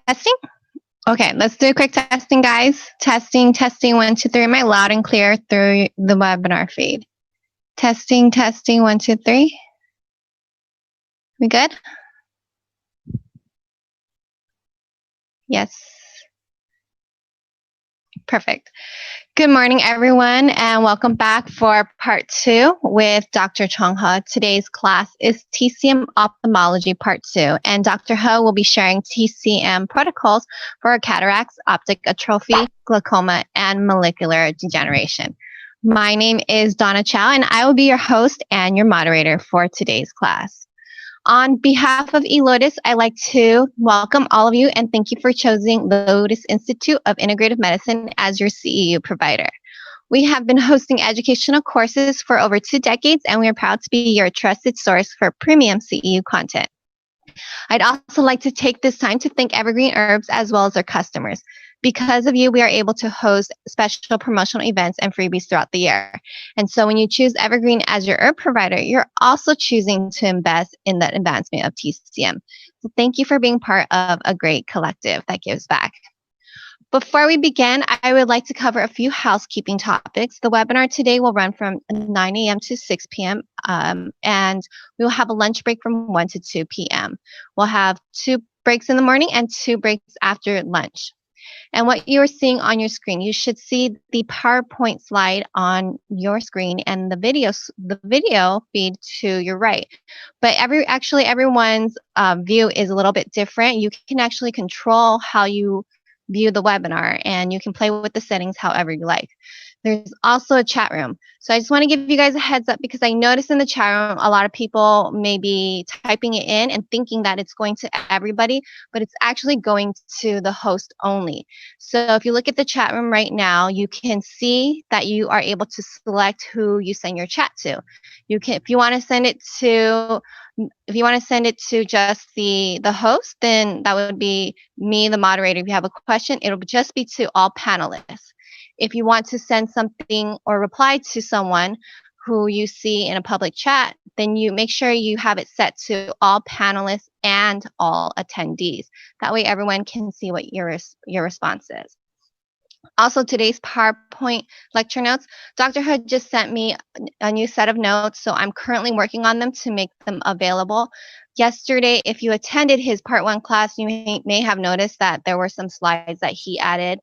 Testing? Okay, let's do a quick testing, guys. Testing, 1, 2, 3. Am I loud and clear through the webinar feed? Testing, 1, 2, 3. We good? Yes. Perfect. Good morning, everyone, and welcome back for part 2 with Dr. Chong He. Today's class is TCM Ophthalmology Part 2, and Dr. He will be sharing TCM protocols for cataracts, optic atrophy, glaucoma, and macular degeneration. My name is Donna Chow, and I will be your host and your moderator for today's class. On behalf of eLotus, I'd like to welcome all of you and thank you for choosing the Lotus Institute of Integrative Medicine as your CEU provider. We have been hosting educational courses for over 2 decades, and we are proud to be your trusted source for premium CEU content. I'd also like to take this time to thank Evergreen Herbs as well as our customers. Because of you, we are able to host special promotional events and freebies throughout the year. And so when you choose Evergreen as your herb provider, you're also choosing to invest in the advancement of TCM. So thank you for being part of a great collective that gives back. Before we begin, I would like to cover a few housekeeping topics. The webinar today will run from 9 a.m. to 6 p.m. And we will have a lunch break from 1 to 2 p.m. We'll have 2 breaks in the morning and 2 breaks after lunch. And what you're seeing on your screen, you should see the PowerPoint slide on your screen and the video feed to your right. But everyone's view is a little bit different. You can actually control how you view the webinar, and you can play with the settings however you like. There's also a chat room. So I just want to give you guys a heads up because I noticed in the chat room a lot of people may be typing it in and thinking that it's going to everybody, but it's actually going to the host only. So if you look at the chat room right now, you can see that you are able to select who you send your chat to. You can, if you want to send it to just the host, then that would be me, the moderator. If you have a question, it'll just be to all panelists. If you want to send something or reply to someone who you see in a public chat, then you make sure you have it set to all panelists and all attendees. That way everyone can see what your response is. Also, today's PowerPoint lecture notes, Dr. He just sent me a new set of notes, so I'm currently working on them to make them available. Yesterday, if you attended his Part 1 class, you may have noticed that there were some slides that he added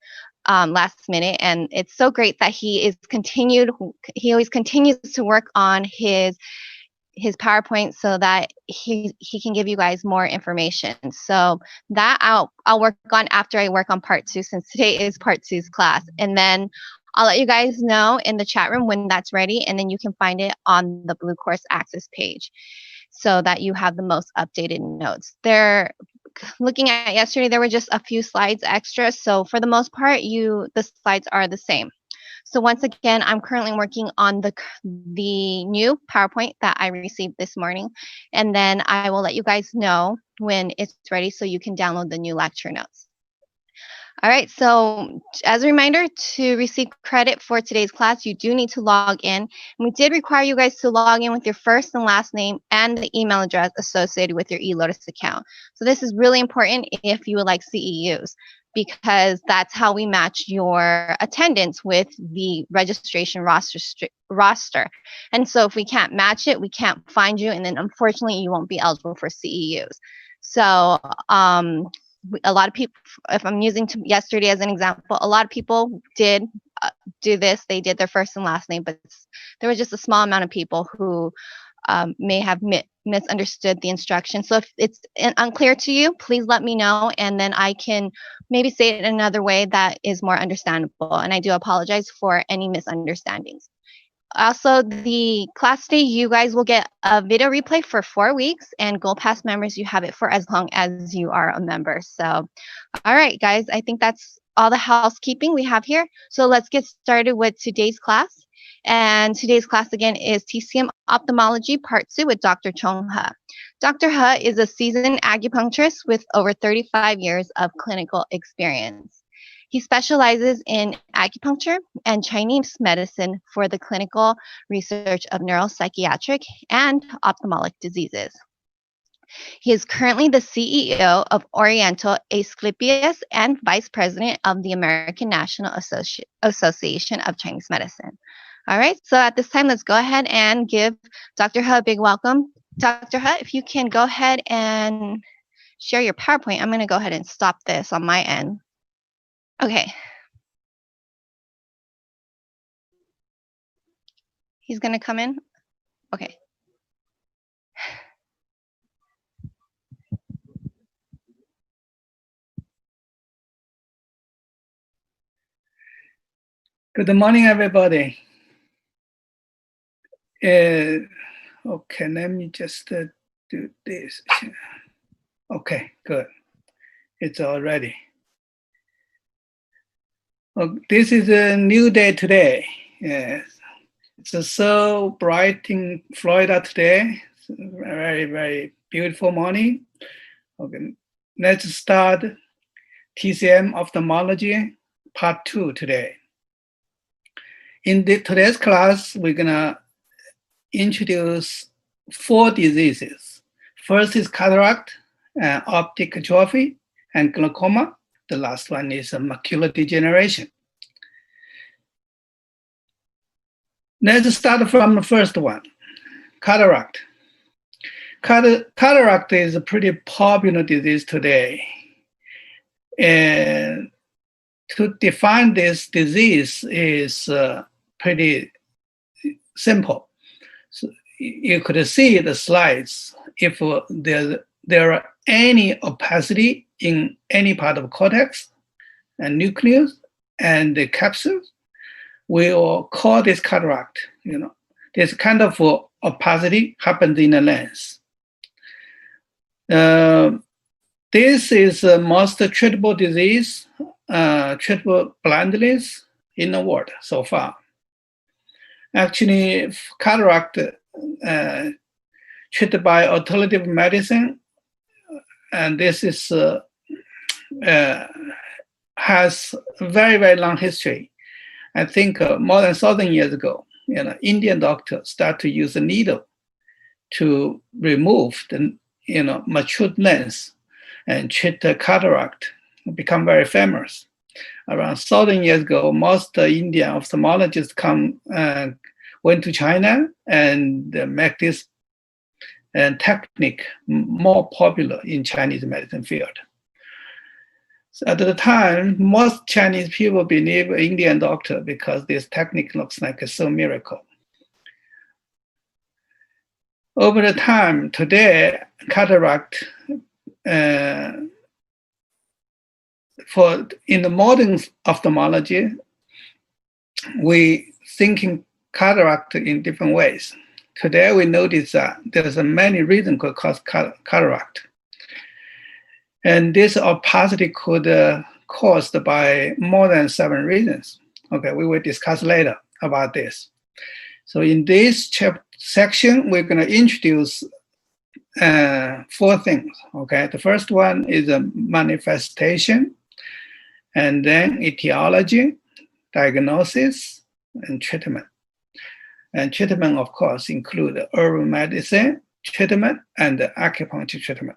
last minute, and it's so great that he always continues to work on his PowerPoint so that he can give you guys more information. So that I'll work on after I work on Part 2, since today is Part 2's class. And then I'll let you guys know in the chat room when that's ready, and then you can find it on the Blue Course Access page so that you have the most updated notes. Looking at yesterday, there were just a few slides extra. So for the most part, the slides are the same. So once again, I'm currently working on the new PowerPoint that I received this morning. And then I will let you guys know when it's ready so you can download the new lecture notes. All right, so as a reminder, to receive credit for today's class, you do need to log in. And we did require you guys to log in with your first and last name and the email address associated with your eLotus account. So this is really important if you would like CEUs, because that's how we match your attendance with the registration roster. And so if we can't match it, we can't find you, and then unfortunately you won't be eligible for CEUs. So a lot of people, if I'm using yesterday as an example, a lot of people did do this. They did their first and last name, but there was just a small amount of people who may have misunderstood the instructions. So if it's unclear to you, please let me know, and then I can maybe say it in another way that is more understandable. And I do apologize for any misunderstandings. Also, the class day, you guys will get a video replay for 4 weeks, and Gold Pass members, you have it for as long as you are a member. So, all right, guys, I think that's all the housekeeping we have here. So let's get started with today's class. And today's class, again, is TCM Ophthalmology Part 2 with Dr. Chong He. Dr. He is a seasoned acupuncturist with over 35 years of clinical experience. He specializes in acupuncture and Chinese medicine for the clinical research of neuropsychiatric and ophthalmic diseases. He is currently the CEO of Oriental Asclepius and Vice President of the American National Association of Chinese Medicine. All right, so at this time, let's go ahead and give Dr. He a big welcome. Dr. He, if you can go ahead and share your PowerPoint, I'm going to go ahead and stop this on my end. Okay. He's going to come in? Okay. Good morning, everybody. Okay, let me just do this. Okay, good. It's all ready. This is a new day today. Yes. It's so bright in Florida today. It's a very, very beautiful morning. Okay, let's start TCM Ophthalmology Part II today. In today's class, we're gonna introduce 4 diseases. First is cataract, optic trophy, and glaucoma. The last one is macular degeneration. Let's start from the first one, cataract. Cataract is a pretty popular disease today. And to define this disease is pretty simple. So you could see the slides. If there are any opacity in any part of cortex and nucleus and the capsules, we will call this cataract. This kind of opacity happens in the lens. This is the most treatable disease, treatable blindness in the world so far. Actually, cataract treated by alternative medicine, and this is has a very, very long history. I think more than 1,000 years ago, Indian doctors started to use a needle to remove the matured lens and treat the cataract. It become very famous. Around 1,000 years ago, most Indian ophthalmologists went to China and make this technique more popular in Chinese medicine field. So at the time, most Chinese people believe Indian doctor because this technique looks like a so miracle. Over the time, today, cataract in the modern ophthalmology, we thinking cataract in different ways. Today, we notice that there's many reasons could cause cataract. And this opacity could caused by more than 7 reasons. Okay, we will discuss later about this. So in this section, we're going to introduce 4 things. Okay, the first one is a manifestation, and then etiology, diagnosis, and treatment. And treatment, of course, include herbal medicine treatment and acupuncture treatment.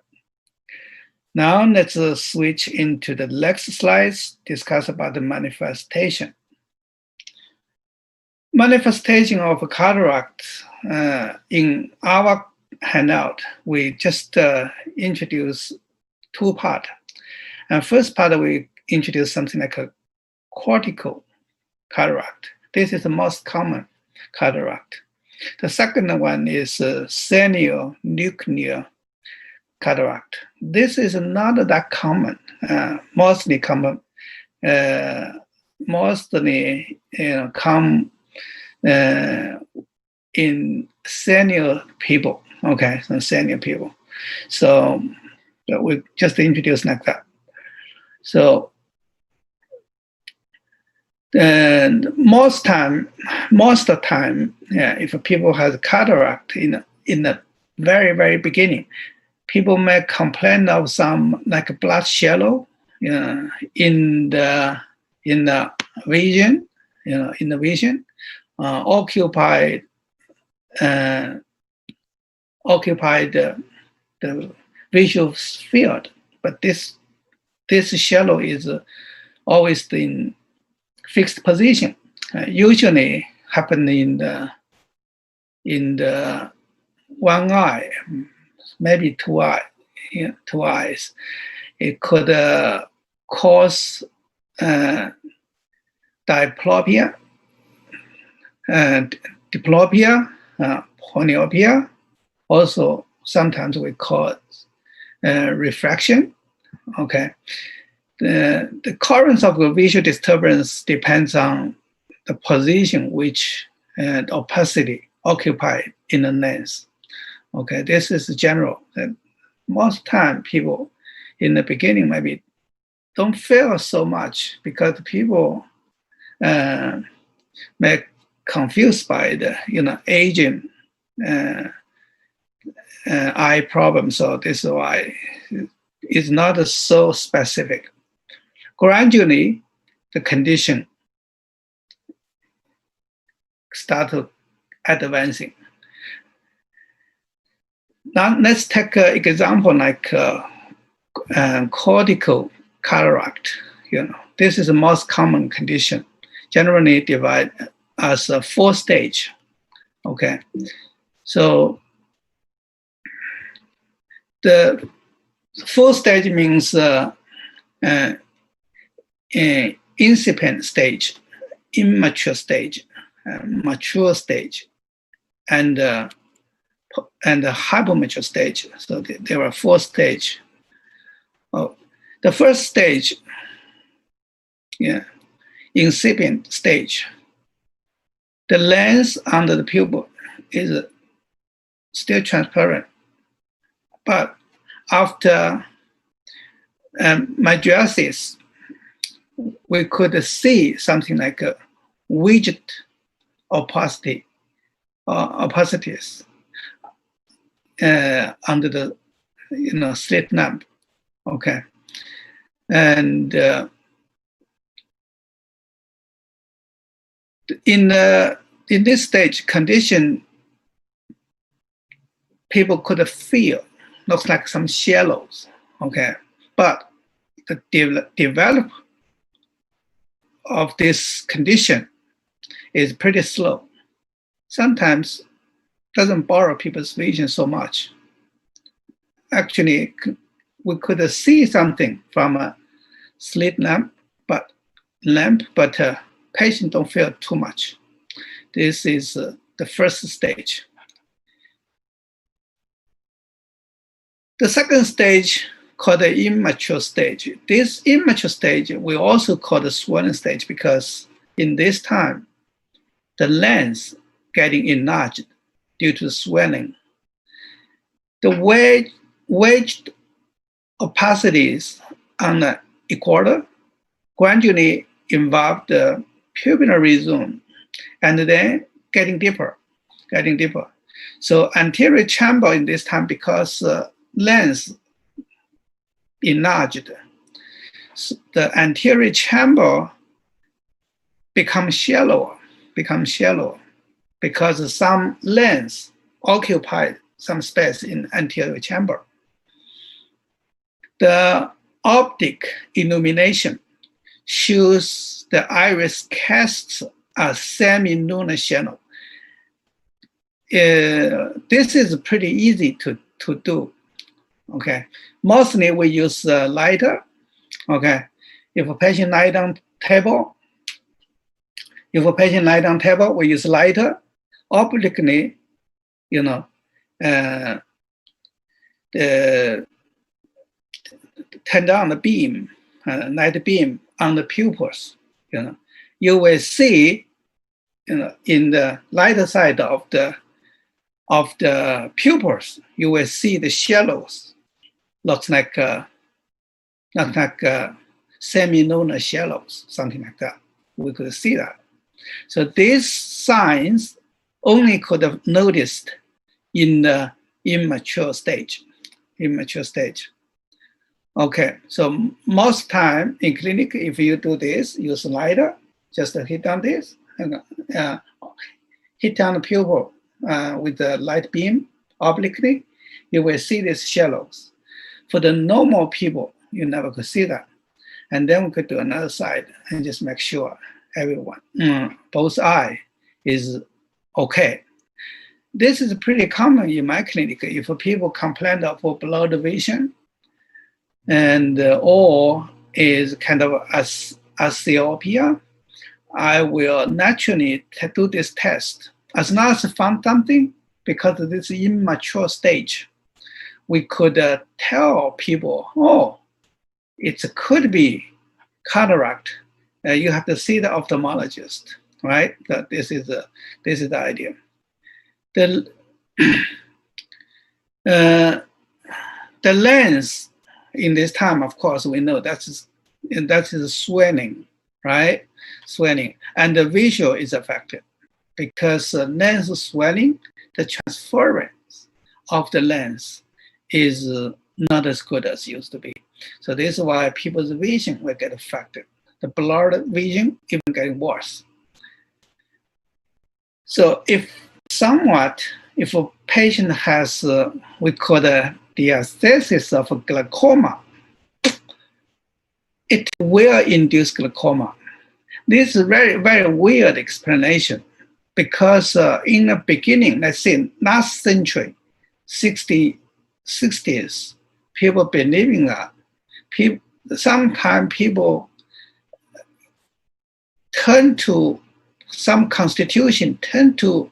Now let's switch into the next slides, discuss about the manifestation. Manifestation of cataract in our handout, we just introduce 2 parts. And first part, we introduce something like a cortical cataract. This is the most common cataract. The second one is senile nuclear cataract. This is not that common. Mostly come in senior people. Okay, so senior people. So we just introduce like that. So and most of the time, if people have cataract in the very, very beginning, people may complain of some like blood shadow in the vision, occupied the visual field, but this shadow is always in fixed position. Usually happen in the one eye, maybe two eyes. It could cause diplopia, diplopia, poniopia. Also, sometimes we call it refraction. Okay, the occurrence of the visual disturbance depends on the position which the opacity occupied in the lens. Okay, this is general. Most time people in the beginning maybe don't feel so much because people may confused by the aging eye problem. So this is why it's not so specific. Gradually, the condition start advancing. Now let's take an example like cortical cataract. This is the most common condition, generally divided as a 4 stage. Okay, so the 4 stage means incipient stage, immature stage, mature stage, and hypomature stage. So there are 4 stages. The first stage, incipient stage. The lens under the pupil is still transparent, but after mydriasis, we could see something like a widget opacity, opacities under the slit lamp. Okay, and in this stage condition, people could feel looks like some shallows. Okay, but the develop of this condition is pretty slow. Sometimes doesn't bother people's vision so much. Actually, we could see something from a slit lamp, but patient don't feel too much. This is the first stage. The second stage, called the immature stage. This immature stage we also call the swollen stage because in this time, the lens getting enlarged due to swelling. The wedged opacities on the equator gradually involve the pupillary zone and then getting deeper. So anterior chamber in this time, because lens enlarged, so the anterior chamber becomes shallower because some lens occupied some space in anterior chamber. The optic illumination shows the iris casts a semi-lunar channel. This is pretty easy to do. Okay, mostly we use lighter. Okay, if a patient lie down table, we use lighter. Obliquely, turn down the beam, light beam on the pupils. You will see, in the lighter side of the pupils, you will see the shallows. Looks like semi-lunar shallows, something like that. We could see that. So these signs only could have noticed in the immature stage. Okay, so most time in clinic, if you do this, use lighter, just hit on this, and hit on the pupil with the light beam obliquely, you will see these shallows. For the normal people, you never could see that. And then we could do another side and just make sure everyone, both eye is okay. This is pretty common in my clinic. If people complain of blurred vision and or is kind of asciopia, I will naturally do this test. As long as I found something, because of this immature stage, we could tell people, oh, it could be cataract. You have to see the ophthalmologist, right? That this is the idea. The lens in this time, of course, we know that is swelling, right? Swelling, and the visual is affected because lens swelling, the transference of the lens is not as good as it used to be. So this is why people's vision will get affected. The blurred vision even getting worse. So if a patient has, we call the diathesis of glaucoma, it will induce glaucoma. This is a very, very weird explanation because in the beginning, let's say last century, 60s, people believing that sometimes people turn to some constitution tend to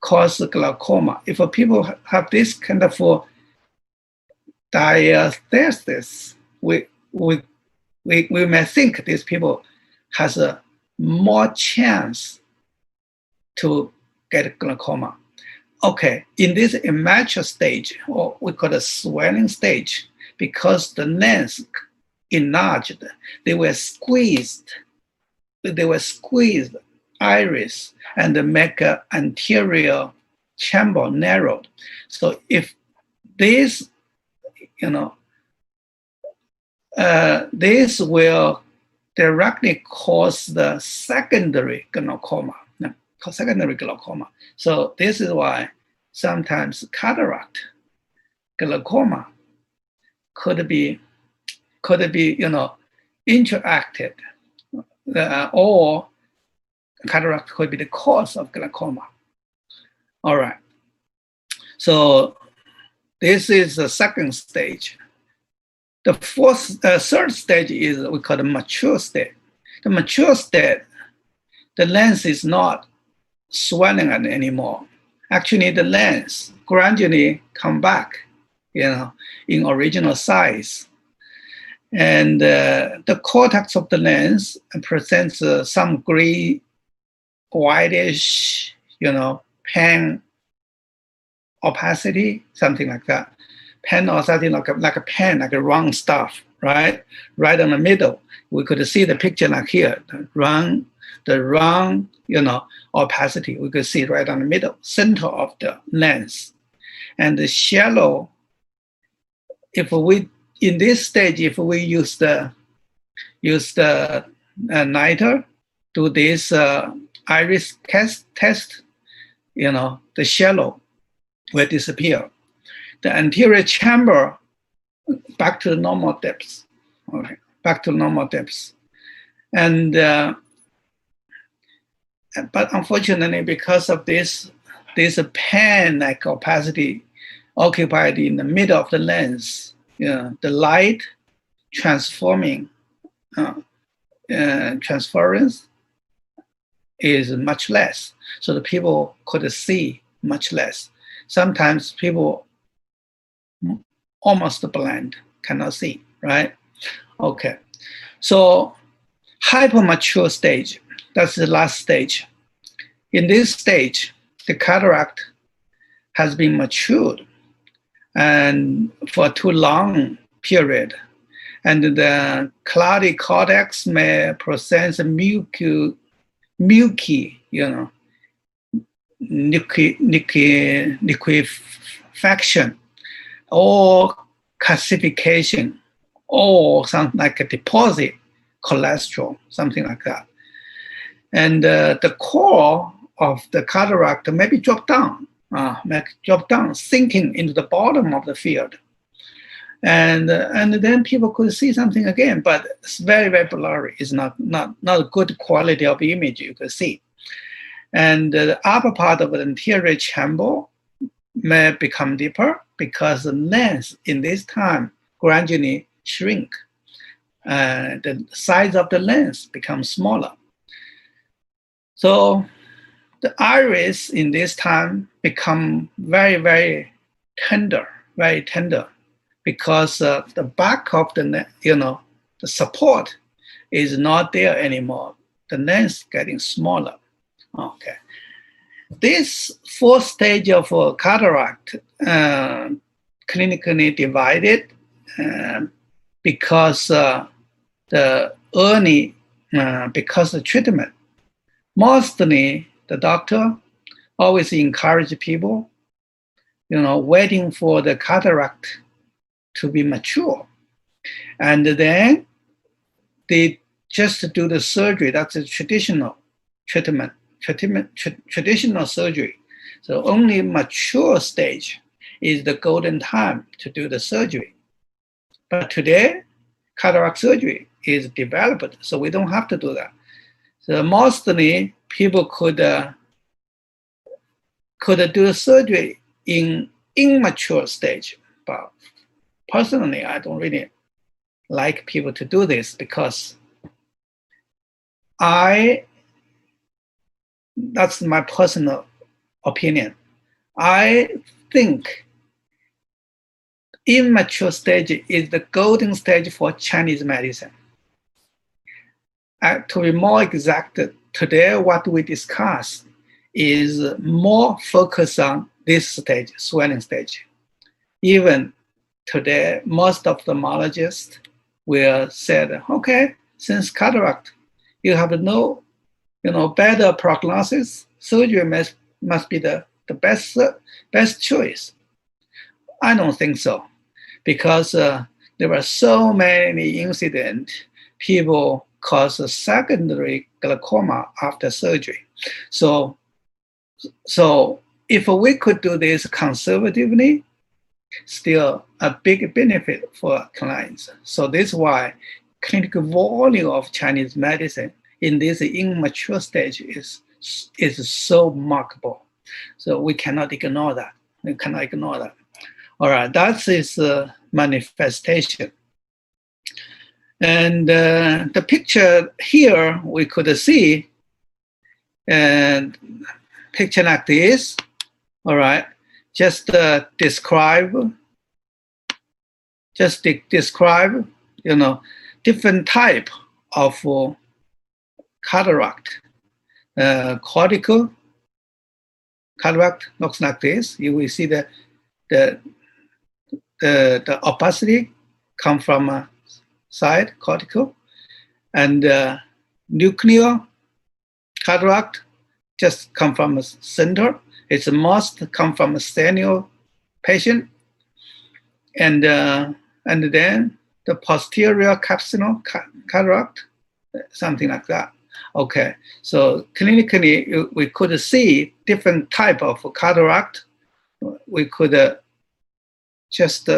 cause glaucoma. If people have this kind of diathesis, we may think these people has a more chance to get glaucoma. Okay, in this immature stage, or we call it swelling stage, because the lens enlarged, they were squeezed iris and make an anterior chamber narrowed. So if this, this will directly cause the secondary glaucoma. So this is why sometimes cataract glaucoma could be interacted, or cataract could be the cause of glaucoma. All right. So this is the second stage. The third stage is we call the mature state. The mature state, the lens is not swelling anymore. Actually, the lens gradually come back, in original size. And the cortex of the lens presents some gray, whitish, pen opacity, something like that. Pen or something like a pen, like a round stuff, right? Right in the middle. We could see the picture like here, the round, opacity. We could see right on the middle, center of the lens. And the shallow, in this stage, if we use the niter, do this iris test, the shallow will disappear. The anterior chamber back to the normal depths. Okay, back to normal depths. And but unfortunately, because of this pen-like opacity occupied in the middle of the lens, the light transference is much less. So the people could see much less. Sometimes people almost blind, cannot see, right? Okay, so hypermature stage, that's the last stage. In this stage, the cataract has been matured and for too long period. And the cloudy cortex may present a milky, liquefaction or calcification or something like a deposit, cholesterol, something like that. And the core of the cataract maybe drop down, sinking into the bottom of the field. And then people could see something again, but it's very, very blurry. It's not a good quality of image you could see. And the upper part of the anterior chamber may become deeper because the lens in this time gradually shrink. The size of the lens becomes smaller. So the iris in this time become very, very tender, because the back of the, the support is not there anymore. The lens getting smaller. Okay. This fourth stage of cataract clinically divided because the treatment. Mostly the doctor always encourage people, waiting for the cataract to be mature. And then they just do the surgery. That's a traditional treatment, traditional surgery. So only mature stage is the golden time to do the surgery. But today, cataract surgery is developed, so we don't have to do that. So mostly people could do the surgery in immature stage. But personally, I don't really like people to do this because that's my personal opinion. I think immature stage is the golden stage for Chinese medicine. To be more exact, today what we discuss is more focused on this stage, swelling stage. Even today, most ophthalmologists will say, okay, since cataract, you have no, better prognosis, surgery must be the best choice. I don't think so, because there were so many incidents, people cause a secondary glaucoma after surgery. So if we could do this conservatively, still a big benefit for clients. So this is why clinical volume of Chinese medicine in this immature stage is so remarkable. So we cannot ignore that. All right, that is a manifestation. And the picture here we could see, and picture like this. All right, just describe, different type of cataract. Cortical cataract looks like this. You will see the opacity come from side, cortical, and nuclear cataract just come from a center. It's must come from a stenial patient, and then the posterior capsular cataract, something like that. Okay, so clinically we could see different type of cataract. We could just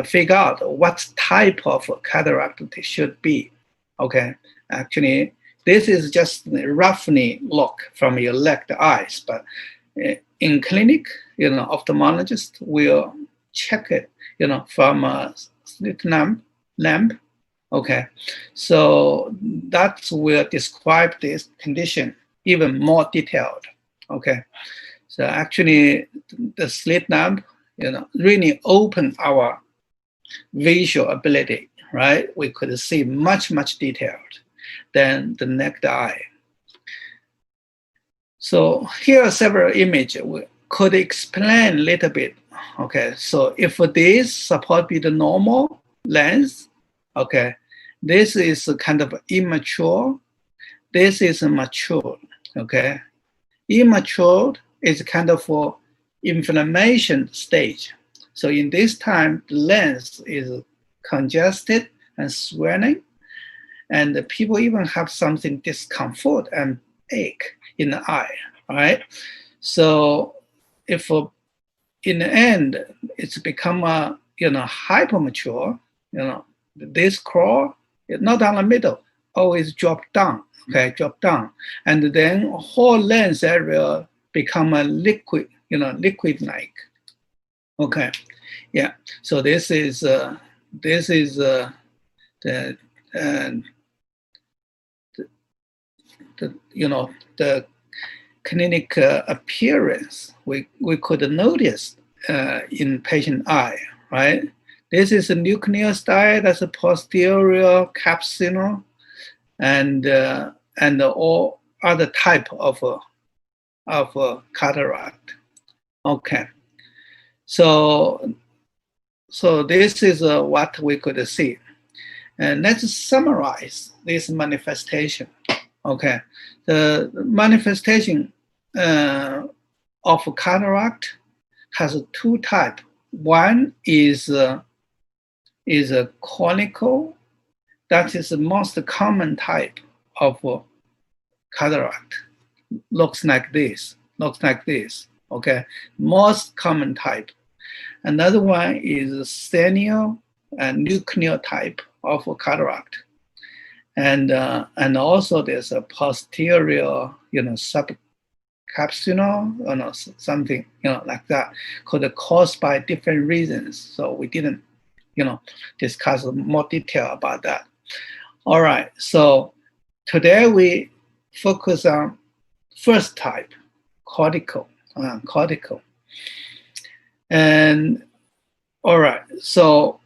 figure out what type of cataract it should be. Okay, actually, this is just roughly look from your left eyes, but in clinic, ophthalmologist will check it, from a slit lamp. Okay, so that will describe this condition even more detailed. Okay, so actually, the slit lamp, really open our visual ability, right? We could see much detailed than the naked eye. So here are several images. We could explain a little bit. Okay, so if this supposed to be the normal lens, okay, this is kind of immature. This is mature. Okay, immature is kind of for inflammation stage. So in this time, the lens is congested and swelling, and the people even have something discomfort and ache in the eye, right? So if in the end, it's become a, hypermature, this claw, not down the middle, always drop down, okay, drop down. And then whole lens area become a liquid, liquid-like. Okay, yeah. So this is the the clinic appearance we could notice in patient eye, right? This is a nuclear style, that's a posterior capsular, and all other type of cataract. Okay, so this is what we could see, and let's summarize this manifestation. Okay, the manifestation of cataract has two types. One is a conical. That is the most common type of cataract. Looks like this. Okay, most common type. Another one is senile and nuclear type of cataract. And also there's a posterior, subcapsular, something, like that, caused by different reasons. So we didn't, discuss more detail about that. All right, so today we focus on first type, cortical. And all right, so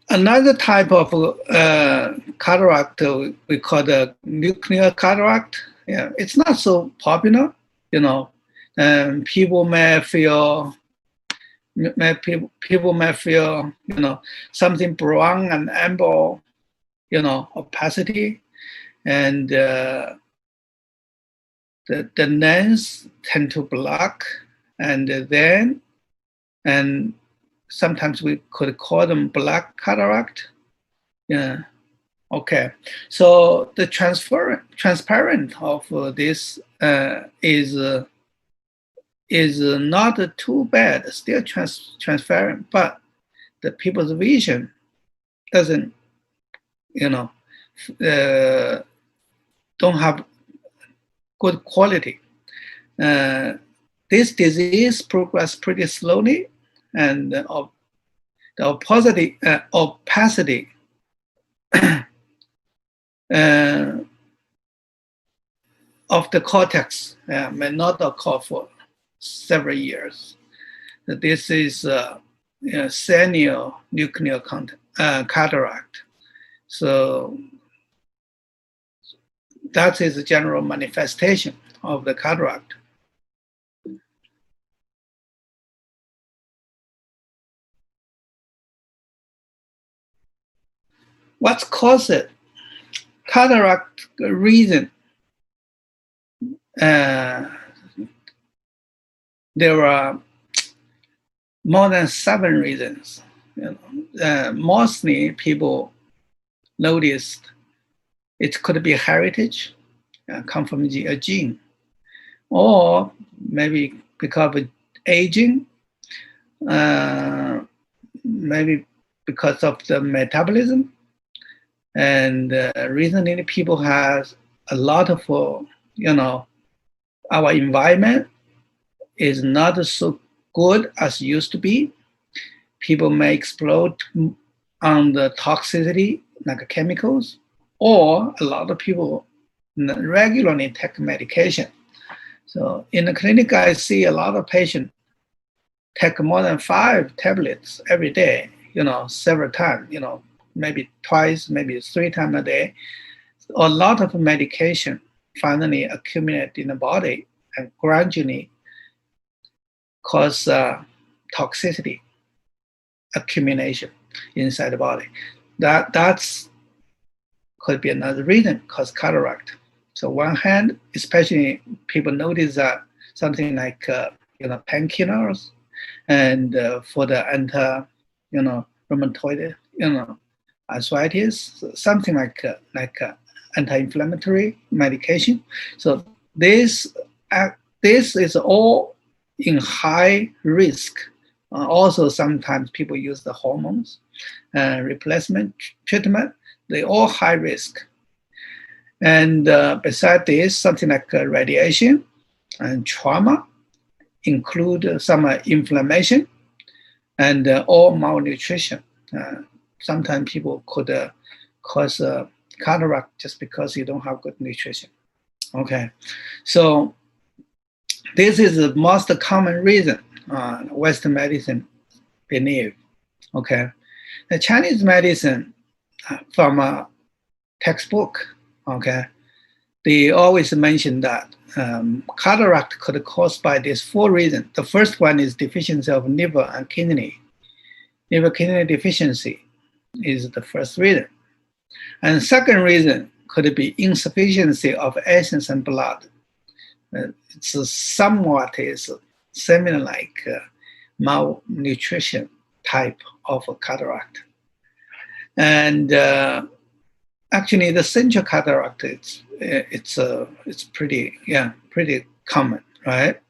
another type of cataract we call the nuclear cataract. Yeah, it's not so popular, people may feel, something brown and amber, opacity, and the lens tend to block, and sometimes we could call them black cataract. Yeah. Okay. So the transparent of this is not too bad. Still transparent, but the people's vision doesn't, don't have good quality. This disease progresses pretty slowly, and the opacity of the cortex may not occur for several years. This is senile nuclear cataract. So that is the general manifestation of the cataract. What's caused it? Cataract reason. There are more than 7 reasons. Mostly people noticed it could be heritage, come from a gene, or maybe because of aging, maybe because of the metabolism. And recently people have a lot of, our environment is not so good as used to be. People may explode on the toxicity, like chemicals, or a lot of people regularly take medication. So in the clinic, I see a lot of patients take more than 5 tablets every day, several times, maybe twice, maybe 3 times a day. A lot of medication finally accumulate in the body and gradually cause toxicity accumulation inside the body. That's could be another reason cause cataract. So one hand, especially people notice that something like painkillers and for the rheumatoid arthritis, something like anti-inflammatory medication. So this this is all in high risk. Also, sometimes people use the hormones, replacement treatment. They all high risk. And besides this, something like radiation and trauma include some inflammation and or malnutrition. Sometimes people could cause cataract just because you don't have good nutrition. Okay, so this is the most common reason Western medicine believe. Okay, the Chinese medicine from a textbook. Okay, they always mention that cataract could be caused by these 4 reasons. The first one is deficiency of liver and kidney. Liver-kidney deficiency is the first reason. And second reason could be insufficiency of essence and blood. It's somewhat is similar like malnutrition type of cataract. And actually, the central cataract it's pretty common, right?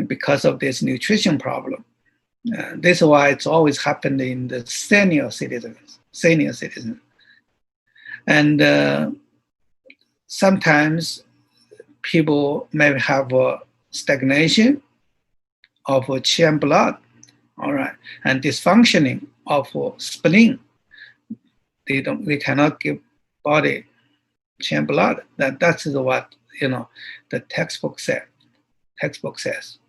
Because of this nutrition problem. This is why it's always happened in the senior citizens. And sometimes people may have a stagnation of qi and blood, all right, and dysfunctioning of spleen. They cannot give body qi and blood. That's what the textbook says.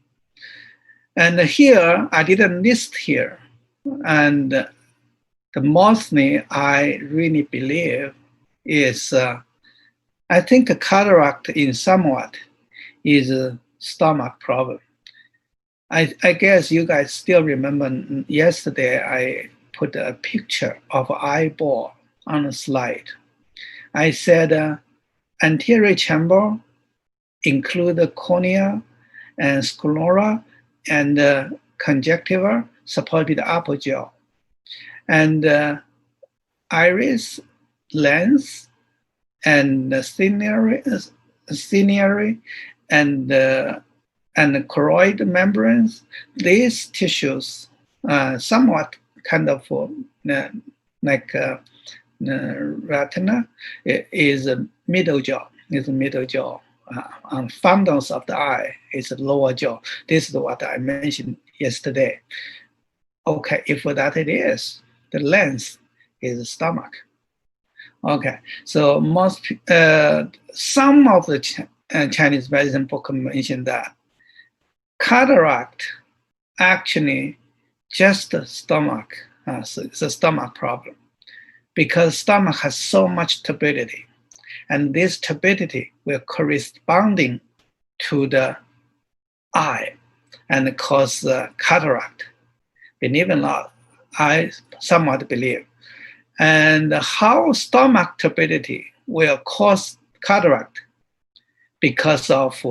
And here I didn't list here, and the mostly I really believe is I think a cataract in somewhat is a stomach problem. I guess you guys still remember yesterday I put a picture of eyeball on a slide. I said anterior chamber include the cornea and sclera and conjunctiva supported the upper jaw. And iris, lens, and cineary and choroid membranes, these tissues somewhat kind of like retina is a middle jaw. On fundus of the eye is the lower jaw. This is what I mentioned yesterday. Okay, if that it is, the lens is the stomach. Okay, so some of the Chinese medicine book mentioned that cataract actually just the stomach, it's a stomach problem, because stomach has so much turbidity, and this turbidity will corresponding to the eye and cause cataract. Believe it or not, I somewhat believe. And how stomach turbidity will cause cataract because of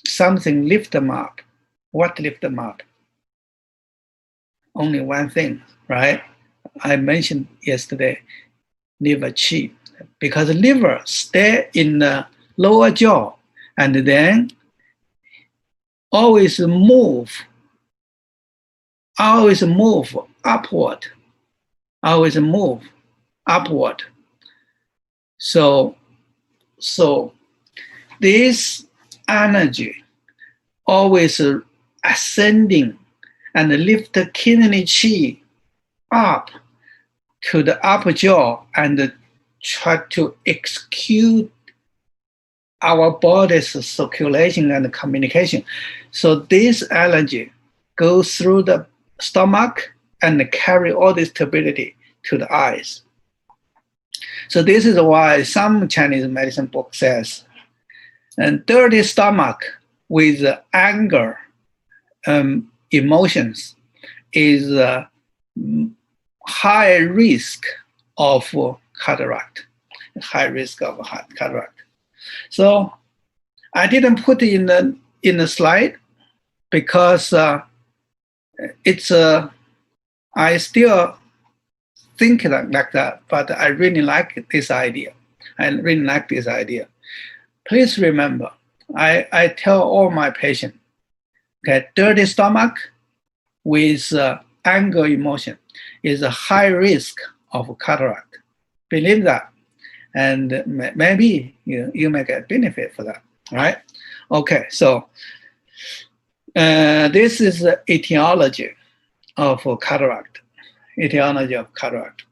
something lift them up. What lift them up? Only one thing, right? I mentioned yesterday, liver qi, because the liver stay in the lower jaw and then always move upward. So this energy always ascending and lift the kidney qi up to the upper jaw and try to execute our body's circulation and communication. So this energy goes through the stomach and carry all this turbidity to the eyes. So this is why some Chinese medicine book says, and dirty stomach with anger, emotions is high risk of cataract. So I didn't put it in the slide because it's I still think like that, but I really like this idea. Please remember, I tell all my patients, okay, dirty stomach with anger emotion is a high risk of cataract. Believe that, and maybe you may get benefit for that, right? Okay, so this is the etiology of cataract. Etiology of cataract.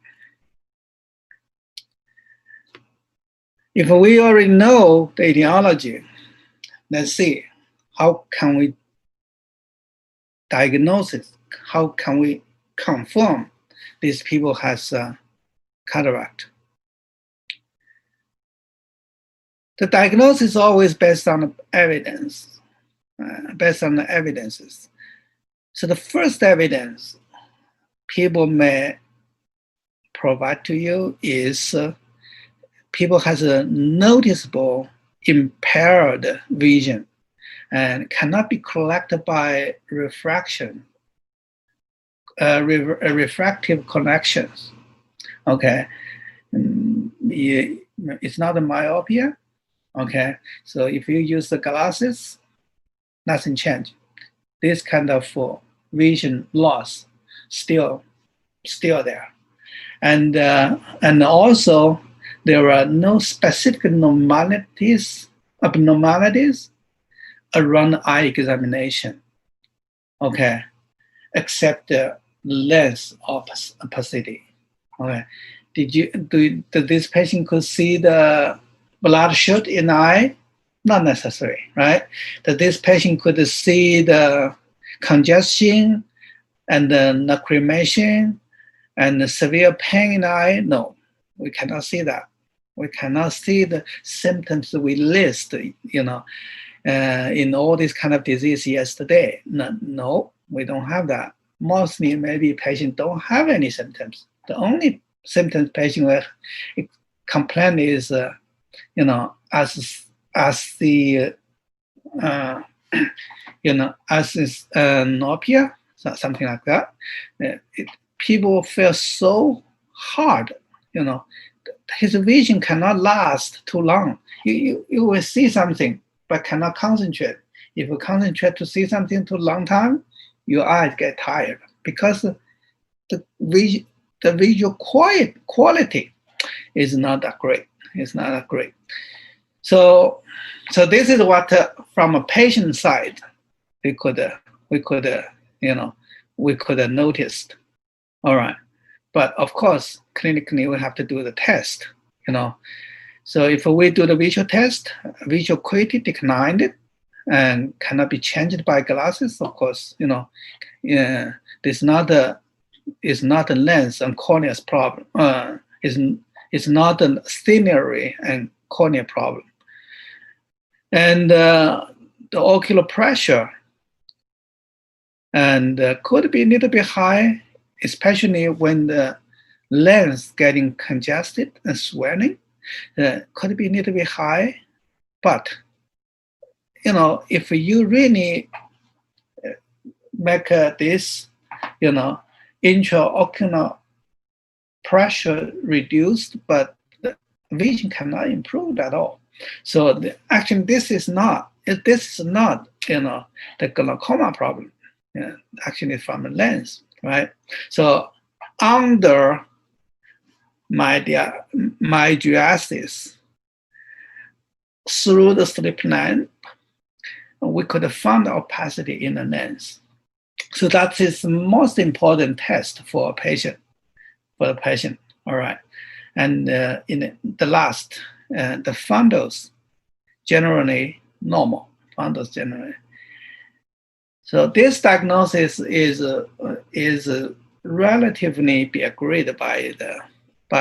If we already know the etiology, let's see, how can we diagnose it? How can we confirm these people has cataract? The diagnosis is always based on evidence, based on the evidences. So the first evidence people may provide to you is people has a noticeable impaired vision and cannot be corrected by refraction, refractive connections. Okay, it's not a myopia. Okay, so if you use the glasses, nothing changed. This kind of vision loss still there, and also there are no specific abnormalities around eye examination. Okay, except the lens opacity. Okay, did this patient could see the bloodshot in the eye? Not necessary, right? That this patient could see the congestion and the lacrimation and the severe pain in the eye? No, we cannot see that. We cannot see the symptoms we list, in all these kind of disease yesterday. No, we don't have that. Mostly, maybe patients don't have any symptoms. The only symptoms patient will complain is, as the nausea, something like that. People feel so hard, his vision cannot last too long. You will see something but cannot concentrate. If you concentrate to see something too long time, your eyes get tired because the visual quality is not that great. It's not that great. So this is what from a patient side we could noticed. All right, but of course clinically we have to do the test. So if we do the visual test, visual acuity declined and cannot be changed by glasses. Of course, it's not a lens and cornea's problem. It's not a scenery and cornea problem. And the ocular pressure and could be a little bit high, especially when the lens getting congested and swelling. Could be a little bit high, but if you really make this, intraocular pressure reduced, but the vision cannot improve at all. So actually, this is not the glaucoma problem. Actually, from the lens, right? So under mydriasis, through the slit lamp, we could find opacity in the lens. So that is the most important test for a patient. All right. And in the last, the fundus generally normal. Fundus generally. So this diagnosis is relatively be agreed by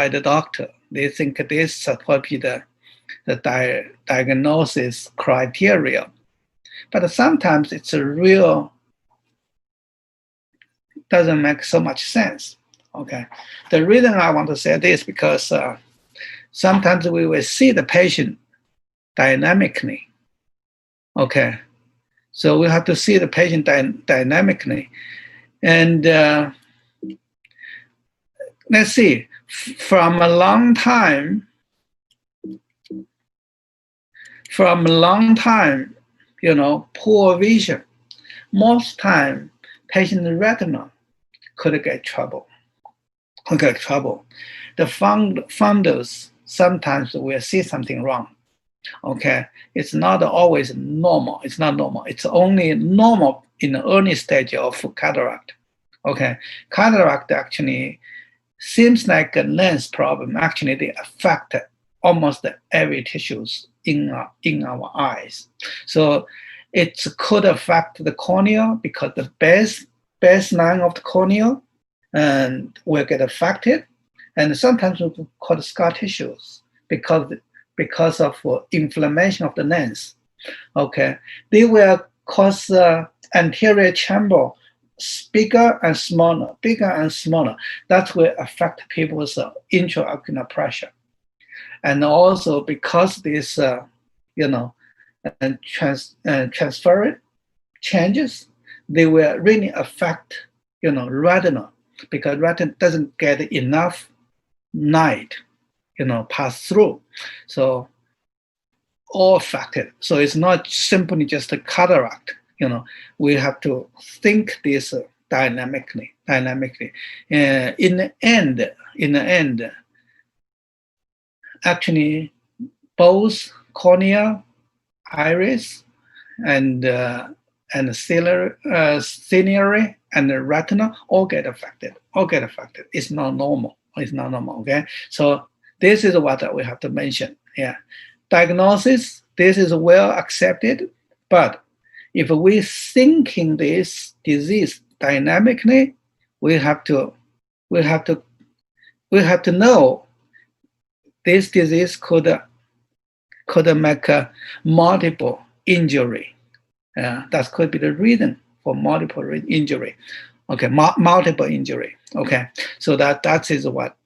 the doctor. They think this supposed to be the diagnosis criteria, but sometimes it's doesn't make so much sense. Okay, the reason I want to say this because sometimes we will see the patient dynamically. Okay, so we have to see the patient dynamically, and let's see, from a long time from a long time, poor vision, most time patient retina could get trouble. The funders sometimes will see something wrong. Okay, it's not always normal. It's not normal. It's only normal in the early stage of cataract. Okay, cataract actually seems like a lens problem. Actually, they affect almost every tissues in our eyes. So it could affect the cornea because the baseline of the cornea and will get affected, and sometimes we call scar tissues because of inflammation of the lens. Okay, they will cause anterior chamber bigger and smaller. That will affect people's intraocular pressure, and also because this transferred changes, they will really affect retina, because retina doesn't get enough light pass through. So all affected. So it's not simply just a cataract. We have to think this dynamically. In the end, actually, both cornea, iris, and ciliary and the retina all get affected. It's not normal. Okay. So this is what we have to mention. Yeah. Diagnosis, this is well accepted, but if we thinking this disease dynamically, we have to know this disease could make a multiple injury. That could be the reason for multiple injury. Okay, multiple injury. Okay, so that is what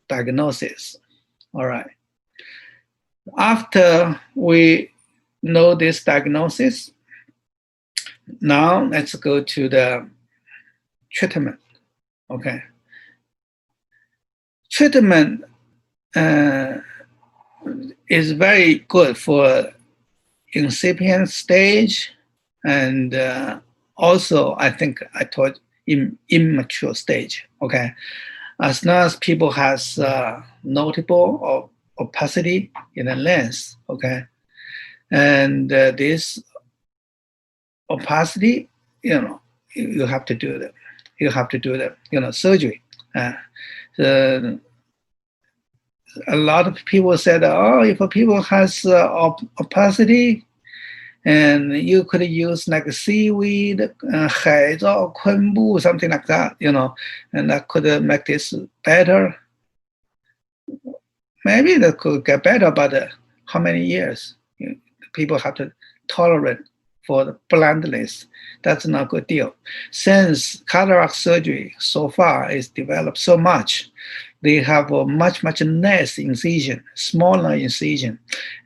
diagnosis. All right. After we know this diagnosis, now let's go to the treatment. Okay. Treatment is very good for incipient stage, and also I think I told immature stage. Okay, as long as people has notable or opacity in the lens. Okay, and this opacity, you have to do that. You have to do that. Surgery. A lot of people said, oh, if people has opacity, and you could use like seaweed, 海藻, 昆布, something like that, and that could make this better. Maybe that could get better, but how many years? People have to tolerate for the blindness. That's not a good deal. Since cataract surgery so far is developed so much, they have a much less incision, smaller incision,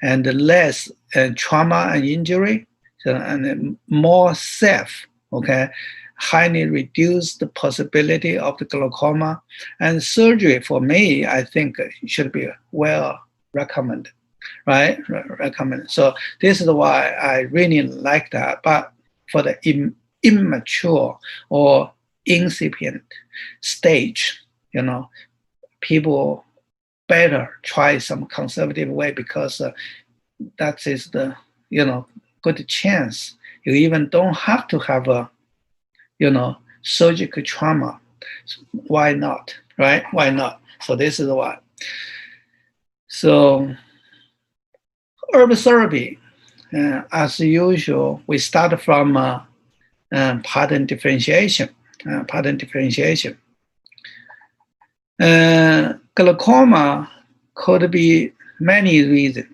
and less trauma and injury, and more safe. Okay, highly reduce the possibility of the glaucoma, and surgery for me, I think should be well recommended, right? Recommended. So this is why I really like that. But for the immature or incipient stage, people better try some conservative way, because that is the good chance. You even don't have to have a surgical trauma. Why not, right? Why not? So this is why. So herbal therapy, as usual, we start from pattern differentiation. Glaucoma could be many reasons.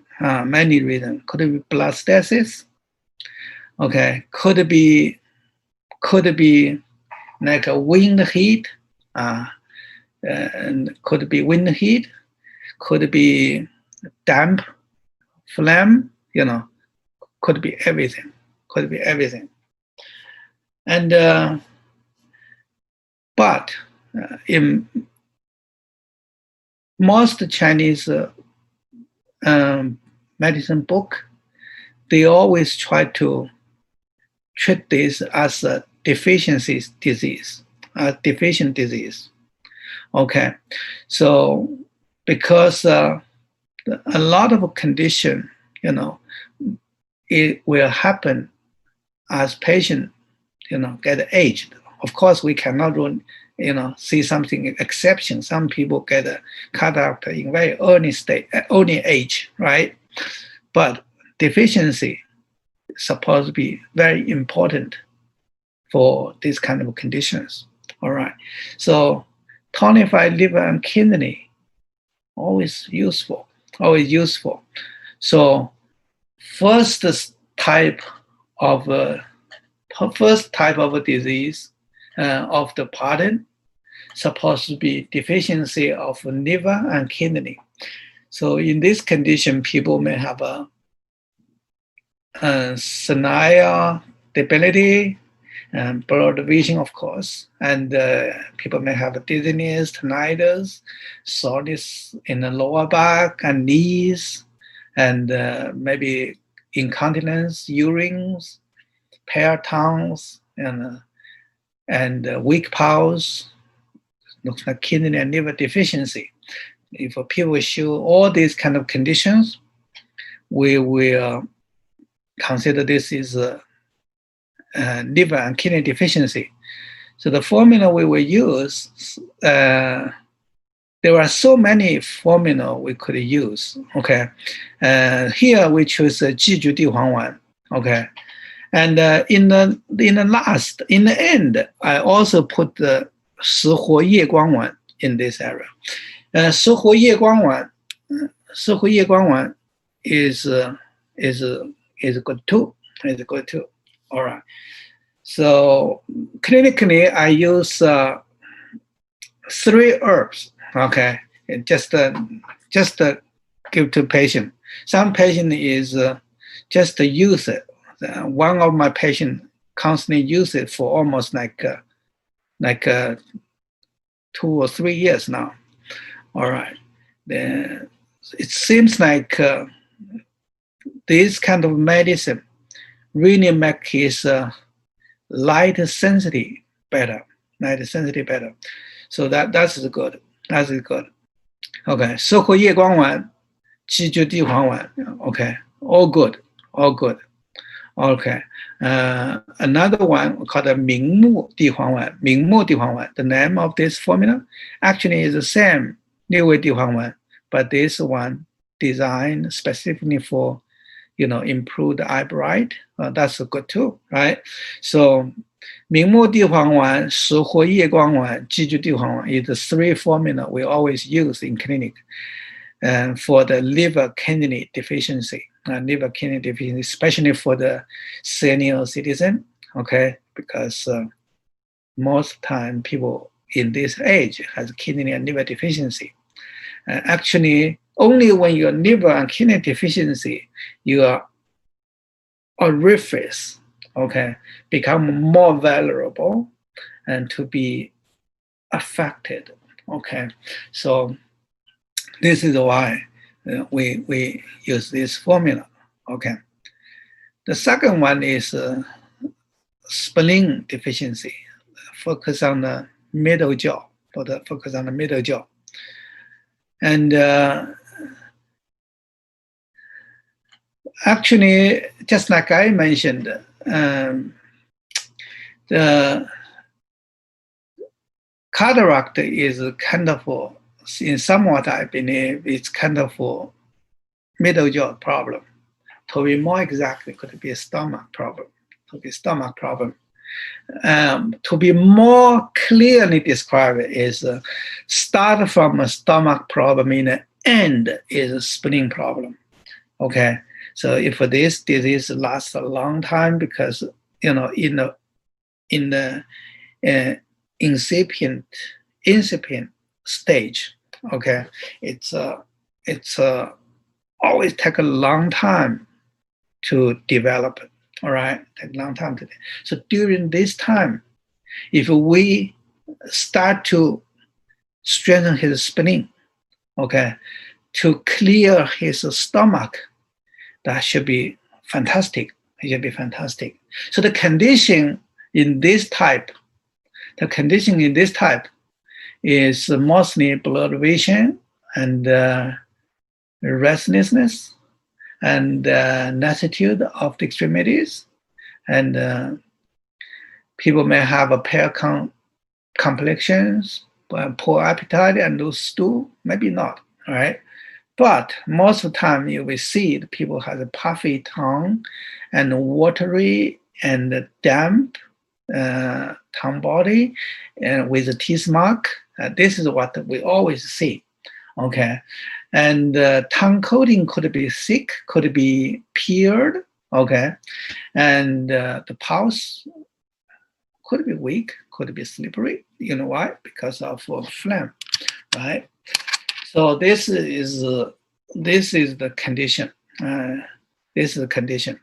Could be blood stasis. Okay, could be like a wind heat, and could be wind heat, could be damp, phlegm, could be everything. And but in most Chinese medicine book, they always try to treat this as a deficiency disease, a deficient disease. Okay, so because a lot of condition, it will happen as patient, get aged. Of course, we cannot see something exception. Some people get a cataract in very early stage, early age, right? But deficiency is supposed to be very important for these kind of conditions. All right. So tonified liver and kidney, always useful. So first type of disease of the pattern supposed to be deficiency of liver and kidney. So in this condition, people may have a senile debility, blurred vision, of course, and people may have dizziness, tinnitus, soreness in the lower back and knees, and maybe incontinence, urines, pale tongues, and weak pulse. Looks like kidney and liver deficiency. If people show all these kind of conditions, we will consider this is liver and kidney deficiency. So the formula we will use, there are so many formula we could use. Okay, here we choose 寄居地黄丸. Okay, and in the end, I also put the 石活夜光丸 in this area. 石活夜光丸 is good too. Is good too. All right. So clinically, I use 3 herbs. Okay, just give to patient. Some patient is just use it. One of my patients constantly use it for almost like 2 or 3 years now. All right. Then it seems like this kind of medicine really make his light sensitive better. So that's good. That's good. Okay. 石活夜光丸, 寄居地黄丸. Okay. All good. Okay. Another one called 明目地黄丸. 明目地黄丸. The name of this formula actually is the same, 六味地黄丸, but this one designed specifically for, improve the eyesight. That's good too, right? So 明目地黄丸, 石活夜光丸, 寄居地黄丸 is the 3 formula we always use in clinic for the liver kidney deficiency. Especially for the senior citizen, okay? Because most time people in this age has kidney and liver deficiency. Actually, only when your liver and kidney deficiency, your orifice, okay, become more vulnerable and to be affected, okay? So this is why we use this formula, okay? The second one is spleen deficiency. Focus on the middle jaw, And actually, just like I mentioned, the cataract is kind of, in somewhat I believe, it's kind of a middle jaw problem. To be more exact, it could be a stomach problem. To be more clearly described is start from a stomach problem in the end is a spleen problem. Okay, so if this disease lasts a long time, because in the incipient stage, okay, it's always take a long time to develop it. All right, take a long time to. So during this time, if we start to strengthen his spleen, okay, to clear his stomach, that should be fantastic. It should be fantastic. So the condition in this type, is mostly blurred vision and restlessness and lassitude of the extremities, and people may have a pale complexions, poor appetite, and loose stool. Maybe not, all right? But most of the time, you will see the people have a puffy tongue and watery and damp tongue body, and with a teeth mark. This is what we always see. Okay, and tongue coating could be thick, could be peeled. Okay, and the pulse could be weak, could be slippery. You know why? Because of phlegm, right? So this is the condition. This is the condition.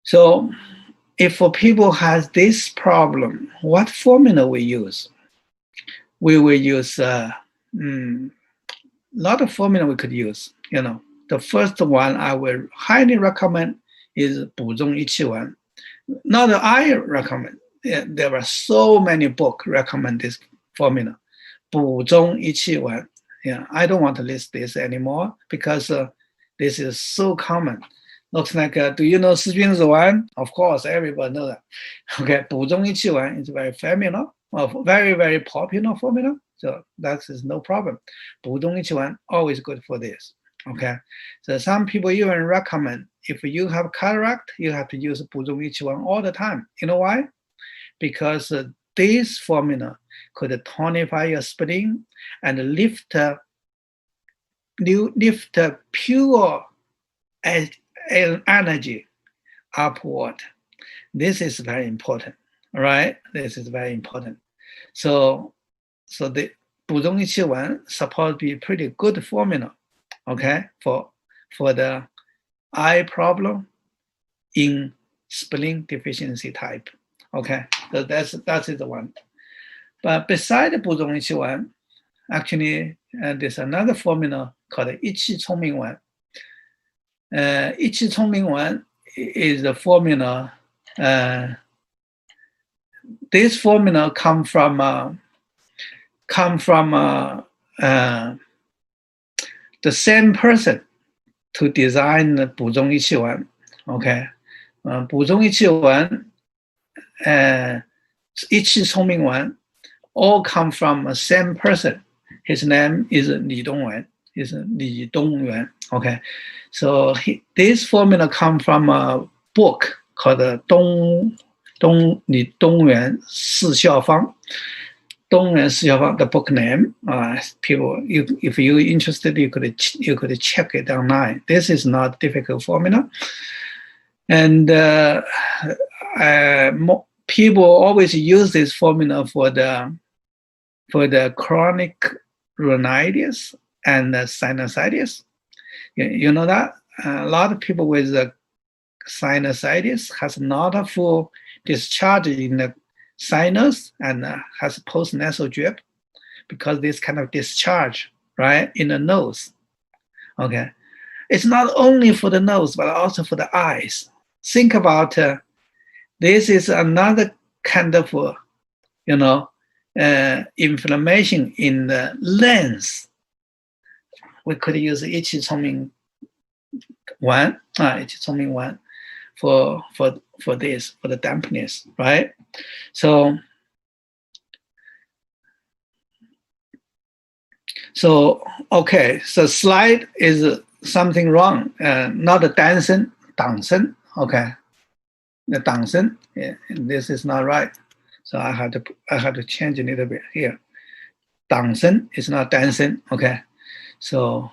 So if people has this problem, what formula we use? We will use a lot of formula we could use. The first one I will highly recommend is 补中益气丸. Not that I recommend. There are so many books recommend this formula. 补中益气丸. Yeah, I don't want to list this anymore because this is so common. Looks like, do you know 四君子丸? Of course, everybody knows that. Okay, 补中益气丸 is very familiar, very, very popular formula. So that is no problem. 补中益气丸 always good for this. Okay, so some people even recommend if you have cataract, you have to use 补中益气丸 all the time. You know why? Because this formula could tonify your spleen and lift pure energy upward. This is very important, right? This is very important. So the 补中益气丸supposed to be a pretty good formula, okay, for the eye problem in spleen deficiency type. Okay, so that's the one. But beside the 补中益气丸, actually there's another formula called 一气聪明丸. 一气聪明丸 is the formula. This formula come from the same person to design the 补中益气丸. Okay, 补中益气丸, 一气聪明丸 all come from the same person. His name is 李东元. Okay, so this formula come from a book called 李东元四效方. 东元四效方, the book name. People, if you're interested, you could check it online. This is not difficult formula, and people always use this formula for the chronic rhinitis and sinusitis. You know that a lot of people with sinusitis has not a full discharge in the sinus and has post-nasal drip because this kind of discharge, right, in the nose. Okay, it's not only for the nose but also for the eyes. Think about this is another kind of inflammation in the lens. We could use 一气聪明丸, 一气聪明丸 for this, for the dampness, right? So okay, so slide is something wrong, not a dansen, 党参, okay, the 党参, yeah, this is not right. So I have to change a little bit here. 党参 is not dansen, okay. So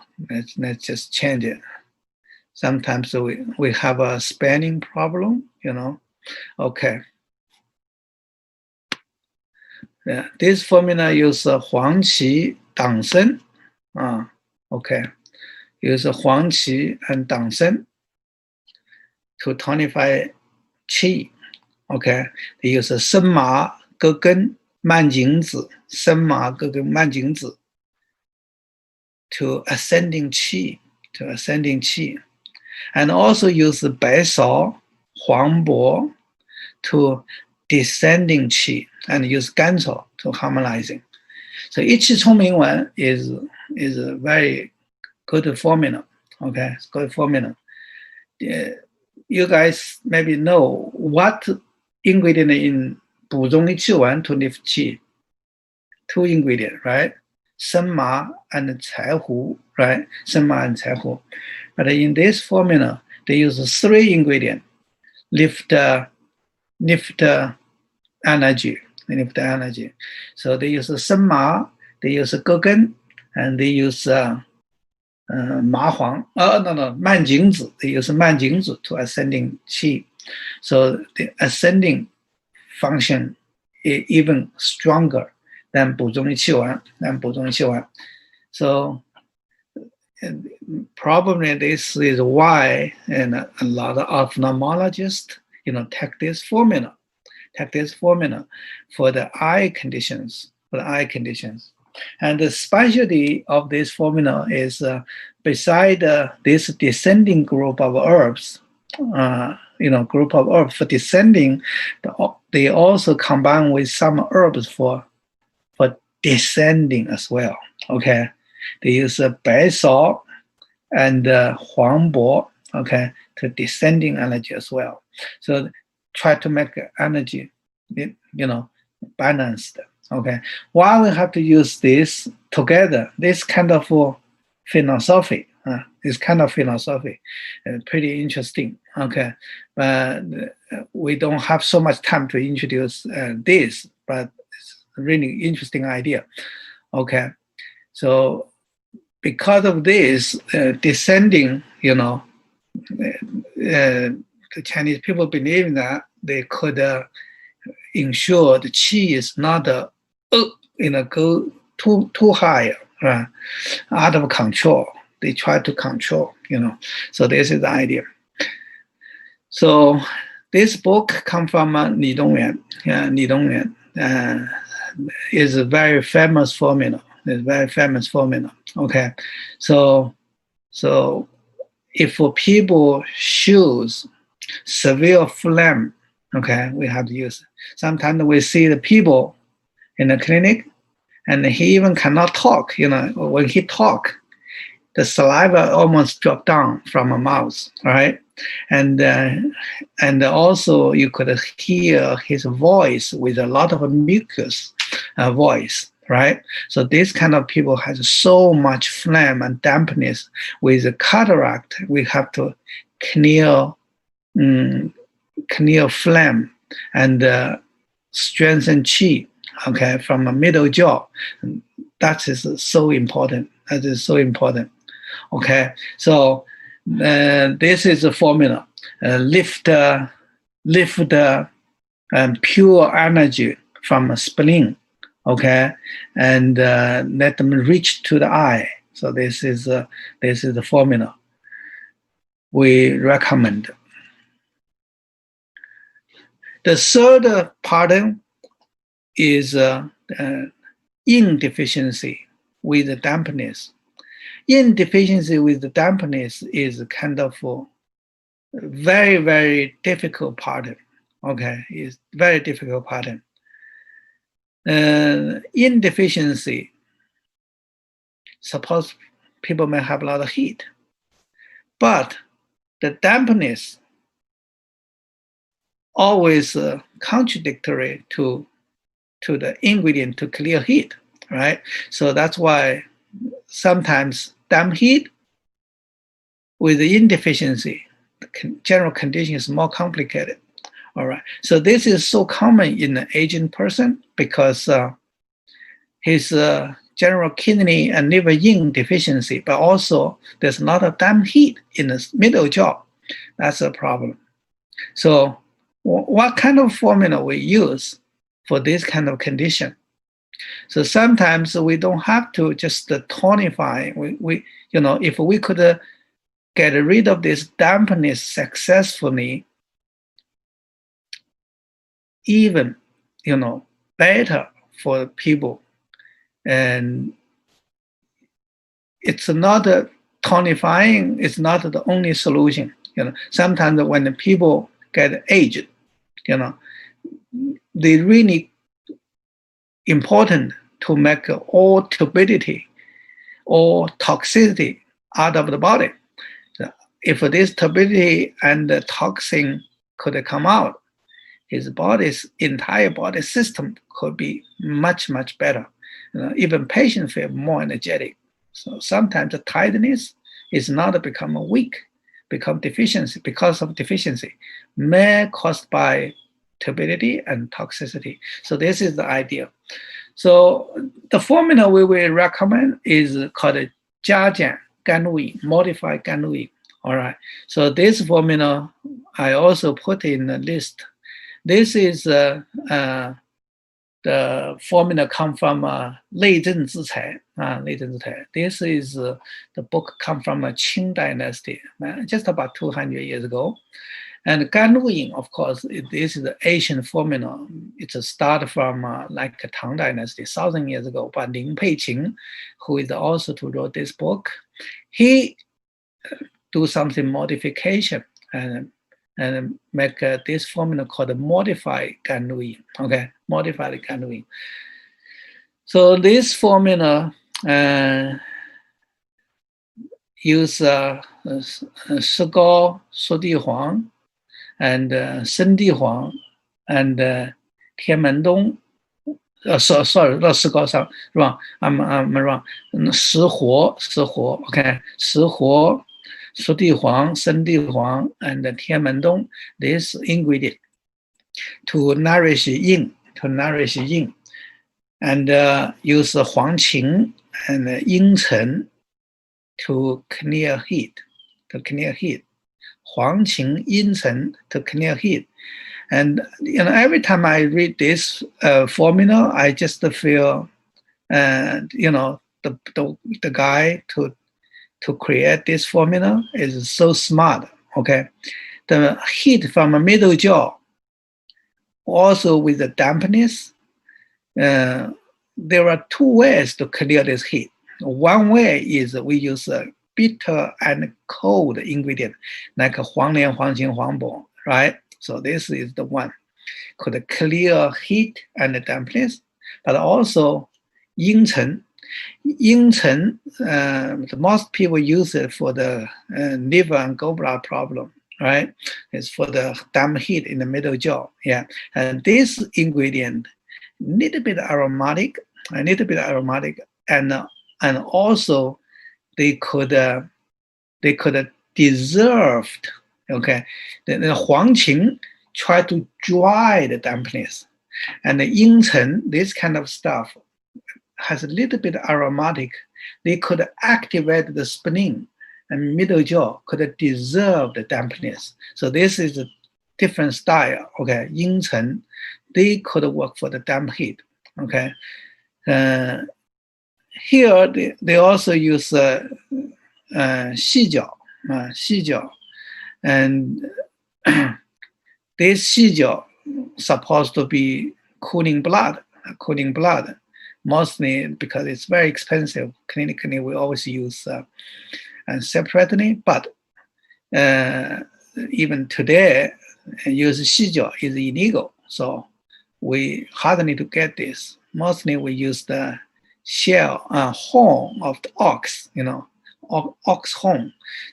let's just change it. Sometimes we have a spelling problem, Okay. Yeah, this formula use 黄芪党参. Okay. Use 黄芪 and 党参 to tonify qi. Okay. They use 生麻葛根蔓荆子, 生麻葛根蔓荆子 to ascending qi, and also use the 白芍, 黄柏 to descending qi, and use 甘草 to harmonizing. So each 聪明文 is a very good formula. Okay, it's good formula. You guys maybe know what ingredient in 补中益气丸 to lift qi. 2 ingredients, right? 生麻 and 柴胡, right? 生麻 and 柴胡. But in this formula, they use 3 ingredients. Lift energy. So they use 生麻, they use 葛根, and they use 麻黄.慢景子. They use 慢景子 to ascending qi. So the ascending function is even stronger than 补中益气丸. So probably this is why a lot of ophthalmologists, take this formula for the eye conditions. And the specialty of this formula is beside this descending group of herbs, for descending, they also combine with some herbs for descending as well. Okay, they use 白芍 and 黄柏, okay, to descending energy as well. So try to make energy, balanced. Okay, why we have to use this together? This kind of philosophy. Pretty interesting. Okay, but we don't have so much time to introduce this, but it's a really interesting idea. Okay, so because of this descending, the Chinese people believe that they could ensure the qi is not go too high, right? Out of control. They try to control, So this is the idea. So this book comes from Li Dongyuan. Li Dongyuan is a very famous formula. Okay, so if people shows severe phlegm, okay, we have to use it. Sometimes we see the people in the clinic, and he even cannot talk. When he talk, the saliva almost drop down from a mouth, right? And also you could hear his voice with a lot of mucus voice, right? So this kind of people has so much phlegm and dampness. With the cataract, we have to clear phlegm and strengthen qi, okay, from a middle jaw. That is so important. Okay, so this is the formula. Lift pure energy from a spleen, okay, and let them reach to the eye. So this is the formula we recommend. The third pattern is yin deficiency with the dampness. Yin deficiency with the dampness is kind of a very, very difficult pattern. Okay, it's very difficult pattern. Yin deficiency, suppose people may have a lot of heat, but the dampness always contradictory to the ingredient to clear heat, right? So that's why sometimes damp heat with the yin deficiency, the general condition is more complicated. All right. So this is so common in an aging person because his general kidney and liver yin deficiency, but also there's a lot of damp heat in the middle jaw. That's a problem. So what kind of formula we use for this kind of condition? So sometimes we don't have to just tonify. We if we could get rid of this dampness successfully, even better for people. And it's not tonifying. It's not the only solution. Sometimes when the people get aged, they really important to make all turbidity or toxicity out of the body. If this turbidity and the toxin could come out, his body's entire body system could be much, much better. Even patients feel more energetic. So sometimes the tiredness is not become weak, become deficiency because of deficiency, may caused by turbidity and toxicity. So this is the idea. So the formula we will recommend is called Jiajian Ganluyin, modified Ganluyin. All right. So this formula I also put in the list. This is the formula come from Lei Zhen Zicai. Lei Zhen Zicai. This is the book come from Qing Dynasty, just about 200 years ago. And Ganluyin, of course, this is the Asian formula. It's a start from like Tang Dynasty, 1,000 years ago. But Lin Peiqing, who is also to wrote this book, he do something modification and make this formula called modified Ganluyin. Okay, modified Ganluyin. So this formula use Shigao, Sudi Huang, and Sendi Huang, and Tianmendong. Sorry, not Shigao Sang, wrong. I'm wrong. Shihuo, okay, Shihuo, Sudi Huang, Sendi Huang, and Tianmendong. This ingredient to nourish yin, and use Huang Qing and Yin Chen to clear heat, Huang Qing, Yin Chen to clear heat. And every time I read this formula, I just feel, the guy to create this formula is so smart. Okay, the heat from a middle jaw, also with the dampness. There are two ways to clear this heat. One way is we use a bitter and cold ingredient like Huanglian, Huangqing, Huangbo, right? So this is the one could clear heat and dampness, but also Yin Chen. Most people use it for the liver and gallbladder problem, right? It's for the damp heat in the middle jaw. Yeah, and this ingredient, a little bit aromatic, and also they could deserved. Okay, the Huang Qing try to dry the dampness, and the Yin Chen, this kind of stuff, has a little bit aromatic. They could activate the spleen and middle jaw, could deserve the dampness. So this is a different style. Okay, Yin Chen, they could work for the damp heat. Okay, here they also use Xijiao, and this Xijiao supposed to be cooling blood, mostly because it's very expensive. Clinically, we always use separately, but even today, use Xijiao is illegal. So we hardly to get this. Mostly we use the shell, horn of the ox, ox horn,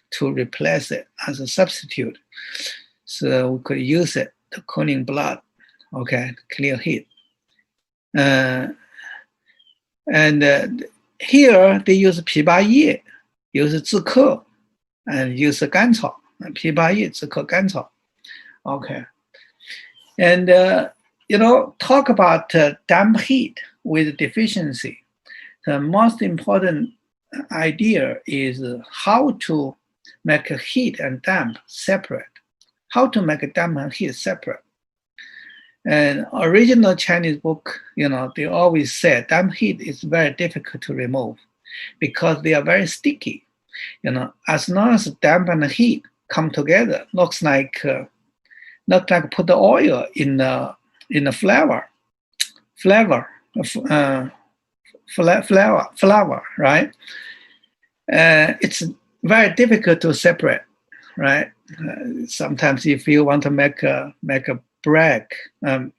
to replace it as a substitute. So we could use it to cooling blood, okay, clear heat. And here they use 枇杷叶, use 炙壳, and use 甘草, 枇杷叶, 炙壳, 甘草. Okay. And, talk about damp heat with deficiency. The most important idea is how to make heat and damp separate. How to make damp and heat separate. And original Chinese book, they always said damp heat is very difficult to remove because they are very sticky. As long as damp and heat come together, looks like put the oil in the flour, right? it's very difficult to separate, right? Sometimes if you want to make a bread, you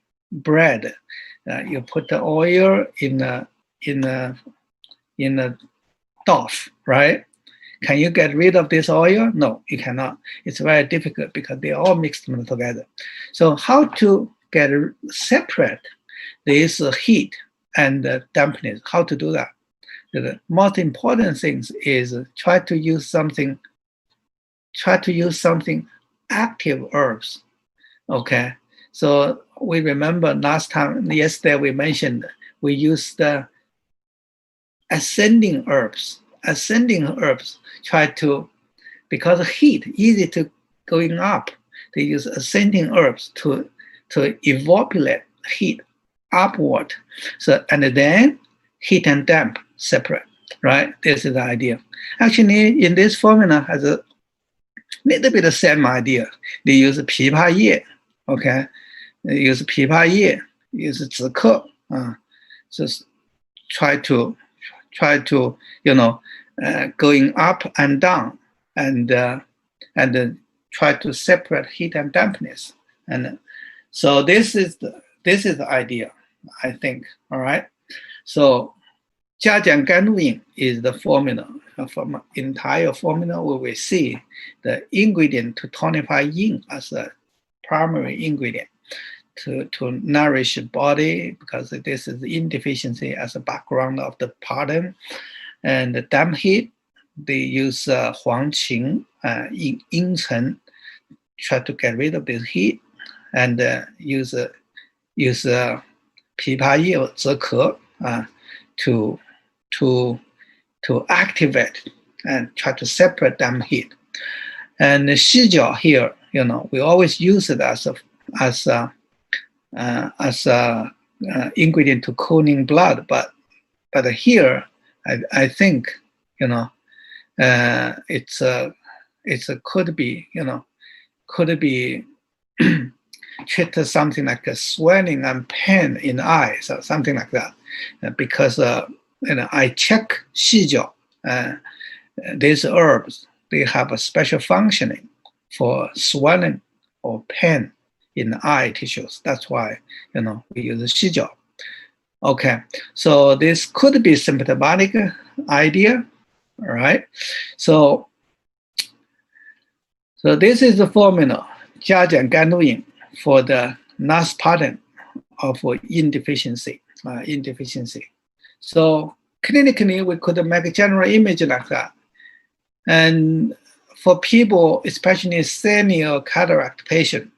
put the oil in a dough, right? Can you get rid of this oil? No, you cannot. It's very difficult because they all mixed together. So how to get separate this heat and dampness? How to do that? The most important thing is try to use something active herbs. Okay, so we remember yesterday we mentioned we used the ascending herbs. Try to, because heat easy to going up, they use ascending herbs to evaporate heat upward. So, and then heat and damp separate, right? This is the idea. Actually, in this formula has a little bit the same idea. They use 枇杷叶, okay? They use 枇杷叶, use 止咳, just try to going up and down and try to separate heat and dampness. And so this is the idea, I think. All right. So 加减甘露饮 is the formula, from entire formula where we see the ingredient to tonify yin as a primary ingredient to nourish the body, because this is yin deficiency as a background of the pattern. And the damp heat, they use huang qing, yin chen, try to get rid of this heat, and use 枇杷叶止咳to activate and try to separate damp heat. And the 犀角 here, we always use it as a ingredient to cooling blood, but here I think it's could be treat something like a swelling and pain in the eyes or something like that, because I check 犀角, these herbs, they have a special functioning for swelling or pain in the eye tissues. That's why we use 犀角. Okay, so this could be symptomatic idea, all right? So this is the formula, 加减甘露饮 for the last pattern of yin deficiency. So clinically, we could make a general image like that. And for people, especially senior cataract patient,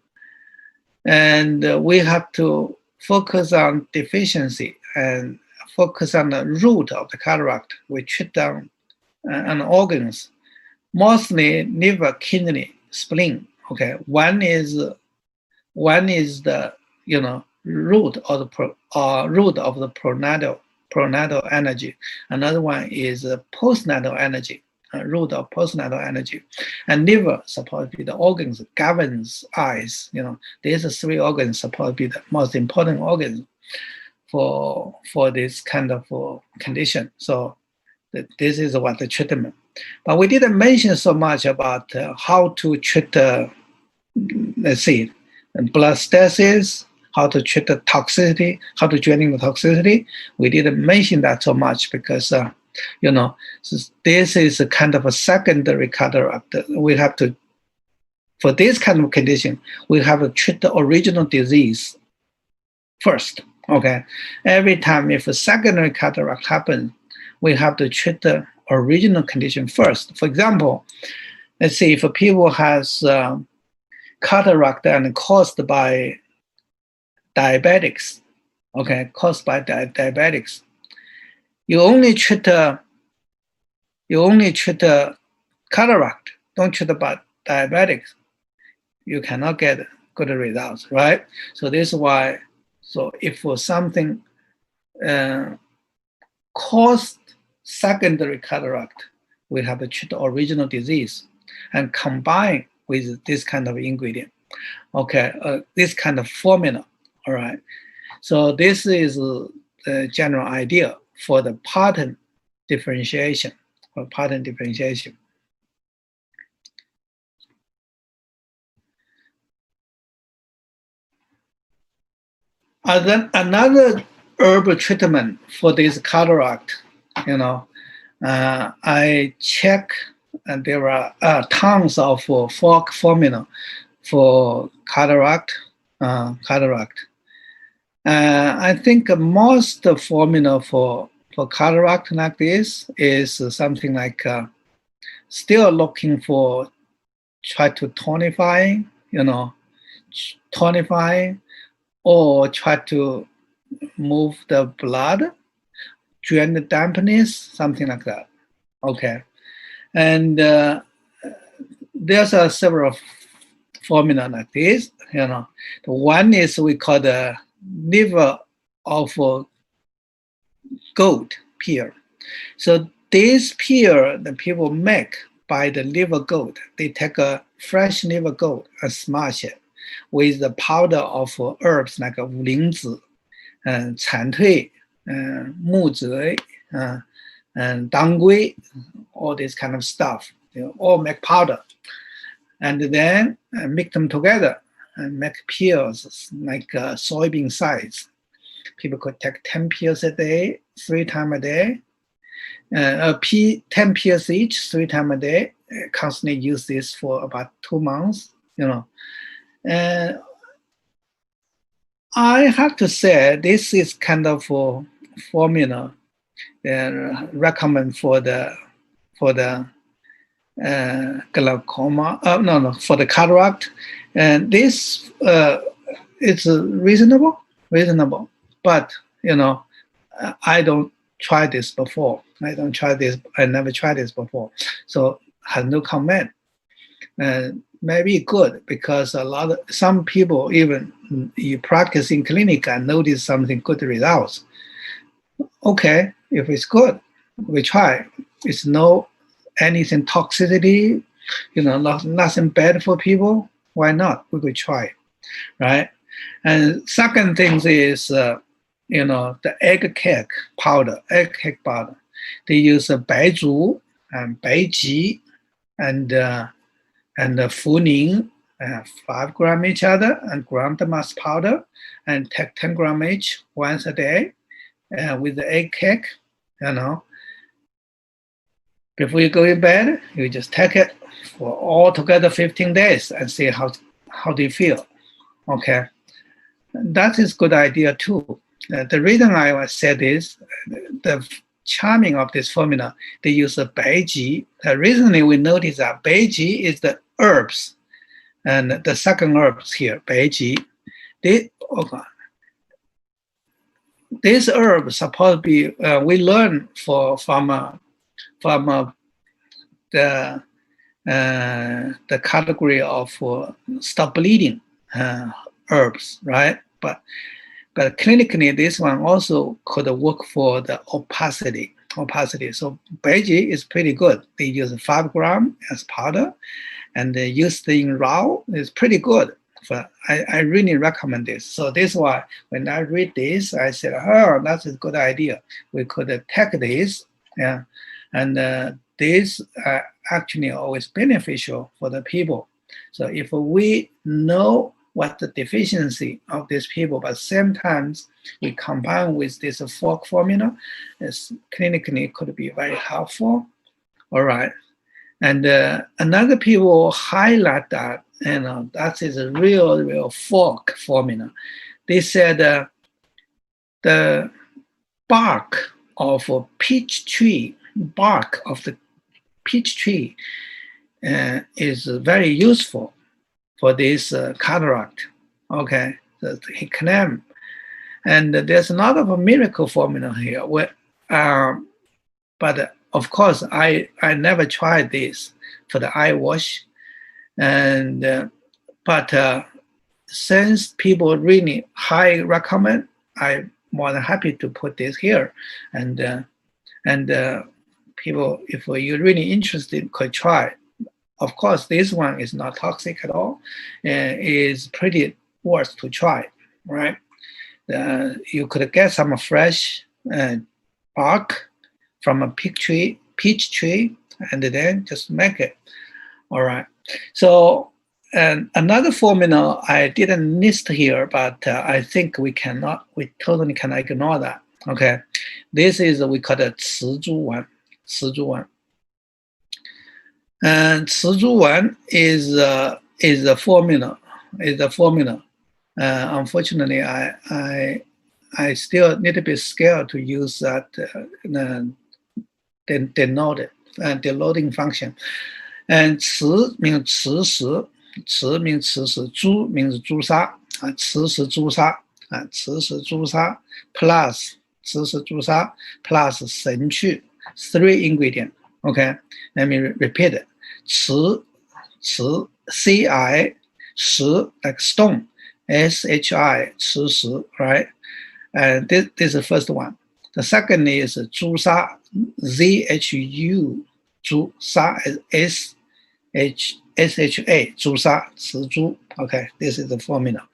and we have to focus on deficiency and focus on the root of the cataract. We treat down on organs, mostly liver, kidney, spleen. Okay, one is the root of the pronatal energy. Another one is postnatal energy, root of postnatal energy. And liver supposed to be the organs that governs eyes. These three organs supposed to be the most important organs for this kind of condition. So this is what the treatment. But we didn't mention so much about how to treat blood stasis, how to treat the toxicity, how to draining the toxicity. We didn't mention that so much because this is a kind of a secondary cataract. We have to, for this kind of condition, we have to treat the original disease first. Okay, every time if a secondary cataract happens, we have to treat the original condition first. For example, let's say if a people has cataract and caused by diabetics, okay, diabetics, you only treat cataract, don't treat about diabetics, you cannot get good results, right? So this is why. So if for something caused secondary cataract, we have to treat the original disease and combine with this kind of ingredient. Okay, this kind of formula. All right. So this is the general idea for the pattern differentiation. or pattern differentiation. And then another herbal treatment for this cataract, I check, and there are tons of folk formula for cataract. I think most formula for cataract like this is something like still looking for try to tonify, or try to move the blood, drain the dampness, something like that. Okay, and there's several formula like this. The one is we call the liver of goat peel. So this peel the people make by the liver goat. They take a fresh liver goat and smash it with the powder of herbs like 五灵子, 蝉蜕, 木泽, and 当归, all this kind of stuff. They all make powder. And then mix them together and make peels like soybean size. People could take 10 peels a day, 3 times a day. 10 peels each, 3 times a day. Constantly use this for about 2 months, I have to say this is kind of a formula recommend for the glaucoma. For the cataract, and this it's reasonable. But I don't try this before. I never tried this before, so have no comment. Maybe good because some people, even you practice in clinic and notice something good results. Okay, if it's good, we try. It's no anything toxicity, nothing bad for people. Why not? We could try, right? And second thing is, the egg cake powder. They use baizu and baiji and funing, 5 grams each other, and ground mass powder, and take 10 grams each once a day with the egg cake, Before you go in bed, you just take it for altogether 15 days and see how do you feel. Okay, that is good idea too. The reason I said this, the charming of this formula, they use a beiji. Recently we noticed that beiji is the herbs, and the second herbs here, beiji. These herbs supposed to be we learn from the category of stop bleeding herbs, right? But clinically, this one also could work for the opacity. So beiji is pretty good. They use 5 grams as powder, and they use the in raw is pretty good. I really recommend this. So this is why when I read this, I said, oh, that's a good idea. We could take this, and this actually always beneficial for the people. So if we know what the deficiency of these people, but same times we combine with this folk formula, it's clinically could be very helpful. All right. And another people highlight that, that is a real folk formula. They said the bark of a peach tree, is very useful for this cataract. Okay, he claimed. And there's a lot of a miracle formula here. But of course, I never tried this for the eye wash. And but since people really high recommend, I'm more than happy to put this here. And people, if you're really interested, could try. Of course, this one is not toxic at all. It's pretty worth to try, right? You could get some fresh bark from a peach peach tree, and then just make it. All right. So, and another formula I didn't list here, but I think we totally cannot ignore that. Okay. This is, we call it 磁珠丸. And 磁珠丸is a formula. Unfortunately, I still a little bit scared to use that denoting function. And 磁 means 磁石, 磁 means 磁石, 珠 means 朱砂, 磁石朱砂, 磁石朱砂 plus 磁石朱砂 plus 神去, 3 ingredient. Okay, let me repeat it. 磁 Ci, 石 like stone, Shi, 磁石, right? And this is the first one. The second is 朱砂, Zhu, 朱砂is SHA, 朱砂, 磁珠. Okay, this is the formula.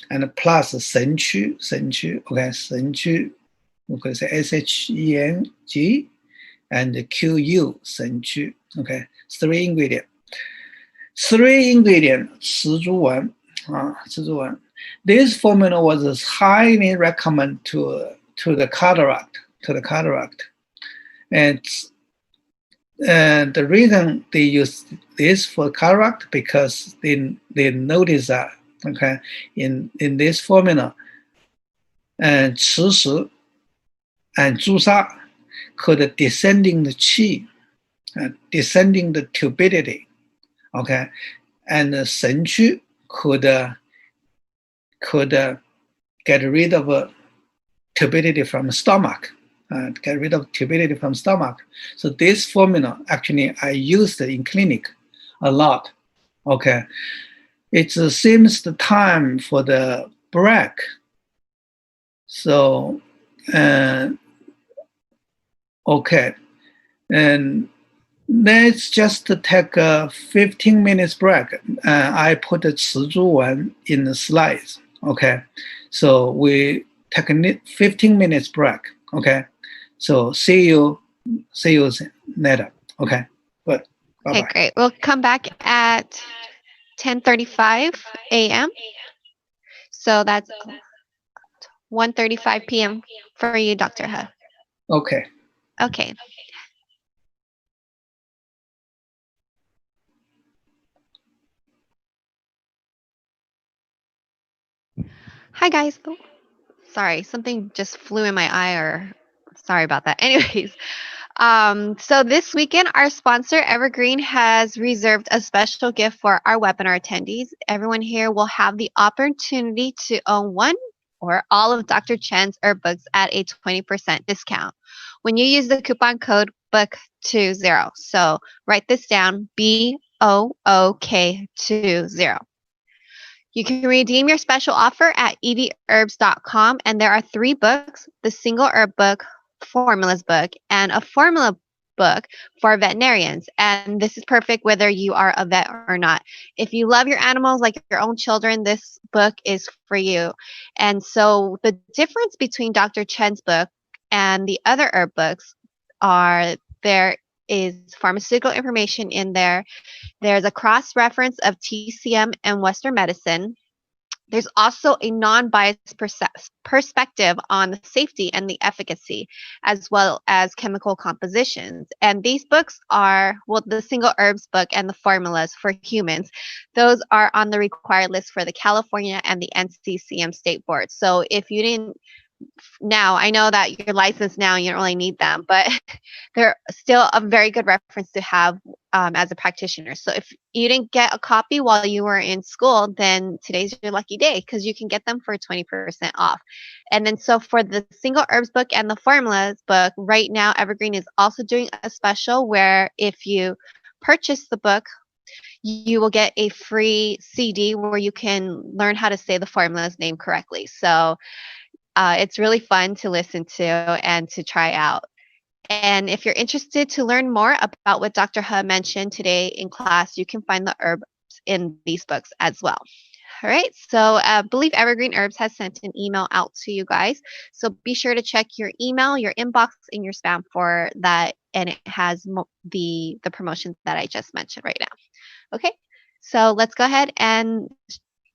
And plus 神去, okay, 神去, we could say SHENG and QU, 神去. Okay, 3 ingredient. 磁珠丸, 磁珠丸. This formula was highly recommended to the cataract, and the reason they use this for cataract, because they notice that, okay, in this formula, and 磁石 and 朱砂 could descending the qi, descending the turbidity, okay, and 神去 could get rid of turbidity from the stomach. So this formula, actually, I used it in clinic a lot. Okay, it seems the time for the break. So, okay, and let's just take a 15 minutes break. I put the 磁珠丸in the slides. Okay, so we take a 15 minutes break. Okay, so see you later. Okay, good. Bye-bye. Okay, great. We'll come back at 10:35 a.m. So that's 1:35 p.m. for you, Dr. He. Okay. Okay. Hi, guys. Oh, sorry, something just flew in my eye, or sorry about that. Anyways, so this weekend, our sponsor, Evergreen, has reserved a special gift for our webinar attendees. Everyone here will have the opportunity to own one or all of Dr. Chen's herb books at a 20% discount when you use the coupon code BOOK20. So write this down, BOOK20. You can redeem your special offer at evherbs.com, and there are 3 books: the single herb book, formulas book, and a formula book for veterinarians. And this is perfect whether you are a vet or not. If you love your animals like your own children, this book is for you. And so the difference between Dr. Chen's book and the other herb books are there is pharmaceutical information in there. There's a cross-reference of TCM and Western medicine. There's also a non-biased perspective on the safety and the efficacy, as well as chemical compositions. And these books are, well, the single herbs book and the formulas for humans, those are on the required list for the California and the NCCM state board. So if you didn't, now I know that you're licensed now, you don't really need them, but they're still a very good reference to have as a practitioner. So if you didn't get a copy while you were in school, then today's your lucky day, because you can get them for 20% off. And then so for the single herbs book and the formulas book, right now Evergreen is also doing a special where if you purchase the book, you will get a free CD where you can learn how to say the formula's name correctly. So it's really fun to listen to and to try out. And if you're interested to learn more about what Dr. He mentioned today in class, you can find the herbs in these books as well. All right, so I believe Evergreen Herbs has sent an email out to you guys. So be sure to check your email, your inbox, and your spam for that. And it has the promotions that I just mentioned right now. Okay, so let's go ahead and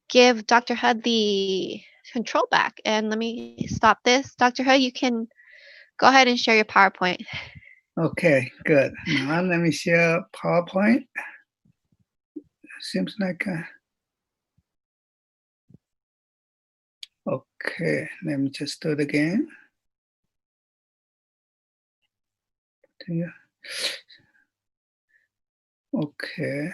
give Dr. Hud the control back. And let me stop this. Dr. Hud, you can go ahead and share your PowerPoint. Okay, good. Now let me share PowerPoint. Seems like okay, let me just do it again. Okay.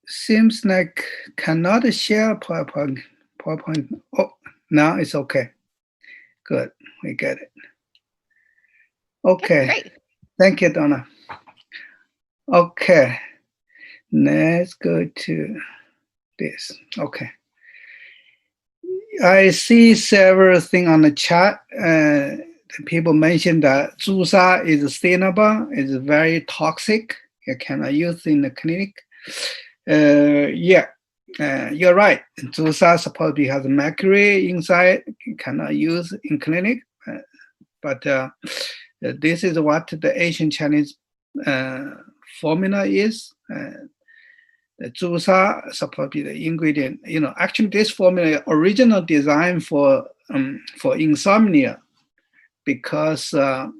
Seems like cannot share PowerPoint. Oh, now it's okay. Good, we get it. Okay, great. Thank you, Donna. Okay, let's go to this. Okay. I see several things on the chat. People mentioned that Zusa is sustainable, is very toxic. You cannot use in the clinic. Yeah, you're right. Zusa supposedly has mercury inside. You cannot use in clinic. But this is what the Asian Chinese formula is. The Zusa supposed to be the ingredient. Actually, this formula original design for insomnia, because sorry,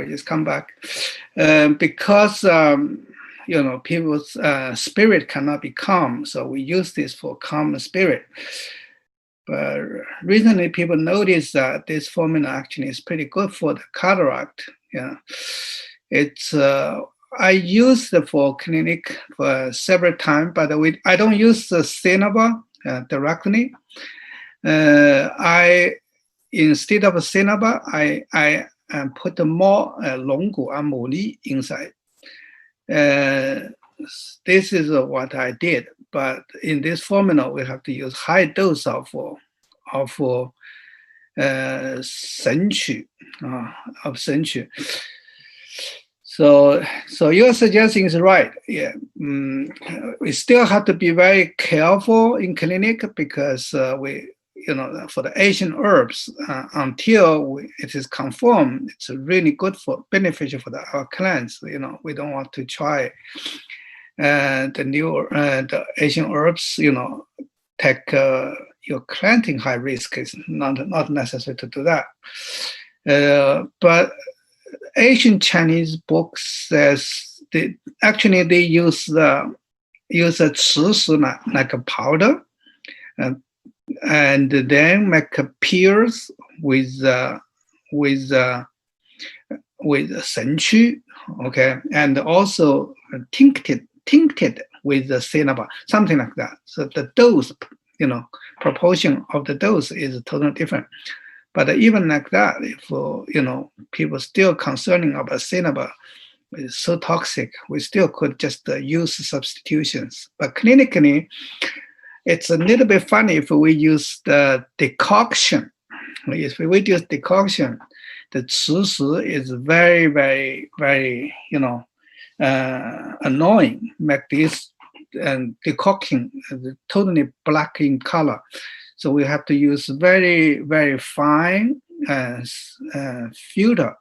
just come back. Because people's spirit cannot be calm, so we use this for calm spirit. But recently, people noticed that this formula actually is pretty good for the cataract. Yeah, it's I used it for clinic for several times, but I don't use the Cinnabon directly. Instead of Cinnabon, I put more Longgu and Moli inside. This is what I did, but in this formula we have to use high dose of Senqu, of Senqu. So your suggestion is right. Yeah, we still have to be very careful in clinic, because for the Asian herbs, until it is confirmed, it's really beneficial for our clients. We don't want to try the Asian herbs. Take your client in high risk. Is not necessary to do that. But Asian Chinese books says they use a Cisi like a powder, and then make peels with Senqu, okay, and also tincted with the Cinnabon, something like that. So the dose, proportion of the dose is totally different. But even like that, if people still concerning about Cinnabon, it's so toxic, we still could just use substitutions. But clinically, it's a little bit funny if we use the decoction. If we use decoction, the Cisi is very, very, very, annoying. Make this decoction totally black in color. So we have to use very, very fine filter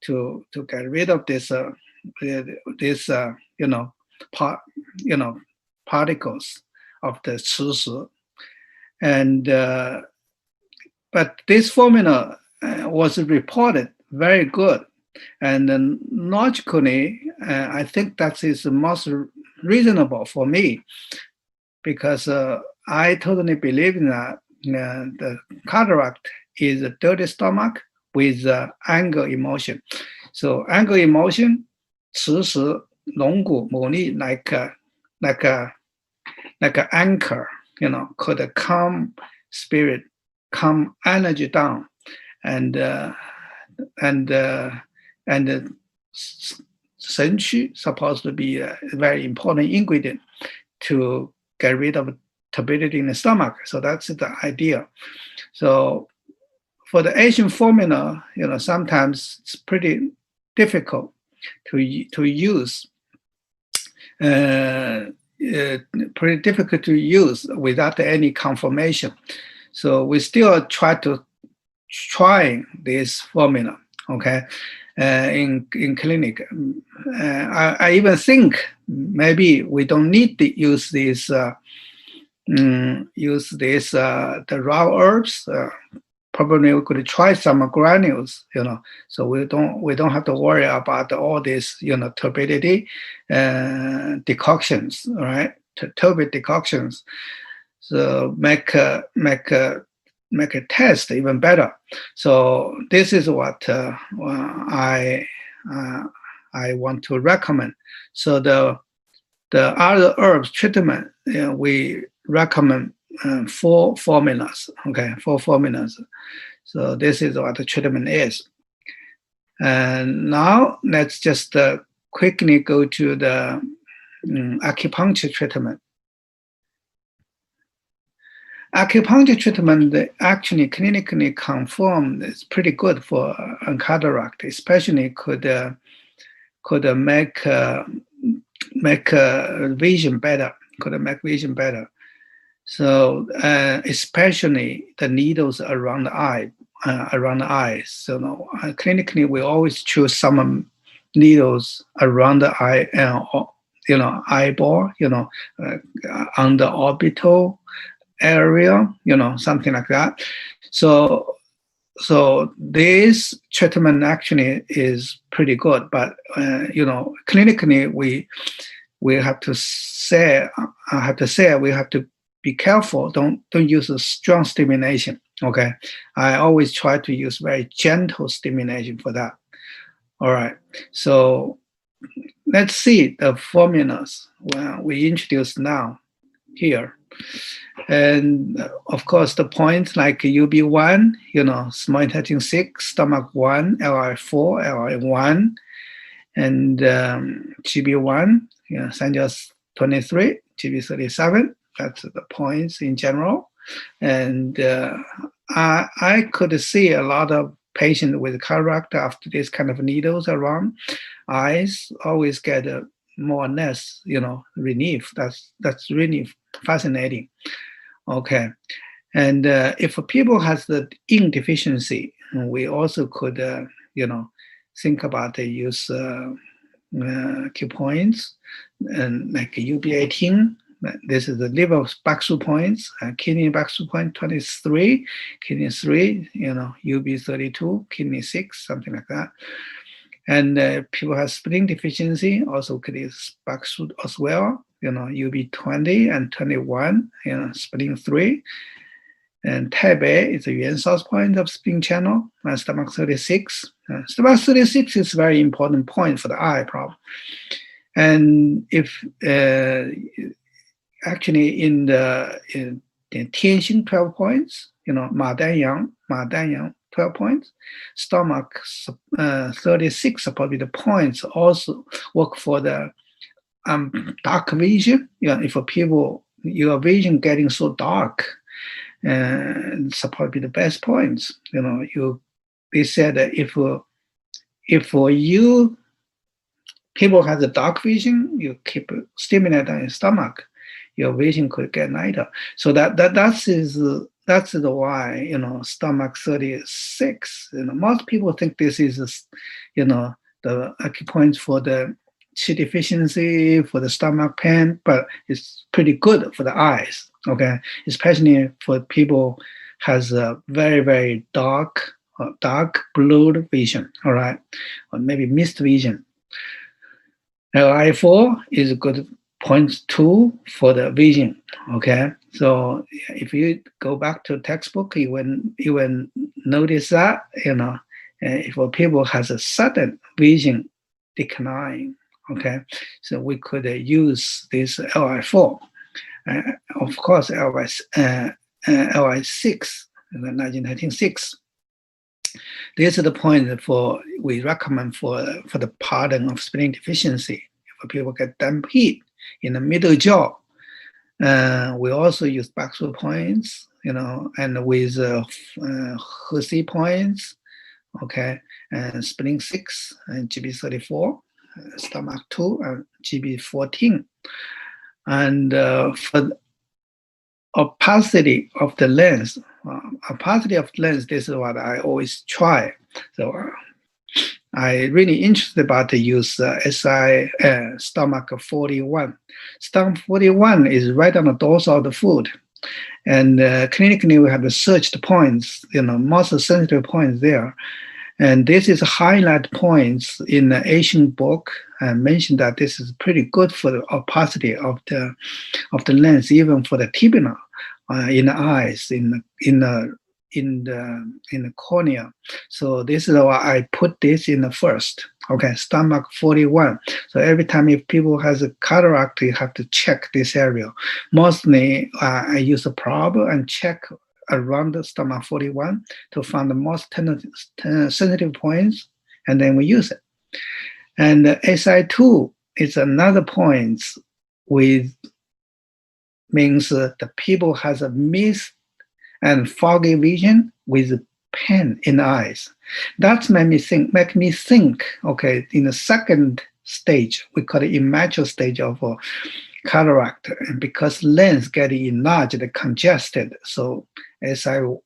to get rid of this particles of the Cisi. And but this formula was reported very good, and logically, I think that is the most reasonable for me, because I totally believe in that the cataract is a dirty stomach with anger emotion. So anger emotion, Cisi, Longgu, Moli, like an anchor, could calm spirit, calm energy down, and senqu, supposed to be a very important ingredient to get rid of turbidity in the stomach. So that's the idea. So for the Asian formula, sometimes it's pretty difficult to use. Pretty difficult to use without any confirmation. So we still trying this formula, okay, in clinic. I even think maybe we don't need to use this the raw herbs. Probably we could try some granules, so we don't have to worry about all this, turbidity decoctions, right? Turbid decoctions. So make a test even better. So this is what I want to recommend. So the other herbs treatment, we recommend 4 formulas. Okay, 4 formulas. So this is what the treatment is. And now let's just quickly go to the acupuncture treatment. Acupuncture treatment actually clinically confirmed is pretty good for cataract, especially could make vision better. Could make vision better. So especially the needles around the eye, eyes. So clinically, we always choose some needles around the eye, eyeball, on the orbital area, something like that. So this treatment actually is pretty good, but clinically we have to say, we have to be careful. Don't use a strong stimulation. Okay, I always try to use very gentle stimulation for that. All right, so let's see the formulas we introduce now here. And of course, the points like UB1, small intestine 6, stomach 1, LI4, LI1, and GB1, Sanji's 23, GB37. That's the points in general. And I could see a lot of patients with cataract after this kind of needles around eyes always get more or less, relief. That's really fascinating. Okay. And if people has the ink deficiency, we also could, think about the use key points and like UB18. This is the liver Baksu points, kidney Baksu point 23, kidney 3, UB32, kidney 6, something like that. And people have spleen deficiency, also could use Baksu as well, UB20 and 21, spleen 3. And Taipei is the yuan south point of spleen channel, and stomach 36. Stomach 36 is a very important point for the eye problem. And if actually in Tianxing 12 points, Ma Dan Yang 12 points, stomach 36 probably the points also work for the dark vision. If people, your vision getting so dark, it's probably the best points. They said that if people have the dark vision, you keep stimulating your stomach, your vision could get lighter. So that's why stomach 36. Most people think this is the acupoints for the Qi deficiency, for the stomach pain, but it's pretty good for the eyes. Okay, especially for people has a very, very dark blurred vision. All right, or maybe missed vision. LI4 is a good 0.2 for the vision. Okay, so if you go back to textbook, you will notice that if people has a sudden vision decline. Okay, so we could use this LI4. Of course, LI6, 1996. This is the point we recommend for the pardon of splenic deficiency. If people get damp heat in the middle jaw, we also use Baxter points, and with Hersey points, okay, and spleen 6 and GB34, stomach 2 and GB14. And for opacity of the lens, this is what I always try. So I really interested about to use SI stomach 41. Stomach 41 is right on the dorsal of the foot. And clinically, we have the searched points, most sensitive points there. And this is highlight points in the Asian book. I mentioned that this is pretty good for the opacity of the lens, even for the tibia in the eyes, in the cornea. So this is why I put this in the first. Okay, stomach 41. So every time if people has a cataract, you have to check this area. Mostly, I use a probe and check around the stomach 41 to find the most sensitive points, and then we use it. And SI2 is another point with means the people has a mist and foggy vision with pain in the eyes. That make me think, okay, in the second stage, we call it immature stage of cataract, and because lens get enlarged, congested, so SI2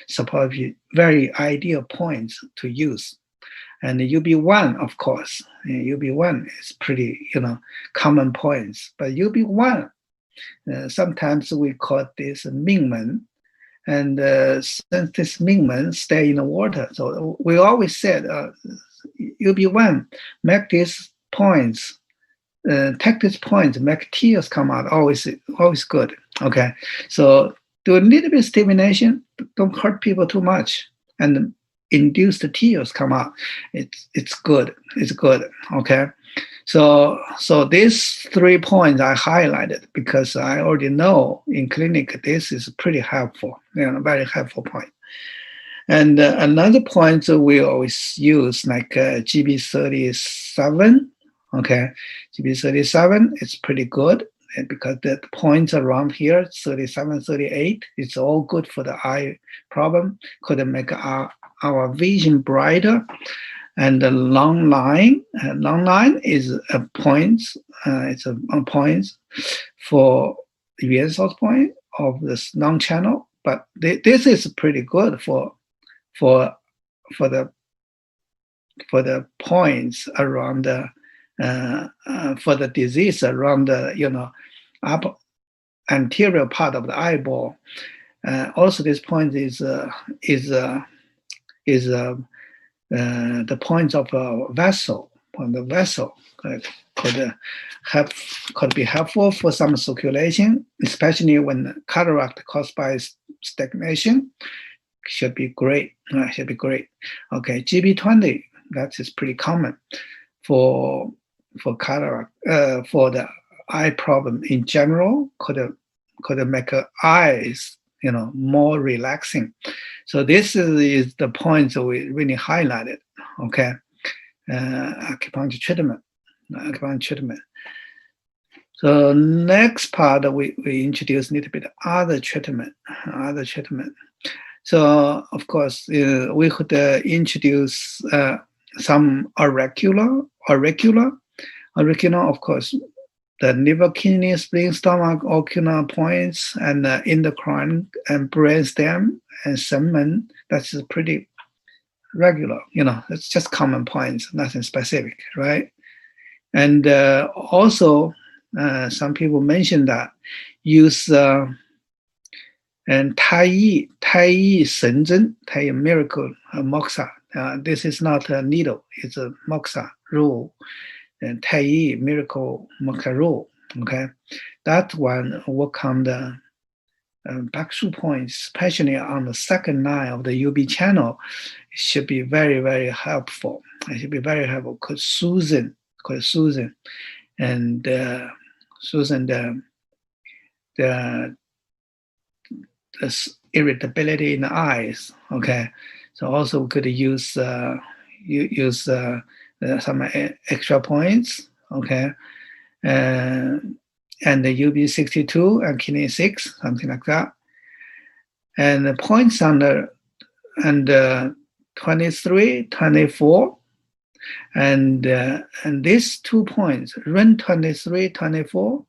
supposed to be very ideal points to use. And UB1, of course, UB1 is pretty, common points, but UB1, sometimes we call this Mingmen, and since this Mingmen stay in the water, so we always said UB1 make these points, take these points, make tears come out, always good. Okay, so do a little bit of stimulation, don't hurt people too much, and induce the tears come out. It's good. Okay. So these 3 points I highlighted because I already know in clinic this is pretty helpful, very helpful point. And another point we always use like GB37. Okay, GB37 is pretty good because the points around here, 37, 38, it's all good for the eye problem. Could make our vision brighter. And the long line is a points. It's a points for the source point of this non-channel. But this is pretty good for the points around the for the disease around the upper anterior part of the eyeball. Also, this point is the points of a vessel. The vessel could be helpful for some circulation, especially when cataract caused by stagnation. Should be great. Okay, GB20, that is pretty common for cataract, for the eye problem in general. Could make eyes more relaxing. So this is the points that we really highlighted. Okay, acupuncture treatment. So next part we introduce a little bit other treatment. So of course we could introduce some auricular. Of course, the liver, kidney, spleen, stomach, ocular points, and endocrine and brainstem and semen. That's pretty regular. It's just common points, nothing specific, right? And also, some people mention that use and Tai Shenzhen, Tai miracle moxa. This is not a needle; it's a moxa rule. And Tai miracle moxa rule. Okay, that one work on the backshoe points, especially on the second line of the UB channel. It should be very, very helpful. It should be very helpful. Could Susan, and Susan the irritability in the eyes. Okay, So also we could use some extra points, okay, and the UB62 and kidney 6, something like that. And the points under 23, 24, and these 2 points, run 23, 24,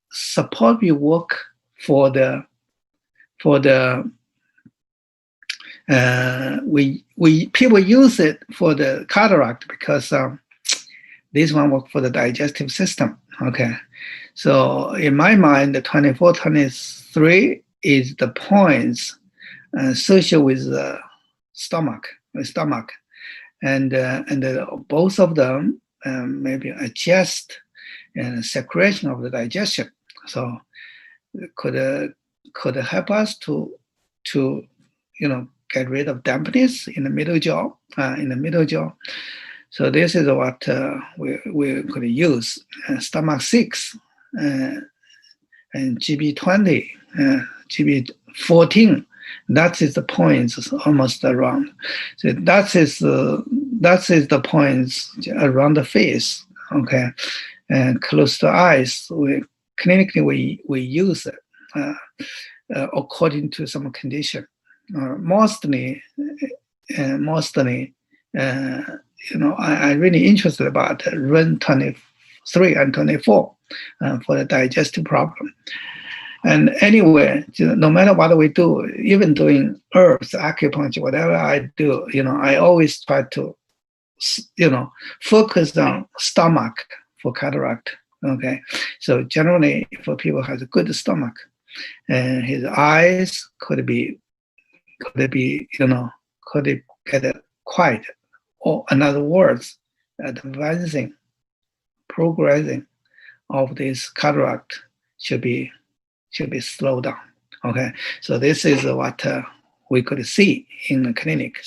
support your work for the people use it for the cataract because this one work for the digestive system. Okay, so in my mind, the 24, 23 is the points associated with the stomach, and both of them maybe adjust and secretion of the digestion. So it could help us to get rid of dampness in the middle jaw. So this is what we could use. Stomach 6 and GB20, GB14. That is the points almost around. So that is the points around the face. Okay, and close to eyes. Clinically we use it according to some condition. Mostly, I'm really interested about run 23 and 24 for the digestive problem. And anyway, no matter what we do, even doing herbs, acupuncture, whatever I do, I always try to, focus on stomach for cataract. Okay, so generally, for people who has a good stomach, and his eyes could get quiet, or in other words, advancing, progressing of this cataract should be slowed down. Okay, so this is what we could see in the clinic.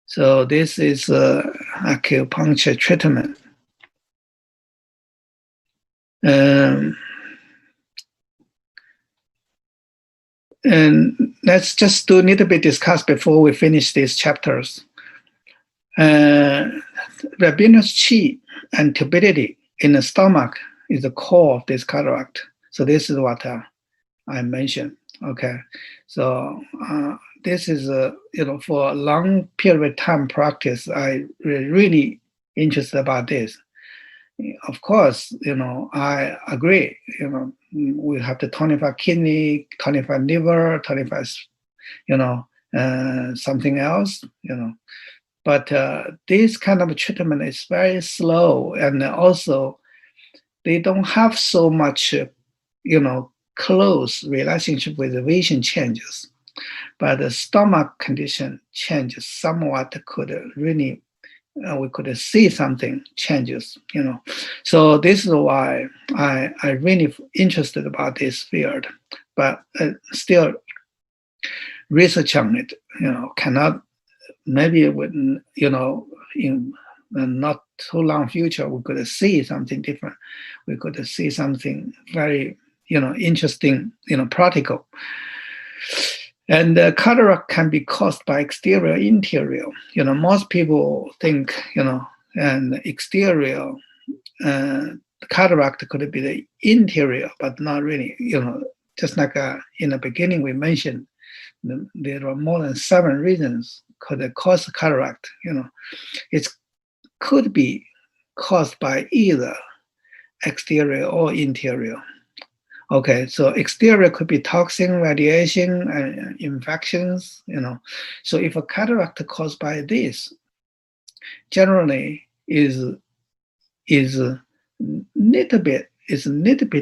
So this is acupuncture treatment. And let's just do a little bit discuss before we finish these chapters. Rabinous chi and turbidity in the stomach is the core of this cataract. So this is what I mentioned. Okay, so this is for a long period of time practice, I really interested about this. Of course, I agree. We have the 25 kidney, 25 liver, 25, something else, But this kind of treatment is very slow, and also they don't have so much, close relationship with the vision changes. But the stomach condition changes somewhat could really, we could see something changes, So this is why I really interested about this field, but still research on it, cannot, maybe in the not too long future, we could see something different. We could see something very, interesting, practical. And cataract can be caused by exterior, interior. Most people think, and exterior cataract could be the interior, but not really. Just like in the beginning we mentioned, there are more than 7 reasons could cause cataract. It could be caused by either exterior or interior. Okay, so exterior could be toxin, radiation, and infections, So if a cataract caused by this, generally is a little bit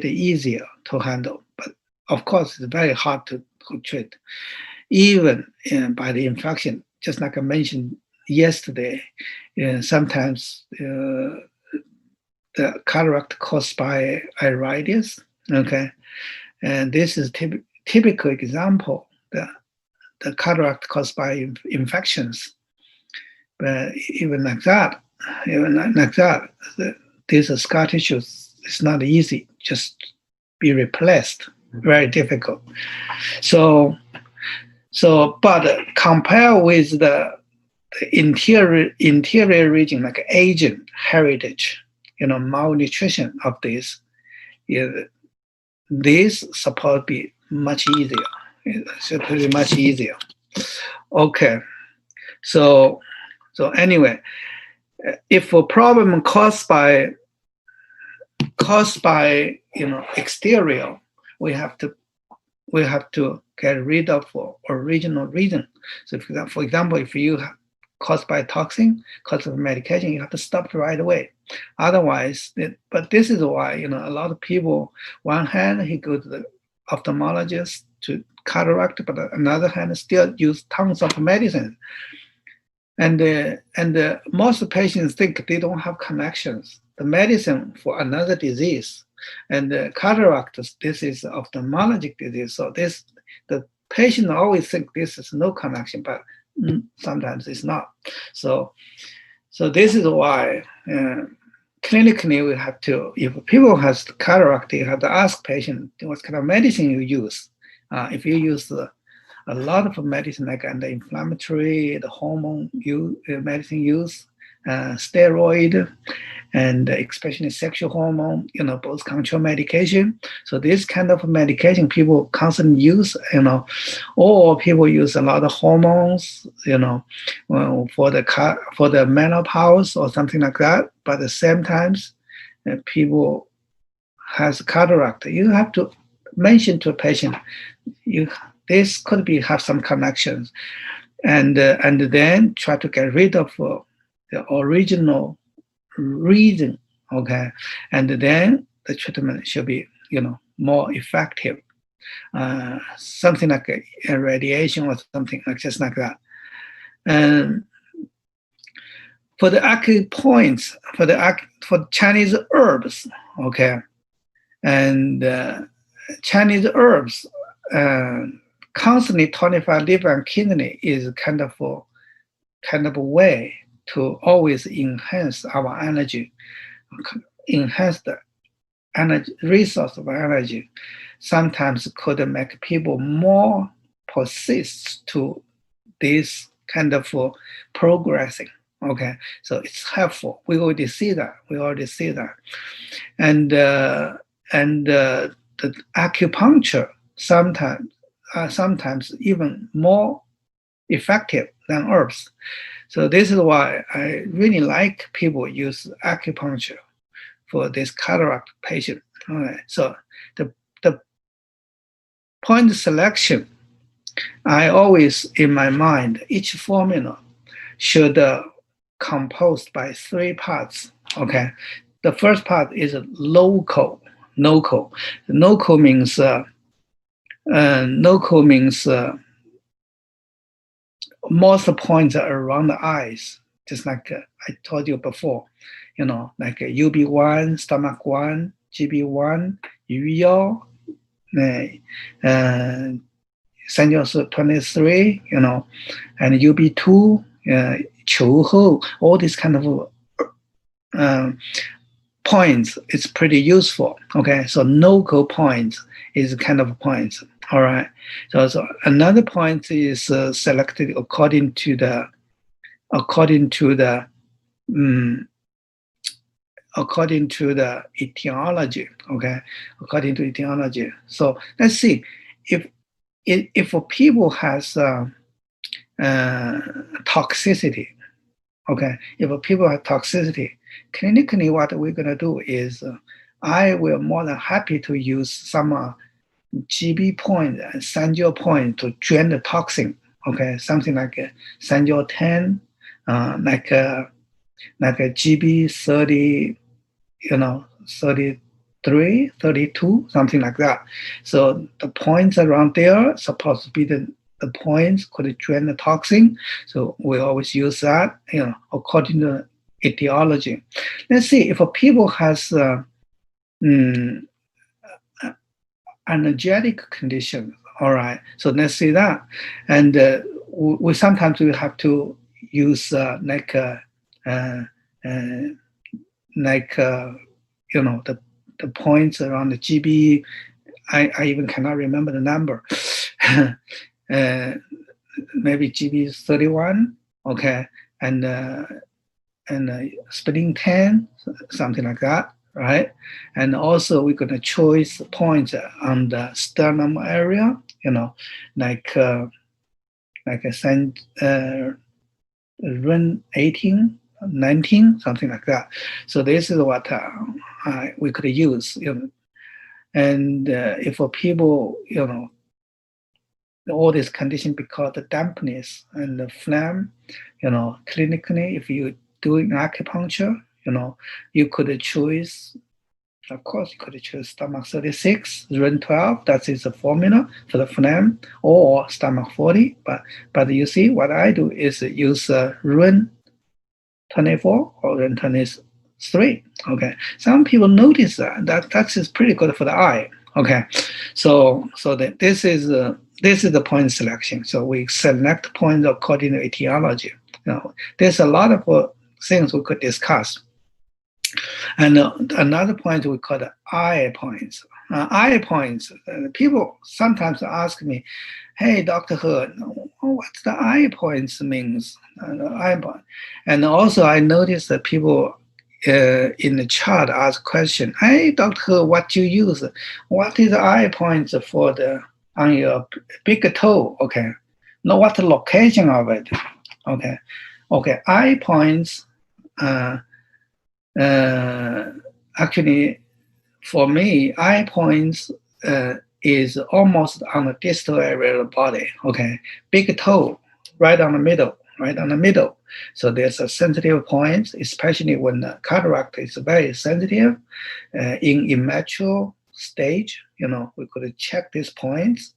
easier to handle, but of course it's very hard to treat, even by the infection. Just like I mentioned yesterday, sometimes the cataract caused by iritis. Okay, and this is typical example, the cataract caused by infections. But even like that, this scar tissue is not easy, just be replaced, very difficult. So So, but compare with the interior region, like aging, heritage, malnutrition of this, this supposed to be much easier. It's pretty much easier. Okay, so anyway, if a problem caused by exterior, we have to get rid of original reason. So for example, if you caused by toxin, caused by medication, you have to stop it right away. Otherwise, but this is why, a lot of people, one hand, he go to the ophthalmologist to cataract, but another hand still use tons of medicine. And most patients think they don't have connections. The medicine for another disease, and the cataract, this is ophthalmologic disease. So the patient always think this is no connection, but sometimes it's not. So this is why clinically we have to, if people has cataract, you have to ask patient what kind of medicine you use. If you use a lot of medicine like anti-inflammatory, the hormone medicine use, steroid, and especially sexual hormone, both control medication. So this kind of medication people constantly use, or people use a lot of hormones, for the menopause or something like that. But at the same time, people has cataract. You have to mention to a patient, this could have some connections, and then try to get rid of the original reason, okay, and then the treatment should be, more effective, something like a radiation or something like just like that. And for the acupoints, for Chinese herbs, okay, and Chinese herbs, constantly tonify liver and kidney is kind of a way to always enhance our energy, enhance the energy, resource of energy. Sometimes could make people more persist to this kind of progressing. Okay, so it's helpful. We already see that. And the acupuncture sometimes even more effective than herbs. So this is why I really like people use acupuncture for this cataract patient. All right. So the point selection, I always, in my mind, each formula should composed by 3 parts. Okay. The first part is local. Local means most points are around the eyes, just like I told you before, like UB1, stomach 1, GB1, 鱼腰, 三角是 23, and UB2, 球后, all these kind of points, it's pretty useful. Okay, so local points is kind of points. All right. So another point is selected according to the etiology. Okay, according to etiology. So let's see if people has toxicity. Okay, if people have toxicity, clinically, what we're gonna do is I will more than happy to use some GB point and Sanjo point to drain the toxin. Okay, something like Sanjo 10, like a GB 30, 33, 32, something like that. So the points around there supposed to be the points could drain the toxin. So we always use that, according to etiology. Let's see if a people has energetic condition. All right, so let's see that, and we sometimes we have to use the points around the GB. I even cannot remember the number. maybe GB31, okay, and splitting 10, something like that, right? And also we're going to choose points on the sternum area, like I sent run 18, 19, something like that. So this is what we could use, and if for people, all this condition because the dampness and the phlegm, clinically, if you're doing acupuncture, you could choose, of course, you could choose stomach 36, run 12, that is the formula for the phlegm, or stomach 40. But you see, what I do is use run 24 or run 23. Okay, some people notice that is pretty good for the eye. Okay, so this is the point selection. So we select points according to etiology. There's a lot of things we could discuss. And another point we call the eye points. Eye points. People sometimes ask me, "Hey, Dr. He, what's the eye points means?" Eye point. And also, I noticed that people in the chat ask question, "Hey, Dr. He, what you use? What is the eye points for on your big toe?" Okay. Know what the location of it? Okay. Okay. Eye points. Actually, for me, eye points is almost on the distal area of the body. Okay, big toe, right on the middle, So there's a sensitive point, especially when the cataract is very sensitive. In immature stage, we could check these points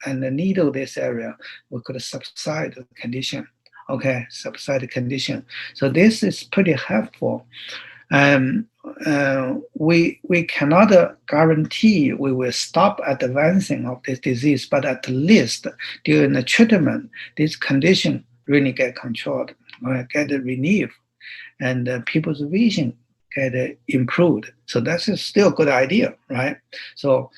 and needle this area. We could subside the condition. Okay, subside the condition. So this is pretty helpful. We cannot guarantee we will stop advancing of this disease, but at least during the treatment, this condition really get controlled, get relief, and people's vision get improved. So that's still a good idea, right? So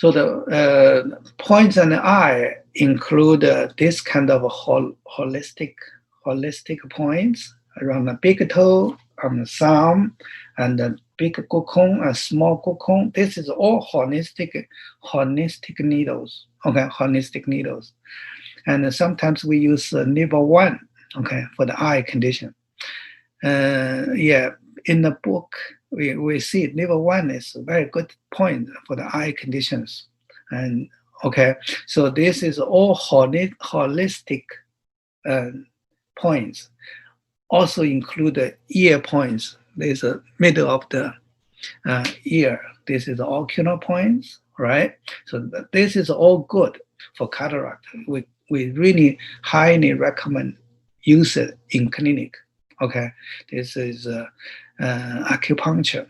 the points in the eye include this kind of holistic points around the big toe, on the thumb, and the big gukong and small gukong. This is all holistic needles. Okay, holistic needles. And sometimes we use level 1, okay, for the eye condition. In the book, we see level 1 is a very good point for the eye conditions. And okay, so this is all holistic points. Also include the ear points. There's a middle of the ear. This is the ocular points, right? So this is all good for cataract. We really highly recommend use it in clinic. Okay, this is acupuncture.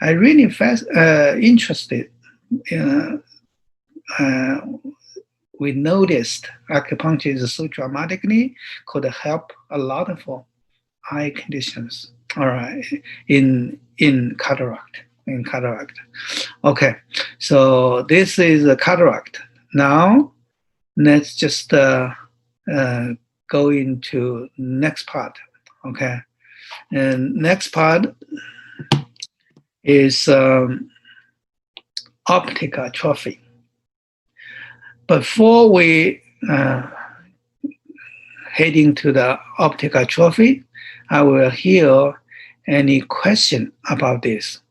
I really interested. We noticed acupuncture is so dramatically could help a lot for eye conditions. All right, in cataract. Okay, so this is a cataract. Now let's just go into next part. Okay, and next part is optical trophy. Before we head into the optical trophy, I will hear any question about this.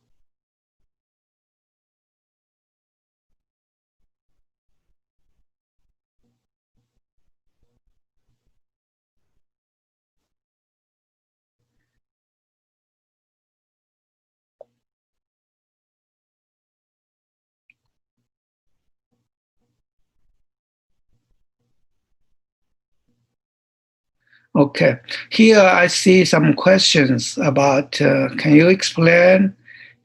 Okay, here I see some questions about, can you explain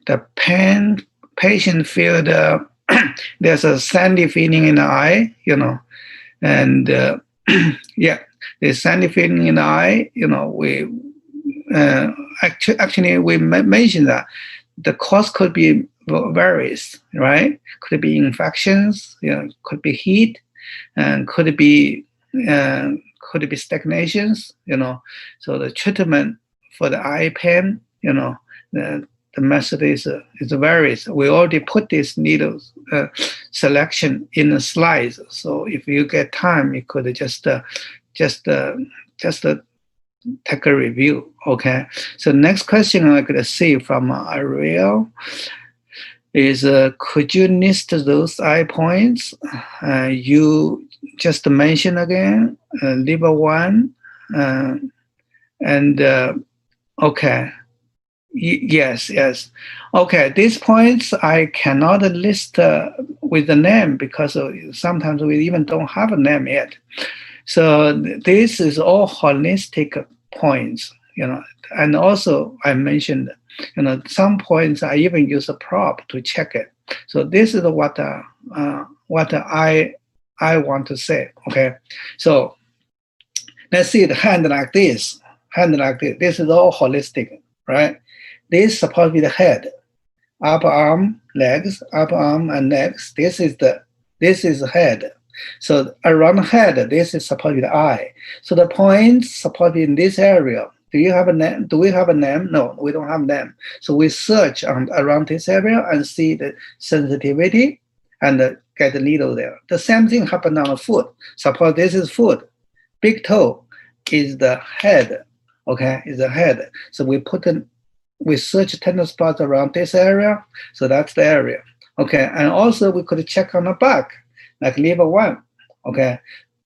the pain patient feel there's a sandy feeling in the eye, and yeah, the sandy feeling in the eye, we actually we mentioned that the cause could be various, right? Could be infections, could be heat, and could be could be stagnations, so the treatment for the eye pain, the method is varies. We already put this needle selection in the slides, so if you get time, you could just take a review. Okay. So next question I could see from Ariel is, could you list those eye points you just mentioned again? Liver one, and okay. Yes. Okay, these points I cannot list with the name because sometimes we even don't have a name yet. So this is all holistic points, and also I mentioned, some points I even use a prop to check it. So this is what I want to say. Okay, so let's see the hand like this. This is all holistic, right? This is supposed to be the head, upper arm, legs, upper arm and legs. This is the head. So around the head, this is supposed to be the eye. So the points supposed to be in this area. Do you have a name? Do we have a name? No, we don't have a name. So we search around this area and see the sensitivity and get the needle there. The same thing happened on the foot. Suppose this is foot. Big toe is the head. Okay, is the head. So we search tender spots around this area. So that's the area. Okay, and also we could check on the back, like liver one. Okay,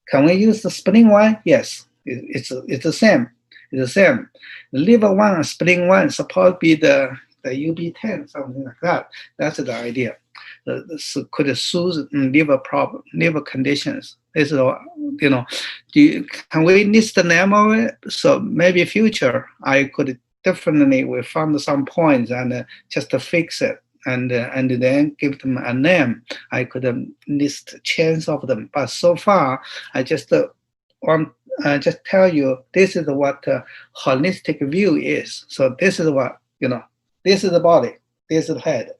can we use the spleen one? Yes, it's the same. It's the same. The liver one and spleen one supposed to be the UB10, something like that. That's the idea. This could soothe liver conditions. This is, can we list the name of it? So maybe future I could definitely we found some points and just to fix it and then give them a name. I could list chance of them, but so far I just want just tell you this is what holistic view is. So this is what this is the body, this is the head,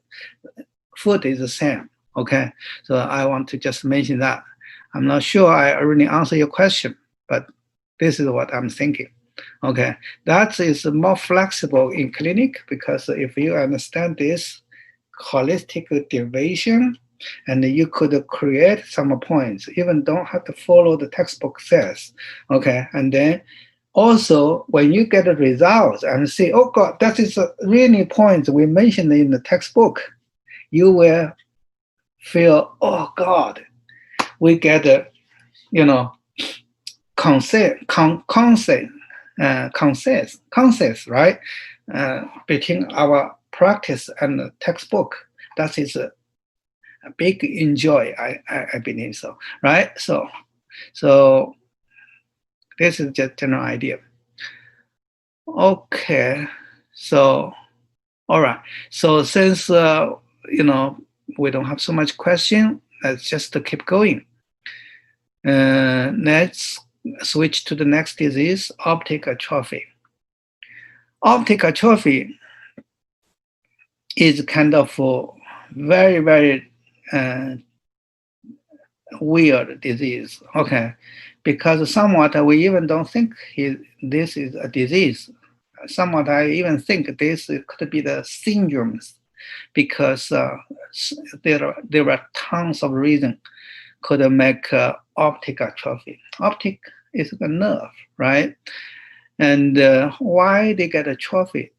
foot is the same. Okay, so I want to just mention that. I'm not sure I already answered your question, but this is what I'm thinking. Okay, that is more flexible in clinic because if you understand this holistic division, and you could create some points, even don't have to follow the textbook says. Okay, and then also when you get the results and see, oh God, that is really points we mentioned in the textbook, you will feel, oh God, we get consensus, right? Between our practice and the textbook. That is a big enjoy, I believe so, right? So this is just general idea. Okay, so all right. So since we don't have so much question, let's just keep going. Let's switch to the next disease, optic atrophy. Optic atrophy is kind of very, very weird disease, okay? Because somewhat we even don't think this is a disease. Somewhat I even think this could be the syndromes, because there are tons of reasons could make optic atrophy. Optic is a nerve, right? And why they get atrophy?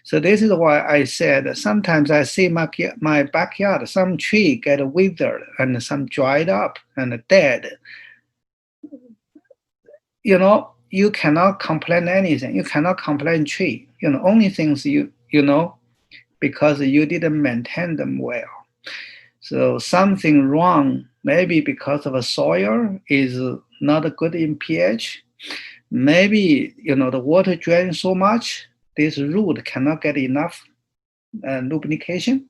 So this is why I said sometimes I see my backyard, some tree get withered and some dried up and dead. You cannot complain anything. You cannot complain tree. Only things because you didn't maintain them well. So something wrong, maybe because of a soil is not good in pH. Maybe the water drains so much, this root cannot get enough lubrication,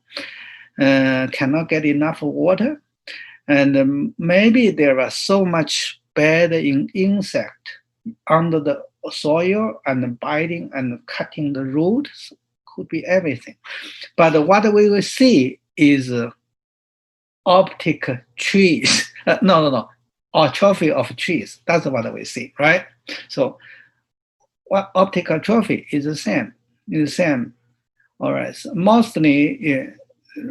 cannot get enough water, and maybe there are so much bad insect under the soil and biting and cutting the roots. Could be everything. But what we will see is optic trees. No. atrophy of trees. That's what we see, right? So what optical trophy is the same. It's the same. All right. So mostly,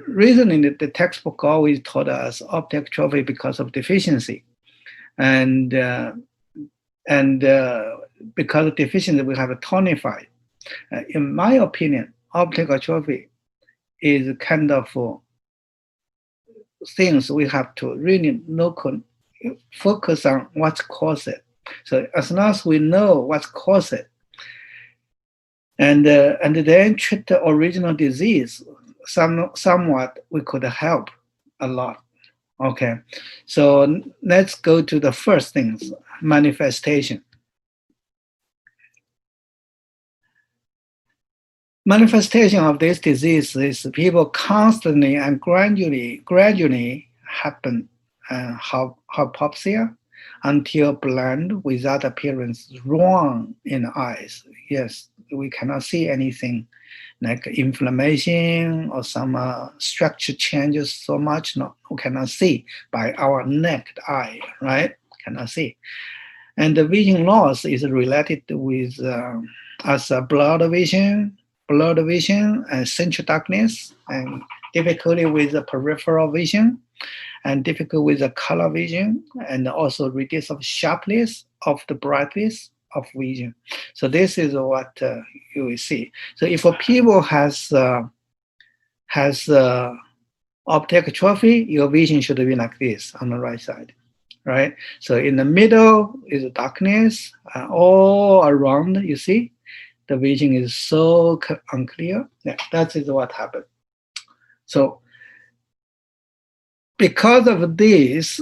reasoning that the textbook always taught us optic trophy because of deficiency, and because of deficiency we have a tonified. In my opinion, optical trophy is kind of things we have to really focus on what's caused it. So as long as we know what's caused it, and then treat the original disease, somewhat we could help a lot. Okay, so let's go to the first things, manifestation. Manifestation of this disease is people constantly and gradually happen hypopsia until blind without appearance wrong in the eyes. Yes, we cannot see anything like inflammation or some structure changes so much. No, we cannot see by our naked eye, right? Cannot see. And the vision loss is related with as a blurred vision and central darkness, and difficulty with the peripheral vision, and difficult with the color vision, and also reduce of sharpness of the brightness of vision. So this is what you will see. So if a people has optic trophy, your vision should be like this on the right side, right? So in the middle is darkness, all around you see the vision is so unclear. Yeah, that is what happened. So because of this,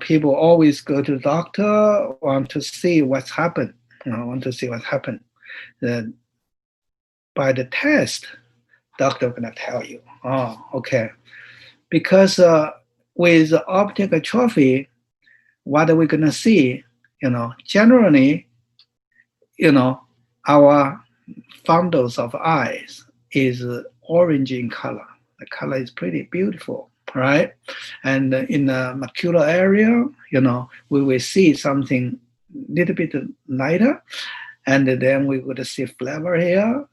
people always go to the doctor, want to see what's happened. By the test, doctor gonna tell you, oh, okay. Because with optic trophy, what are we gonna see? Generally, our fundus of eyes is orange in color. The color is pretty beautiful, right? And in the macular area, we will see something a little bit lighter, and then we would see flavor here,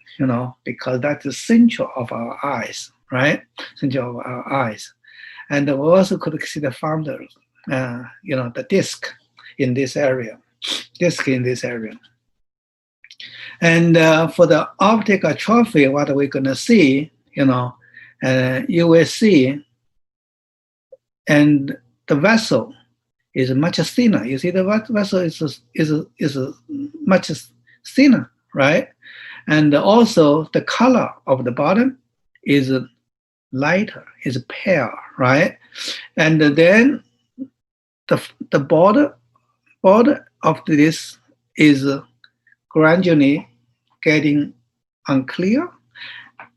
because that's the center of our eyes, right? Center of our eyes. And we also could see the fundus, the disc in this area. And for the optic atrophy, what are we going to see? You will see, and the vessel is much thinner. You see, the vessel is much thinner, right? And also the color of the bottom is lighter, is pale, right? And then the border of this is gradually getting unclear,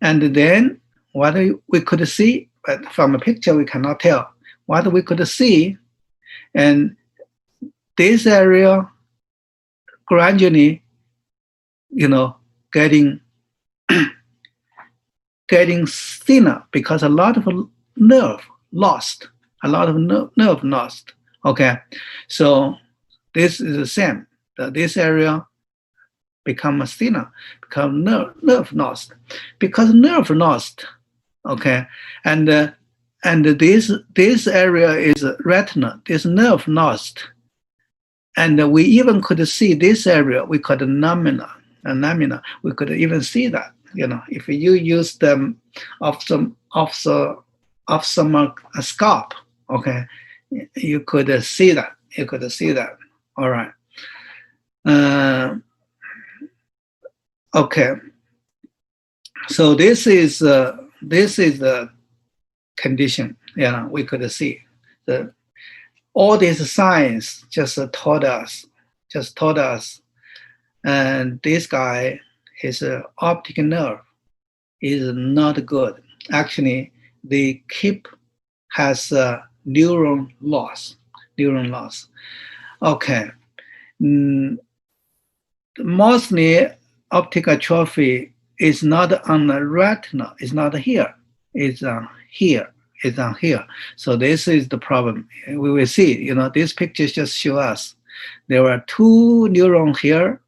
and then what we could see, but from a picture we cannot tell what we could see, and this area gradually, getting thinner because a lot of nerve lost. Okay, so this is the same. This area become thinner, become nerve lost, because nerve lost. Okay, and this area is retina. This nerve lost, and we even could see this area. We call it lamina. We could even see that. If you use the ophthalmoscope, okay, you could see that. All right. Okay. So this is the condition. We could see all these signs just told us, and this guy, his optic nerve is not good. Actually, the KIP has neuron loss. Okay. Mostly optic atrophy is not on the retina. It's not here. It's here. is on here. So this is the problem. We will see, these pictures just show us there are 2 neurons here,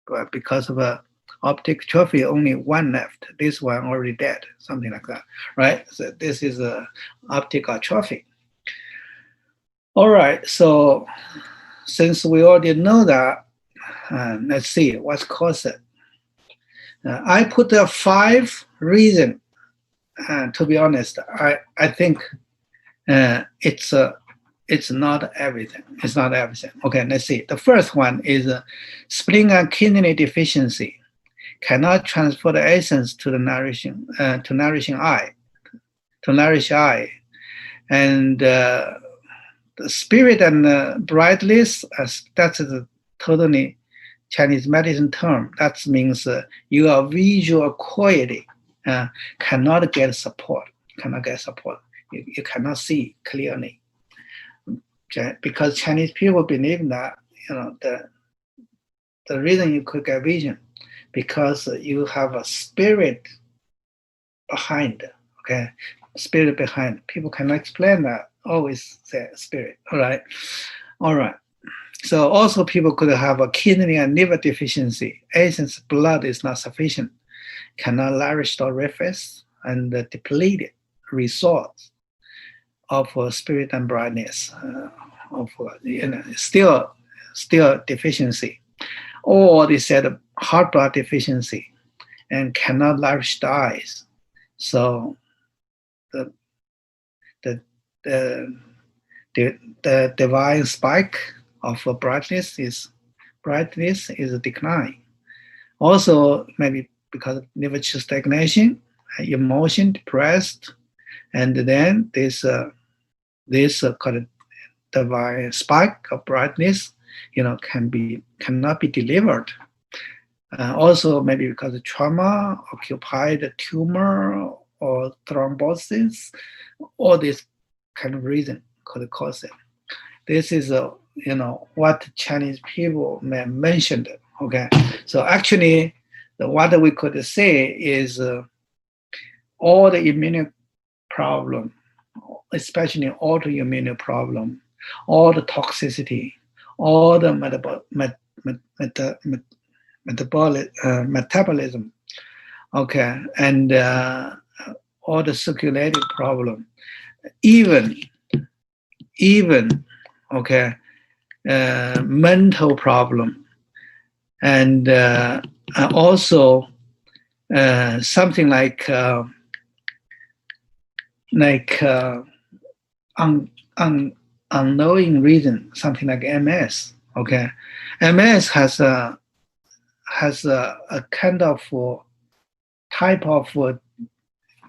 but because of a optic trophy, only 1 left. This one already dead, something like that, right? So this is a optical trophy. All right, so since we already know that, let's see what's caused it. I put 5 reasons. To be honest, I think it's not everything. It's not everything. Okay, let's see. The first one is spleen and kidney deficiency. Cannot transfer the essence to the nourishing eye, to nourish eye, and the spirit and brightness. That's a totally Chinese medicine term. That means your visual acuity cannot get support. You cannot see clearly. Okay? Because Chinese people believe that the reason you could get vision because you have a spirit behind. Okay, spirit behind. People cannot explain that. Always say spirit. All right. So also people could have a kidney and liver deficiency. Essence blood is not sufficient, cannot nourish the orifice, and the depleted results of spirit and brightness of still deficiency. Or they said heart blood deficiency and cannot nourish the eyes. So the divine spike of brightness is a decline. Also, maybe because of liver stagnation, emotion, depressed, and then this called divine spike of brightness, cannot be delivered. Also, maybe because of trauma, occupied tumor, or thrombosis, all this kind of reason could cause it. This is what Chinese people mentioned. Okay, so actually, what we could say is all the immune problem, especially autoimmune problem, all the toxicity, all the metabolism, okay, and all the circulating problem, even okay, mental problem, and also something like unknowing reason, something like MS. Okay, MS has a kind of type of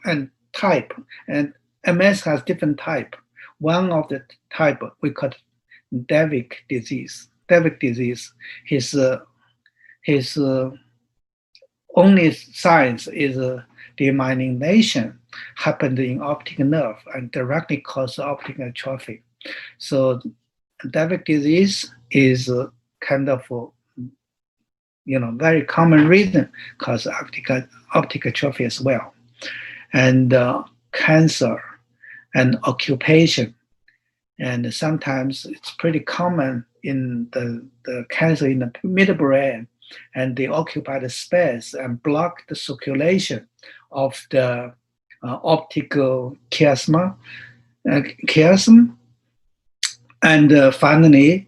and MS has different type. One of the type we call Devic disease. Devic disease, his only signs is demyelination happened in optic nerve and directly cause optic atrophy. So Devic disease is kind of very common reason cause optic atrophy as well. And cancer and occupation. And sometimes it's pretty common in the cancer in the midbrain, and they occupy the space and block the circulation of the optical chiasm, and finally,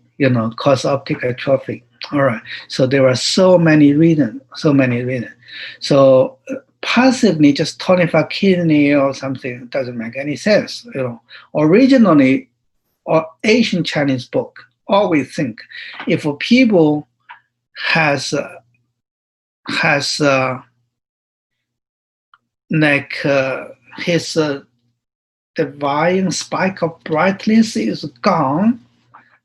cause optic atrophy. All right. So there are so many reasons. So passively just tonify kidney or something doesn't make any sense. Originally, or Asian Chinese book always think if people has his divine spike of brightness is gone,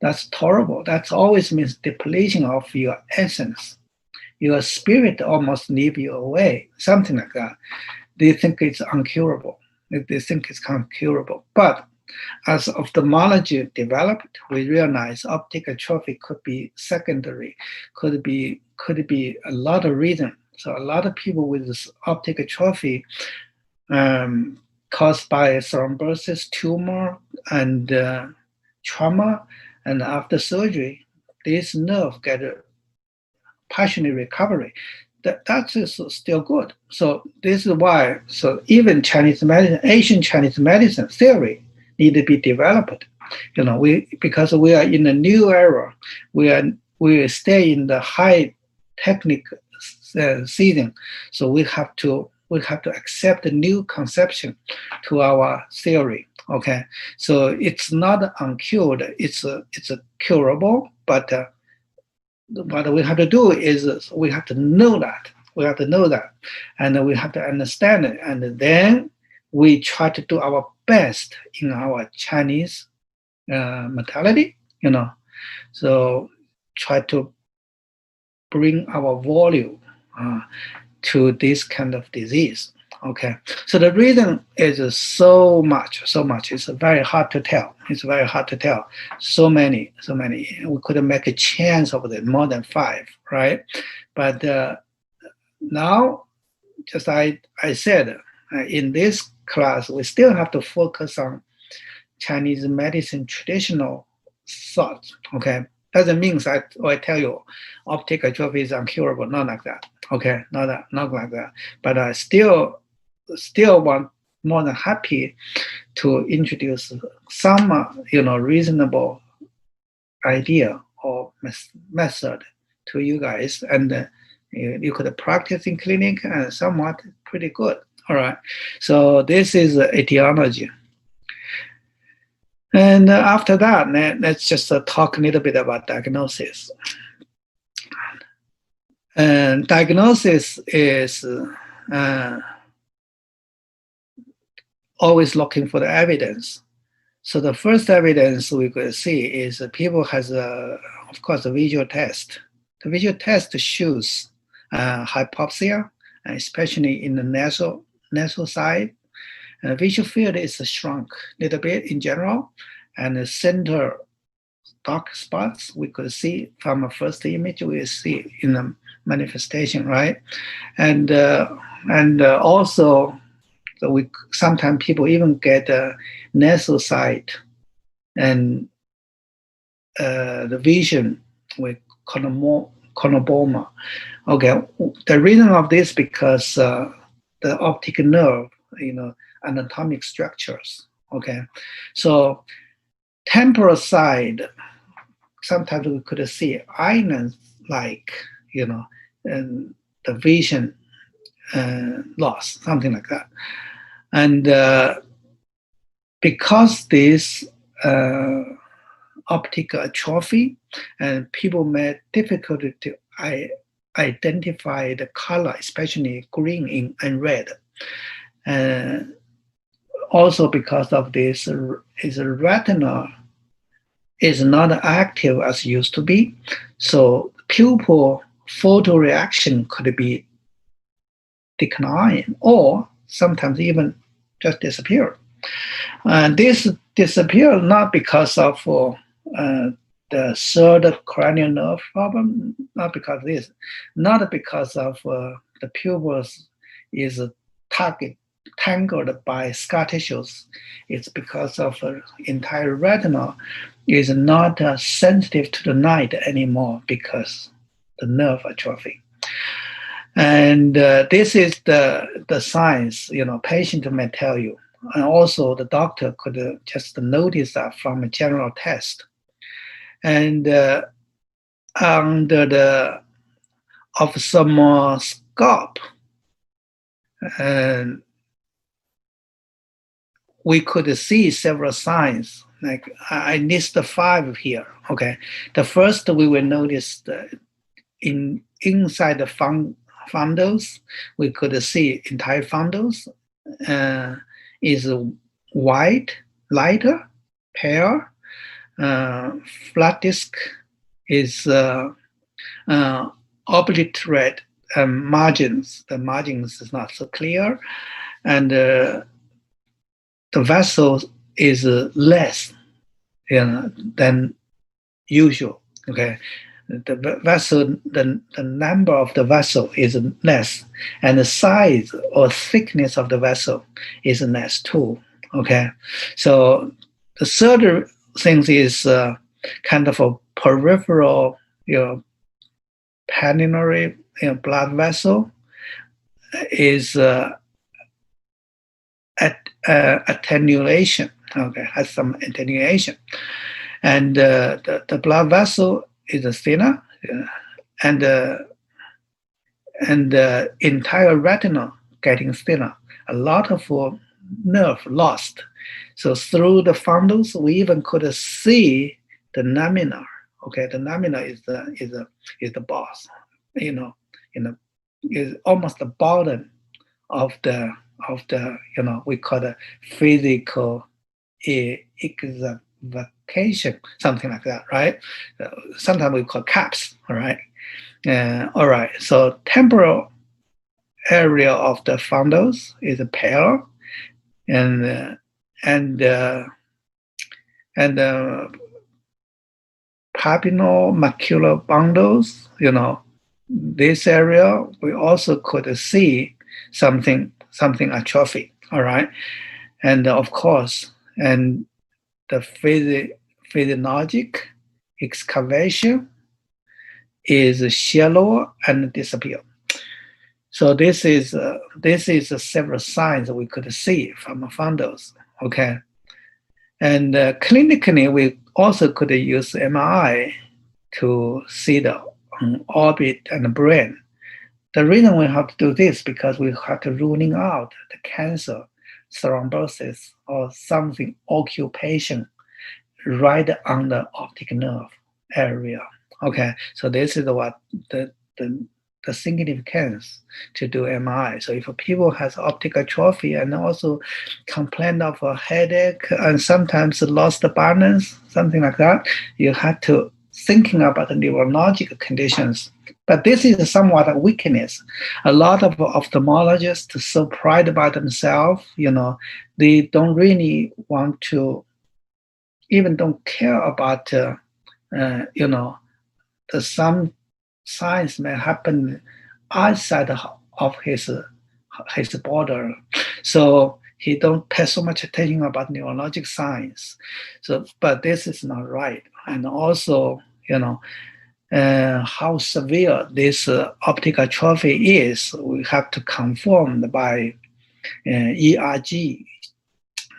that's horrible. That always means depletion of your essence. Your spirit almost leave you away, something like that. They think it's uncurable. But as ophthalmology developed, we realize optic atrophy could be secondary, could be a lot of reasons. So a lot of people with this optic atrophy caused by thrombosis, tumor, and trauma, and after surgery, this nerve get a partially recovery. That is still good. So this is why. So even Chinese medicine, Asian Chinese medicine theory need to be developed. Because we are in a new era. We stay in the high technique season. So we have to accept the new conception to our theory. Okay, so it's not uncured. It's a curable, but what we have to do is we have to know that. We have to know that, and we have to understand it, and then we try to do our best in our Chinese mentality. So try to bring our volume to this kind of disease. Okay, so the reason is so much. It's very hard to tell. So many. We could make a chance of it, more than 5, right? But now, just I said, in this class, we still have to focus on Chinese medicine traditional thoughts. Okay, doesn't mean I tell you optic atrophy is uncurable. Not like that. Okay, not like that. But I still want more than happy to introduce some reasonable idea or method to you guys, and you could practice in clinic and somewhat pretty good. All right, so this is etiology. And after that, let's just talk a little bit about diagnosis. And diagnosis is always looking for the evidence. So the first evidence we could see is people has, of course, a visual test. The visual test shows hypoxia, especially in the nasal side. Visual field is shrunk a little bit in general, and the center dark spots we could see from a first image. We see in the manifestation, right? And also, so sometimes people even get a nasal side and the vision with conoboma. Okay, the reason of this because the optic nerve, anatomic structures. Okay, so temporal side, sometimes we could see island-like, and the vision loss, something like that. And because this optical atrophy, and people may difficulty to identify the color, especially green and red. Also because of this, is retina is not active as used to be. So pupil photoreaction could be decline or sometimes even just disappear. And this disappear not because of the third cranial nerve problem, not because of this, not because of the pupils is tangled by scar tissues. It's because of entire retina is not sensitive to the light anymore because the nerve atrophy. And this is the signs, patient may tell you. And also the doctor could just notice that from a general test. And under the ophthalmoscope, and we could see several signs. Like I list 5 here. Okay, the first we will notice inside the fundus, we could see entire fundus is white, lighter, pale. Flat disc is obliterate margins. The margins is not so clear, and the vessel is less than usual. Okay, the vessel, the number of the vessel is less, and the size or thickness of the vessel is less too. Okay, so the third thing is kind of a peripheral, pulmonary blood vessel is attenuation. Okay, has some attenuation, and the blood vessel is thinner, and the entire retina getting thinner. A lot of nerve lost. So through the fundus, we even could see the lamina. Okay, the lamina is the boss. Is almost the bottom of the we call it physical examination, something like that, right? Sometimes we call caps. All right. All right. So temporal area of the fundus is pale, and papinal macular bundles, this area we also could see something atrophy. All right, and of course, and the physiologic excavation is shallower and disappear. So this is several signs we could see from fundus. Okay, and clinically we also could use MRI to see the orbit and the brain. The reason we have to do this because we have to ruling out the cancer, thrombosis, or something occupation right on the optic nerve area. Okay, so this is what the significance to do MRI. So if people has optical trophy and also complain of a headache and sometimes lost the balance, something like that, you have to thinking about the neurological conditions. But this is somewhat a weakness. A lot of ophthalmologists are so proud about themselves, they don't really want to, even don't care about, some signs may happen outside of his border. So he don't pay so much attention about neurologic signs. So, but this is not right. And also, how severe this optical trophy is, we have to confirm by ERG.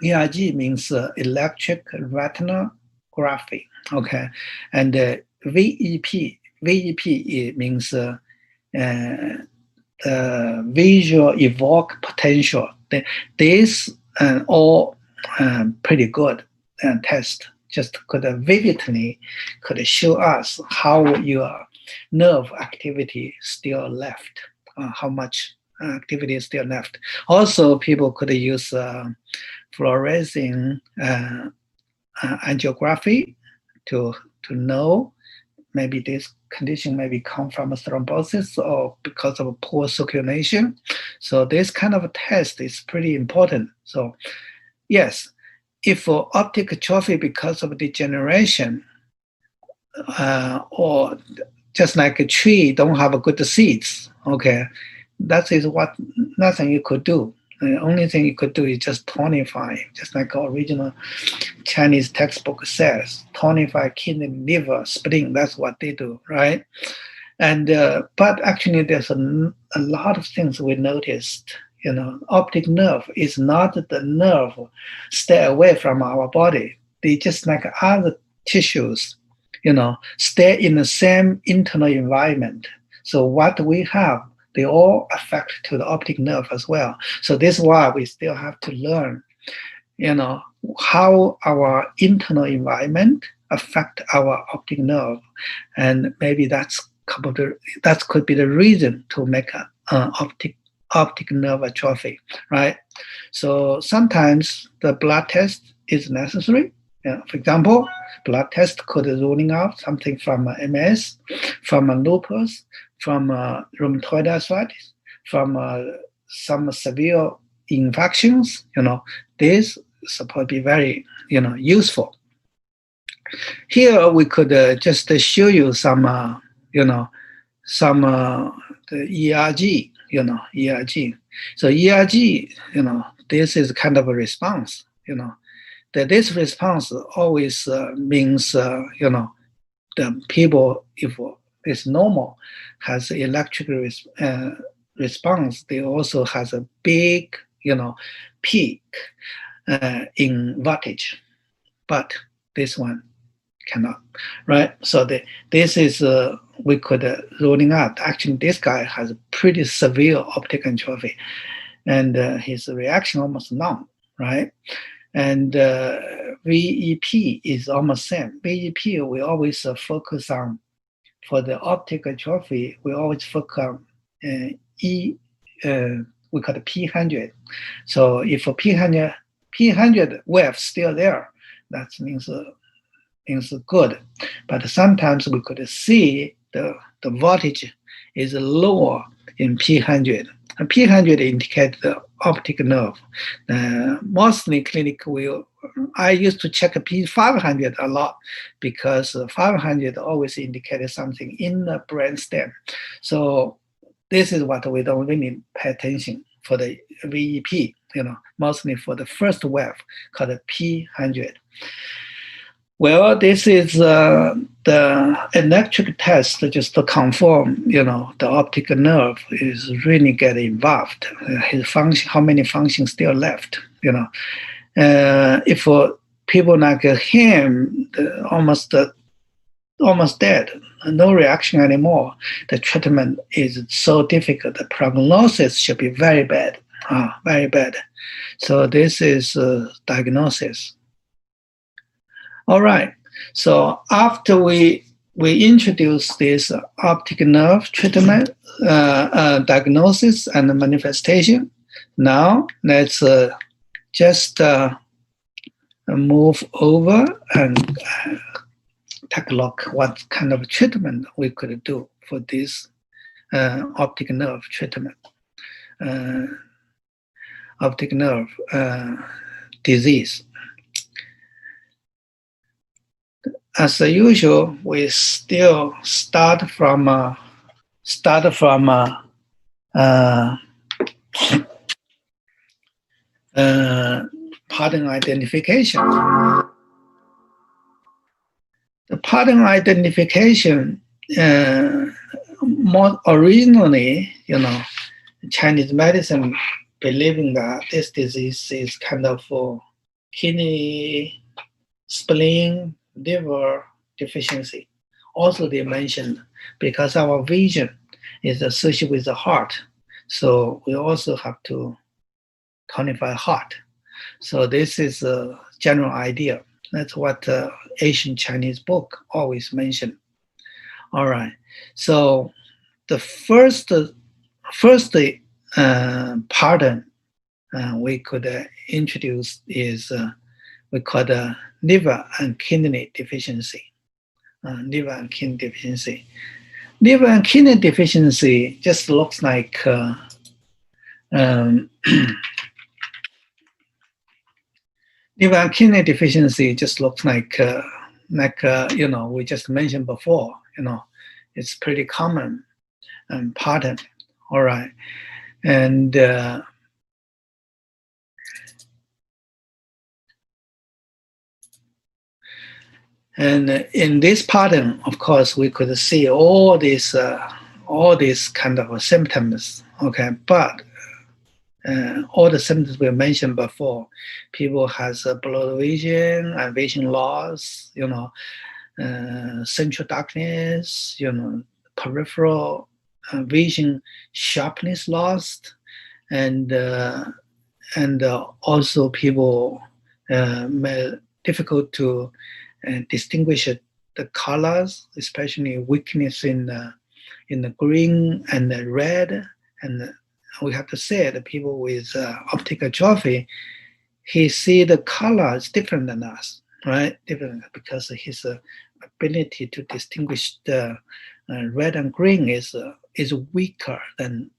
ERG means electric retinography. Okay, and VEP. VEP means visual evoke potential. This all pretty good test. Just could vividly could show us how your nerve activity still left, how much activity is still left. Also, people could use fluorescein angiography to know maybe this condition maybe come from a thrombosis or because of poor circulation. So this kind of a test is pretty important. So yes, if for optic atrophy because of degeneration, or just like a tree don't have a good seeds, okay, that is what nothing you could do. The only thing you could do is just tonify, just like the original Chinese textbook says, tonify kidney, liver, spleen. That's what they do, right? And but actually, there's a lot of things we noticed. Optic nerve is not the nerve stay away from our body. They just like other tissues, stay in the same internal environment. So what we have, they all affect to the optic nerve as well. So this is why we still have to learn, how our internal environment affect our optic nerve, and maybe that could be the reason to make an optic nerve atrophy, right? So sometimes the blood test is necessary. For example, blood test could ruling out something from MS, from lupus, from rheumatoid arthritis, from some severe infections. This is supposed to be very, useful. Here we could just show you some, some the ERG, ERG. So ERG, this is kind of a response, that this response always means, the people, if it's normal, has electrical response, they also has a big, peak in voltage, but this one cannot, right? So this is, we could ruling out, actually this guy has a pretty severe optic atrophy, and his reaction almost none, right? And VEP is almost same. VEP, we always focus on, for the optic atrophy, we always focus on we call it P100. So if a P100 wave still there, that means good. But sometimes we could see the voltage is lower in P100. And P100 indicates the optic nerve. Mostly clinic I used to check P500 a lot because 500 always indicated something in the brainstem. So this is what we don't really pay attention for the VEP, mostly for the first wave called P100. Well, this is the electric test just to confirm, the optic nerve is really getting involved. His function, how many functions still left, If people like him, almost dead, no reaction anymore, the treatment is so difficult. The prognosis should be very bad, very bad. So this is diagnosis. All right, so after we introduce this optic nerve treatment, diagnosis and manifestation, now let's just move over and take a look what kind of treatment we could do for this optic nerve treatment, optic nerve disease. As usual, we still start from pattern identification. The pattern identification, more originally, Chinese medicine believing that this disease is kind of for kidney, spleen, liver deficiency. Also, they mentioned because our vision is associated with the heart, so we also have to tonify heart. So this is a general idea. That's what Asian Chinese book always mention. All right. So the first pattern we could introduce is we call the liver and kidney deficiency. Liver and kidney deficiency. Liver and kidney deficiency just looks like liver and kidney deficiency just looks like we just mentioned before. It's pretty common pattern. All right, and in this pattern, of course, we could see all these kind of symptoms. Okay, but all the symptoms we mentioned before, people has blurred vision and vision loss, central darkness, peripheral vision sharpness lost, and also people difficult to distinguish the colors, especially weakness in the green and the red. And we have to say that people with optic atrophy, he see the colors different than us, right? Different because his ability to distinguish the red and green is weaker than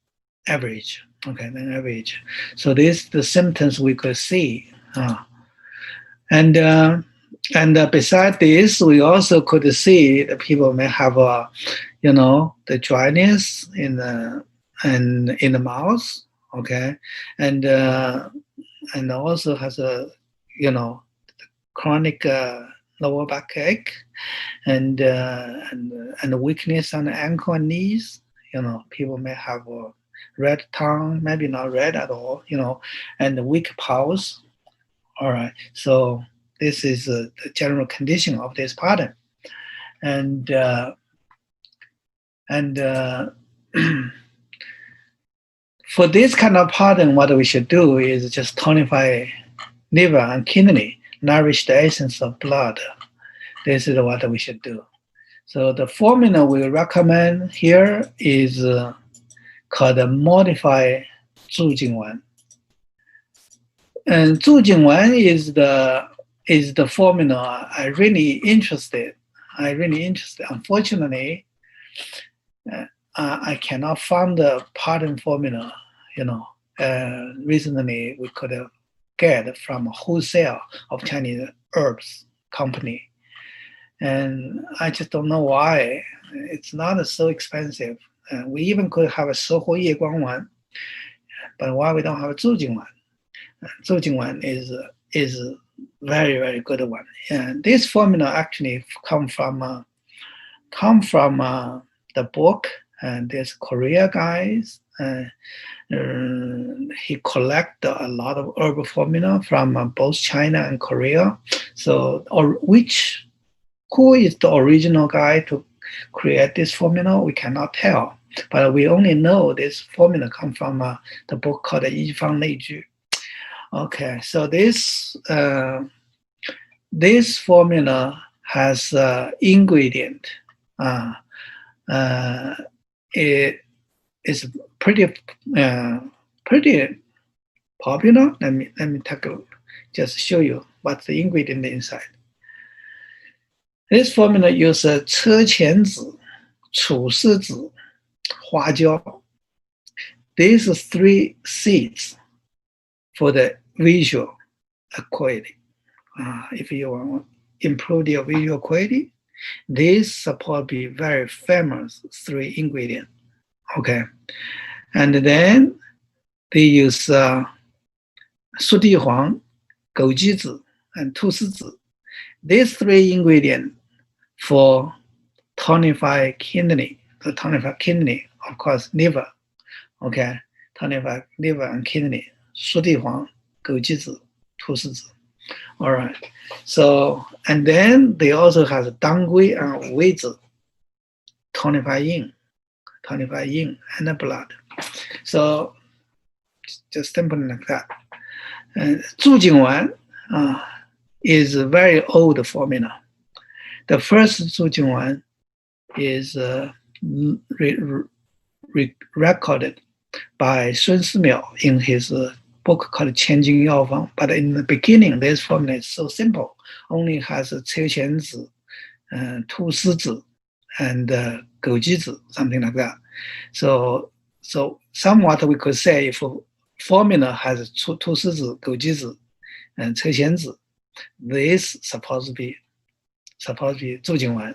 average. Okay, than average. So these the symptoms we could see, and Besides this, we also could see that people may have the dryness in the mouth, okay, and also has a chronic lower backache and weakness on the ankle and knees. People may have a red tongue, maybe not red at all, and weak pulse. All right, so this is the general condition of this pattern, and for this kind of pattern, what we should do is just tonify liver and kidney, nourish the essence of blood. This is what we should do. So the formula we recommend here is called modified 驻景丸. And 驻景丸is the formula I'm really interested. Unfortunately, I cannot find the pattern formula. Recently we could get from a wholesale of Chinese herbs company, and I just don't know why. It's not so expensive. We even could have a Soho Ye Guang Wan, but why we don't have a 驻景丸? 驻景丸is very, very good one. And this formula actually come from the book, and this Korea guys. He collected a lot of herbal formula from both China and Korea. So, who is the original guy to create this formula? We cannot tell, but we only know this formula comes from the book called 医方内句. Okay, so this formula has ingredient. It is pretty popular. Let me take a look. Just show you what's the ingredient inside. This formula uses 车前子, 楚丝子, 花椒. These 3 seeds for the visual quality. If you want to improve your visual quality, these supposed to be very famous 3 ingredients. Okay, and then they use 苏地黄, 枸杞子, and 菟丝子. These 3 ingredients for tonify kidney. To tonify kidney, of course, liver. Okay, tonify liver and kidney. 苏地黄, 枸杞子, 菟丝子. All right. So, and then they also have 当归 and 五味子, tonify yin and the blood. So, just simple like that. 驻景丸 is a very old formula. The first 驻景丸 is recorded by Sun Simiao in his book called 千金药方. But in the beginning, this formula is so simple. Only has 车前子, 菟丝子, and 枸杞子, something like that. So somewhat we could say if formula has 菟丝子, 枸杞子, and 车前子, this supposed to be 驻景丸.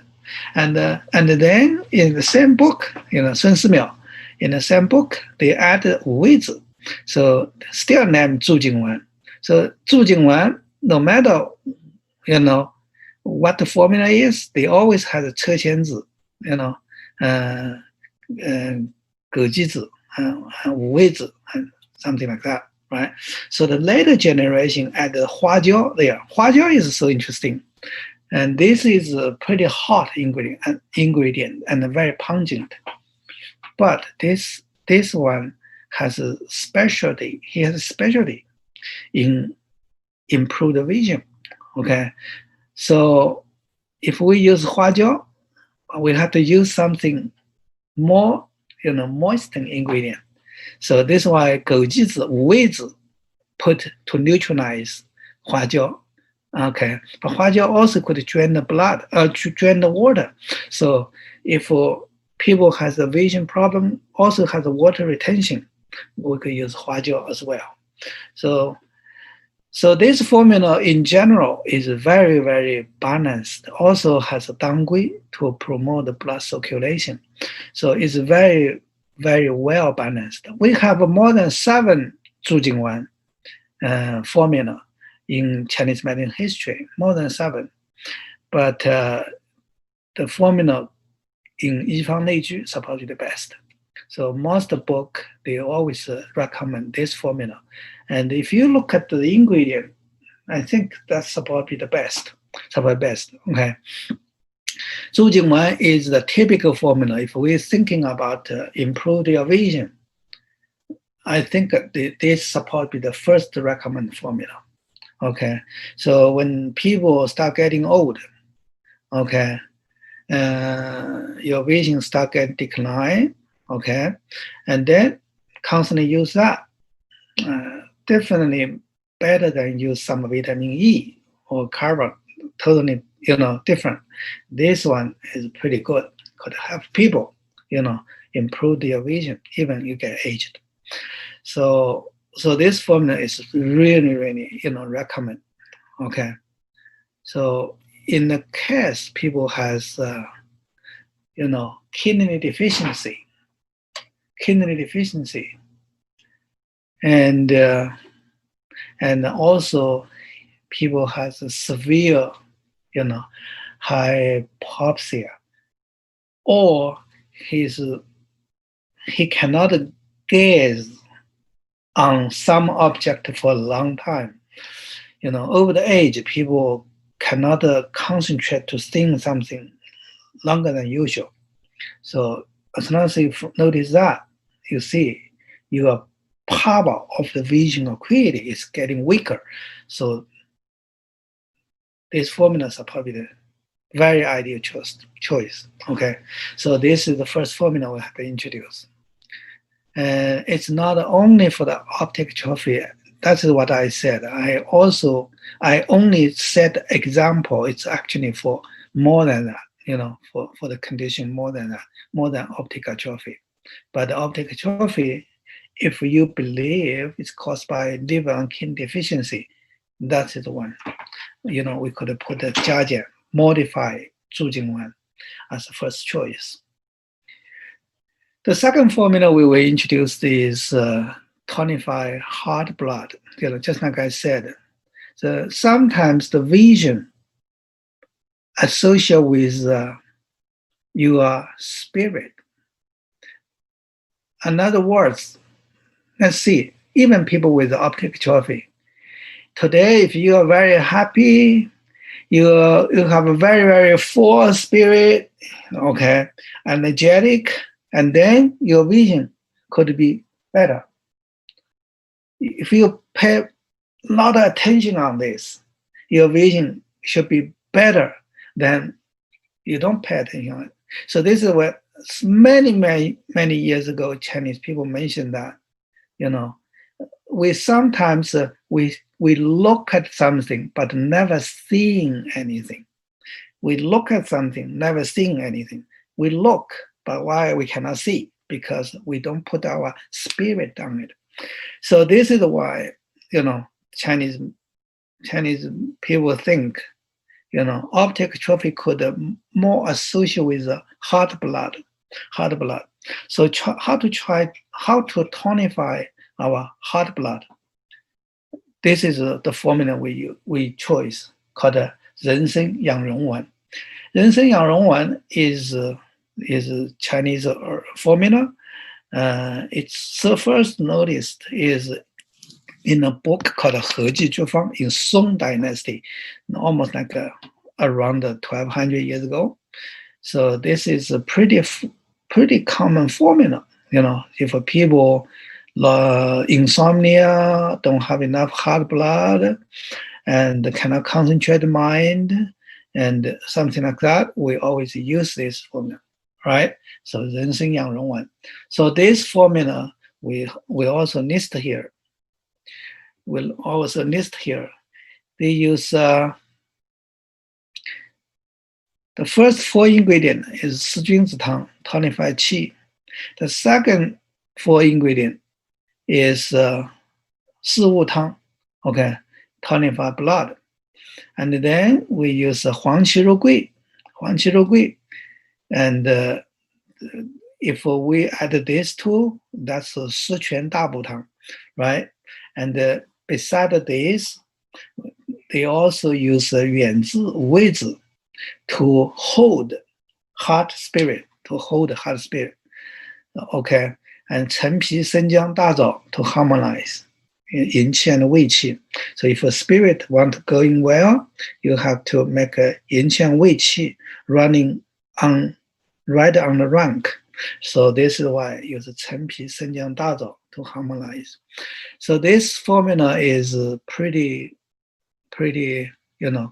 And then in the same book, Sun Simiao, in the same book, they added 五味子. So still named 驻景丸. So 驻景丸, no matter what the formula is, they always have 车前子, 枸杞子, 五味子, something like that, right? So the later generation added 花椒there. 花椒 is so interesting. And this is a pretty hot ingredient and very pungent. But this one has a specialty. He has a specialty in improved vision. Okay, so if we use 花椒, we have to use something more, moistened ingredient. So this is why 枸杞子, 五味子 put to neutralize 花椒. Okay, but 花椒 also could drain the blood, drain the water. So if people has a vision problem, also has a water retention, we could use 花椒 as well. So So this formula in general is very, very balanced. Also has a downgrade to promote the blood circulation. So it's very, very well balanced. We have more than 7 Zhu Jingwan formula in Chinese medicine history, more than 7. But the formula in Yifang Neiju is supposed to be the best. So most book, they always recommend this formula. And if you look at the ingredient, I think that's supposed to be the best. Okay. Zhu Jingwan is the typical formula. If we're thinking about improve your vision, I think this is supposed to be the first recommended formula. Okay. So when people start getting old, okay, your vision start getting decline, okay, and then constantly use that. Definitely better than use some vitamin E or carbon, totally, different. This one is pretty good. Could help people, improve their vision, even you get aged. So this formula is really, really, recommend. Okay. So in the case people has, kidney deficiency, and also people has a severe, hypoxia, or he cannot gaze on some object for a long time. Over the age, people cannot concentrate to think something longer than usual. So as long as you notice that, you see your power of the vision acuity is getting weaker. So this formula is probably the very ideal choice. Okay, so this is the first formula we have to introduce. And it's not only for the optic trophy. That's what I said. I only said example. It's actually for more than that, for the condition more than that, more than optical trophy. But the optic trophy, if you believe it's caused by liver and kidney deficiency, that is the one. We could put the Jiajian, modify Zhu Jingwan as the first choice. The second formula we will introduce is tonify heart blood. Just like I said, so sometimes the vision associated with your spirit. In other words, let's see, even people with optic trophy. Today, if you are very happy, you have a very, very full spirit, okay, energetic, and then your vision could be better. If you pay a lot of attention on this, your vision should be better than you don't pay attention on it. So this is what many years ago, Chinese people mentioned that, we sometimes we look at something but never seeing anything. We look at something, never seeing anything. We look, but why we cannot see? Because we don't put our spirit on it. So this is why, Chinese people think, optic trophy could more associate with heart blood. So how to tonify our heart blood? This is the formula we chose, called Rensheng Yangrongwan. Rensheng Yangrongwan is Chinese formula. It's first noticed is in a book called Heji Zhufang in Song Dynasty, almost like around 1200 years ago. So this is a pretty common formula. If people insomnia, don't have enough heart blood, and cannot concentrate the mind, and something like that, we always use this formula, right? So Rensheng Yangrongwan. So this formula we also list here. We'll also list here. They use the first 4 ingredient is Sijunzitang, tonify qi. The second 4 ingredient is Siwutang, okay, tonify blood. And then we use Huangqi Rugui. And if we add these two, that's Siquan Dabutang, right? And beside this, they also use Yuanzi Weizi to hold heart spirit, okay? And Chenpi Senjiang Dazhao to harmonize Yin Qi and Wei Qi. So if a spirit want to go in well, you have to make a Yin Qi and Wei Qi running on right on the rank. So this is why I use Chenpi Senjiang Dazhao to harmonize. So this formula is pretty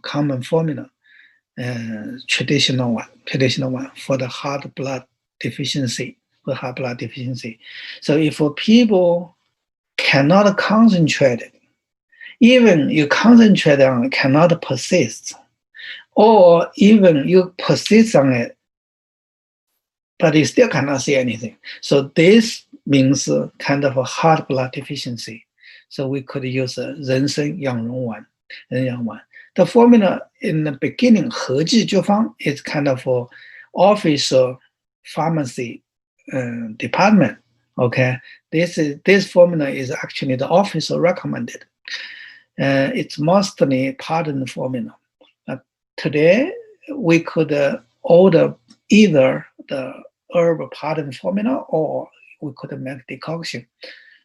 common formula, traditional one for the heart blood deficiency. So if people cannot concentrate, even you concentrate on it, cannot persist, or even you persist on it, but you still cannot see anything. So this means kind of a heart blood deficiency. So we could use Rensheng Yangrong Wan. The formula in the beginning, 合剂处方, is kind of a official pharmacy department. Okay, this formula is actually the official recommended. It's mostly patent formula. Today we could order either the herb patent formula or we could make decoction.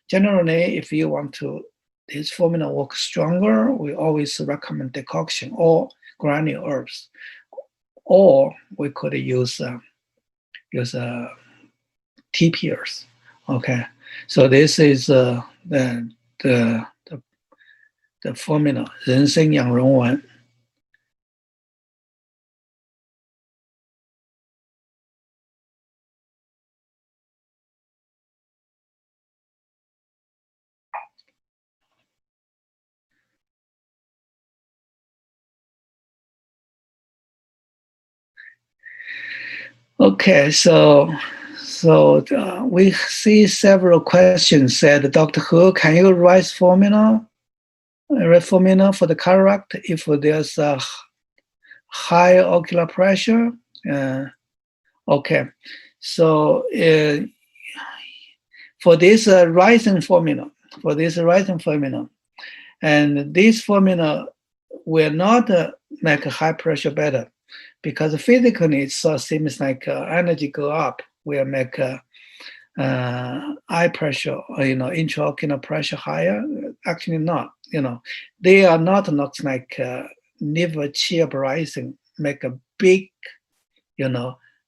Generally, if you want to this formula works stronger, we always recommend decoction or granule herbs, or we could use TPers. Okay, so this is the formula 人参养荣丸. Okay, so we see several questions said, Dr. Hu, can you write formula for the cataract if there's a high ocular pressure? Okay, so for this rising formula, and this formula will not make high pressure better, because physically it seems like energy go up will make eye pressure, intraocular pressure higher. Actually not, they are not looks like liver qi rising, make a big,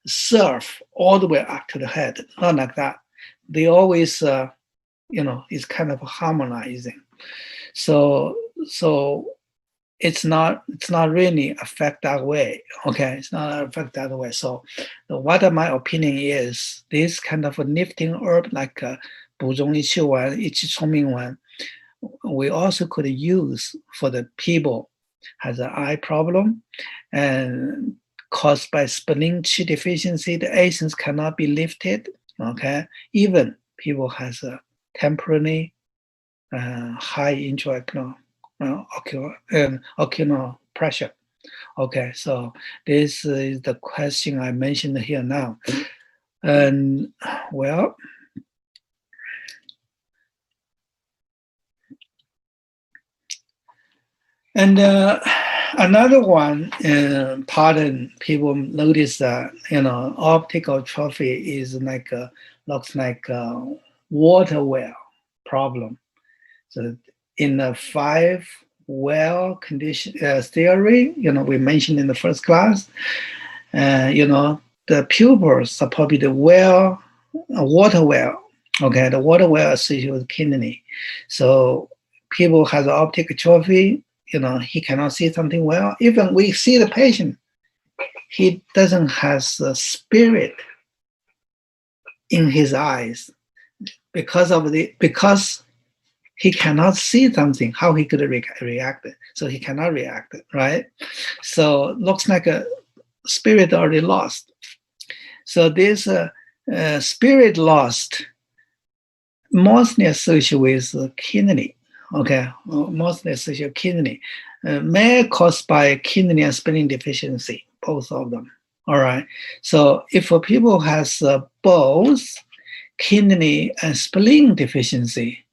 surf all the way up to the head, not like that. They always, it's kind of harmonizing. So it's not really affect that way. Okay, it's not affect that way. So what my opinion is, this kind of a lifting herb like 补中益气丸, 益气聪明丸, we also could use for the people has an eye problem and caused by spinning qi deficiency. The essence cannot be lifted. Okay, even people has a temporary high intraocular ocular pressure. Okay, so this is the question I mentioned here now. And well, and another one, pardon, people notice that optical trophy is like looks like a water well problem. So in the 5 well condition theory, we mentioned in the first class, the pupils are probably the water well. Okay, the water well associated with kidney. So people has optic trophy, he cannot see something well. Even we see the patient, he doesn't have the spirit in his eyes because he cannot see something, how he could react it. So he cannot react it, right? So looks like a spirit already lost. So this spirit lost mostly associated with kidney. Okay, mostly essential kidney, may caused by kidney and spleen deficiency, both of them. All right. So if people has both kidney and spleen deficiency,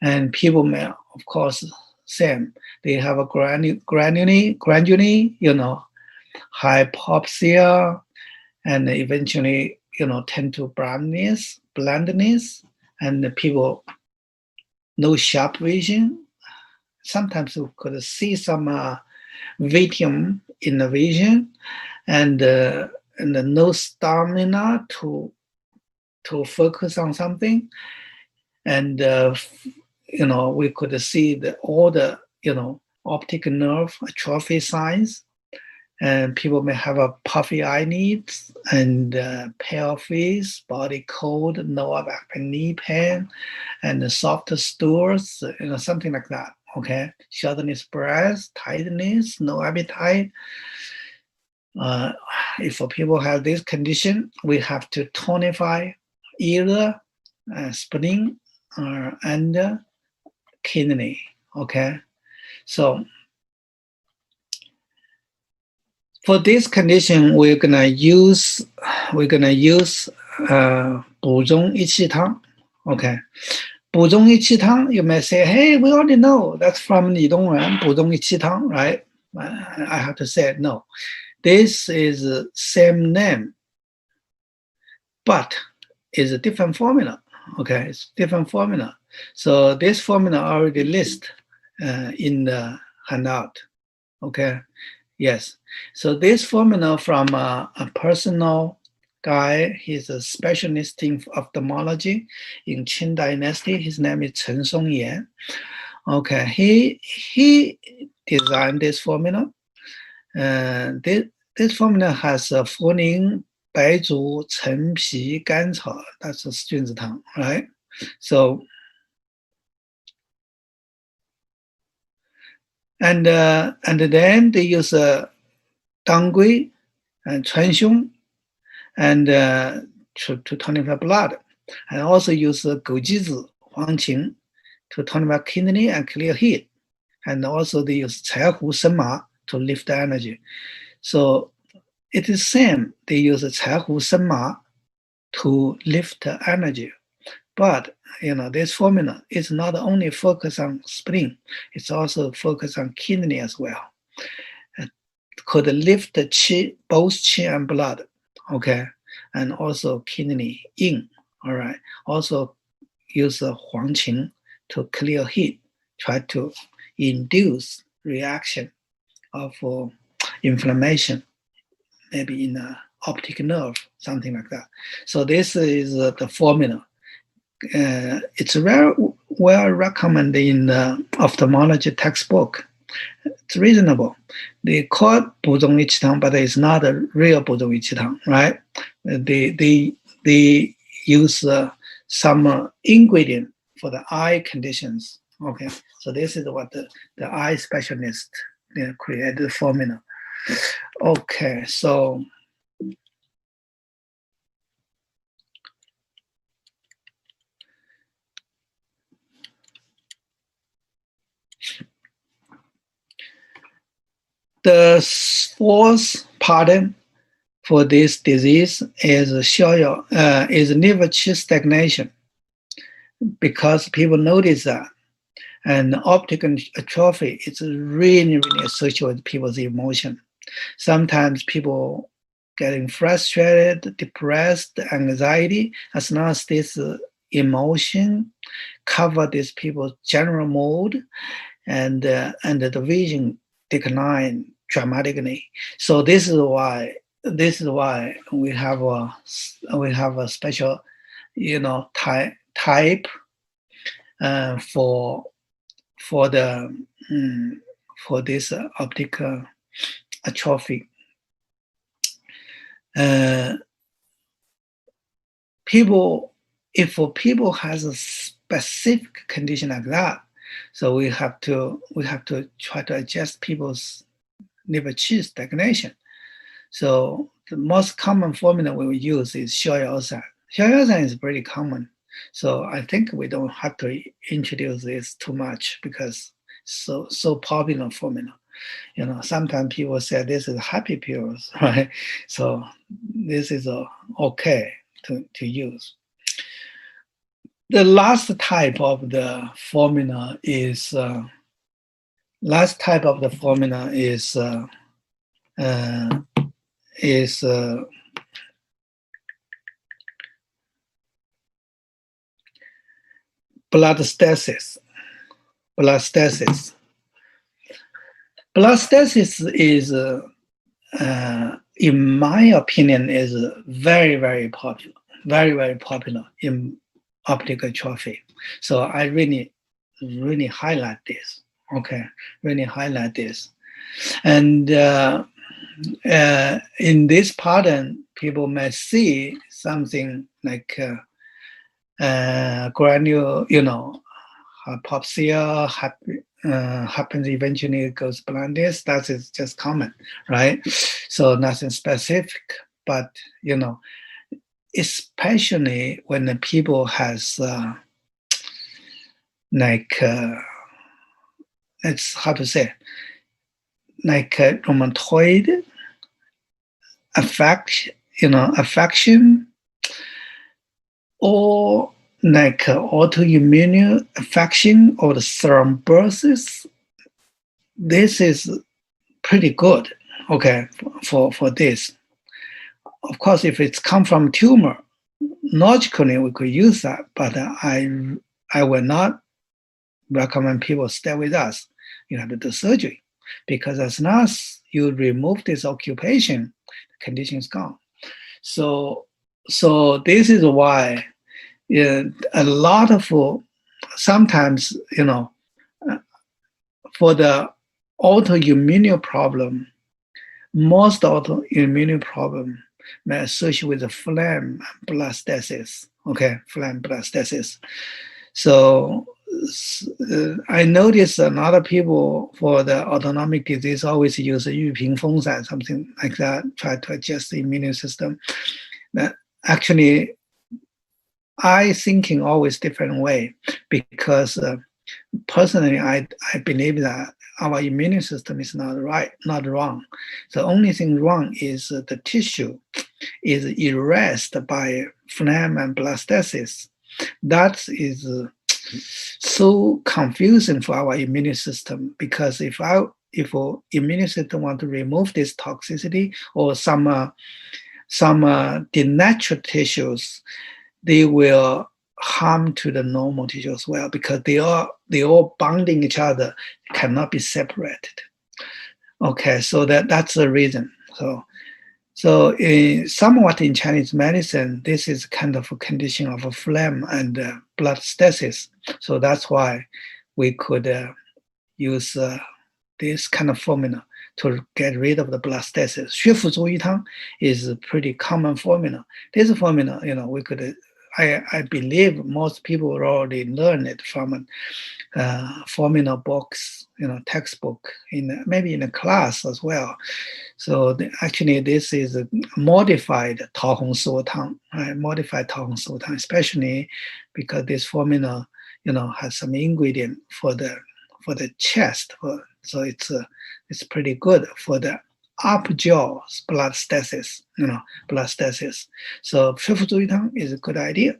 and people may, of course, same. They have a granular, hypoxia, and eventually, tend to blindness, and the people no sharp vision. Sometimes you could see some vacuum in the vision, and no stamina to focus on something, and we could see all the optic nerve atrophy signs, and people may have a puffy eyelids and pale face, body cold, no back pain, knee pain, and soft stools, something like that. Okay, shortness breath, tiredness, no appetite. If people have this condition, we have to tonify either spleen and kidney. Okay, so for this condition, we're gonna use 补中益气汤. Okay, 补中益气汤, you may say, hey, we already know that's from 李东垣补中益气汤, right? I have to say no. This is the same name, but it's a different formula. Okay, it's different formula. So this formula already listed in the handout. Okay, yes. So this formula from a personal guy, he's a specialist in ophthalmology in Qing Dynasty. His name is Chen Songyan. Okay, he designed this formula. This formula has 茯苓、白术、陈皮、甘草. That's a 菌子汤, right? So, and then they use 当归 and 川芎, and to tonify blood, and also use 枸杞子、黄芩 to tonify kidney and clear heat, and also they use 柴胡、生麻 to lift the energy. So it is same. They use 柴胡、生麻 to lift the energy. But this formula is not only focused on spleen, it's also focused on kidney as well. Could lift the qi, both qi and blood, okay, and also kidney yin. All right. Also use huang qing to clear heat, try to induce reaction of inflammation, maybe in the optic nerve, something like that. So this is the formula. It's very well recommended in the ophthalmology textbook. It's reasonable. They call it 补中益气汤, but it's not a real 补中益气汤, right? They use some ingredient for the eye conditions. Okay, so this is what the eye specialist created the formula. Okay, so the fourth pattern for this disease is liver qi stagnation, because people notice that, and optical atrophy is really associated with people's emotion. Sometimes people getting frustrated, depressed, anxiety, as long as this emotion cover these people's general mood, and the vision decline dramatically. So this is why we have a special type for this optical atrophy. If people has a specific condition like that, so we have to try to adjust people's liver qi stagnation. So the most common formula we will use is 逍遥散. 逍遥散 is pretty common. So I think we don't have to introduce this too much because so popular formula. Sometimes people say this is happy pills, right? So this is okay to use. The last type of the formula is blood stasis. Blood stasis. Blood stasis is, in my opinion, is very, very popular. Very, very popular in optical trophy. So I really highlight this. Okay, really highlight this. And in this pattern, people may see something like granule, hypoxia happens eventually, it goes blindness. That is just common, right? So nothing specific, but especially when the people has it's how to say, like rheumatoid affection, or like autoimmune affection or the thrombosis. This is pretty good, okay, for this. Of course, if it's come from tumor, logically we could use that, but I will not recommend people stay with us. You have to do surgery, because as soon as you remove this occupation, the condition is gone. So this is why a lot of sometimes for the autoimmune problem, most autoimmune problem may associate with the phlegm blood stasis. Okay, phlegm blood stasis. So I notice a lot of people for the autonomic disease always use 玉屏风散, something like that, try to adjust the immune system. That actually, I thinking always different way, because personally, I believe that our immune system is not right, not wrong. The only thing wrong is the tissue is erased by phlegm and blood stasis. That is so confusing for our immune system, because if our immune system want to remove this toxicity or some denatured tissues, they will harm to the normal tissue as well, because they all bonding each other, cannot be separated. Okay, so that's the reason. So somewhat in Chinese medicine, this is kind of a condition of a phlegm and blood stasis. So that's why we could use this kind of formula to get rid of the blood stasis. 血府逐瘀汤 is a pretty common formula. This formula, we could, I believe most people already learned it from formula books, textbook, maybe in a class as well. So actually, this is a modified 桃红四物汤, right? Modified 桃红四物汤, especially because this formula, has some ingredient for the chest. So it's pretty good for the upper jaw blood stasis, blood stasis. So 血府逐瘀汤 is a good idea,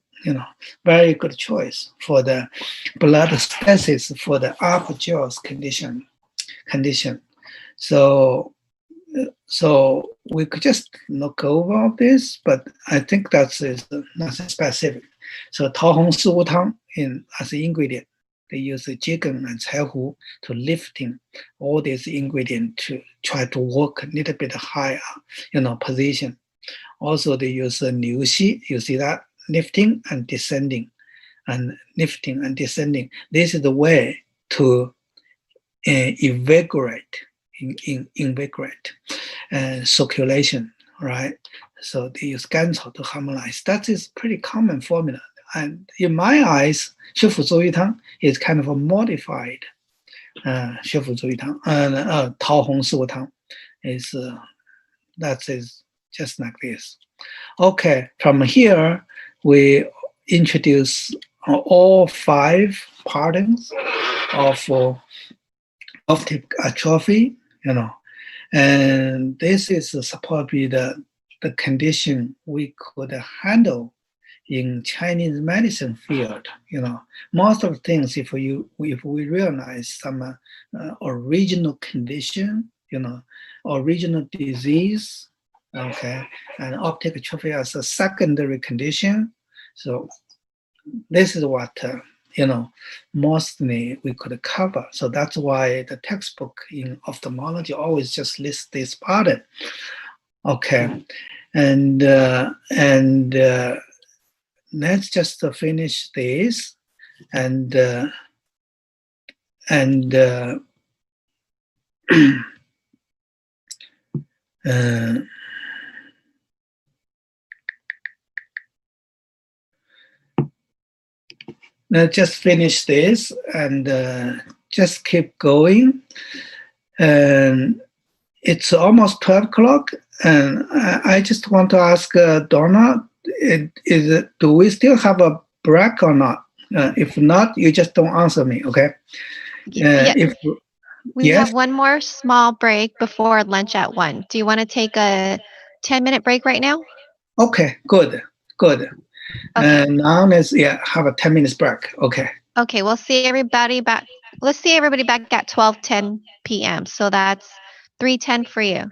very good choice for the blood stasis for the upper jaws condition. So we could just look over this, but I think that's nothing specific. So 桃红四物汤 as an ingredient, they use the jigen and caihu to lifting all these ingredients to try to work a little bit higher, position. Also, they use liu xi. You see that, lifting and descending, and lifting and descending. This is the way to invigorate circulation, right? So they use 甘草 to harmonize. That is pretty common formula. And in my eyes, 血府逐瘀汤 is kind of a modified 血府逐瘀汤, and 桃红四物汤 is that is just like this. Okay, from here we introduce all 5 patterns of optic atrophy, and this is probably the condition we could handle in Chinese medicine field. Most of the things, if we realize some original condition, original disease, okay, and optic atrophy as a secondary condition. So this is what mostly we could cover. So that's why the textbook in ophthalmology always just lists this pattern. Okay, and let's just finish this, and let's just finish this and just keep going. And it's almost 12 o'clock, and I just want to ask Donna, do we still have a break or not? If not, you just don't answer me, okay? Yes. We have one more small break before lunch at 1. Do you want to take a 10-minute break right now? Okay, good. Okay. And now let's have a 10 minutes break. Okay. Okay, we'll see everybody back. Let's see everybody back at 12:10 p.m. So that's 3:10 for you.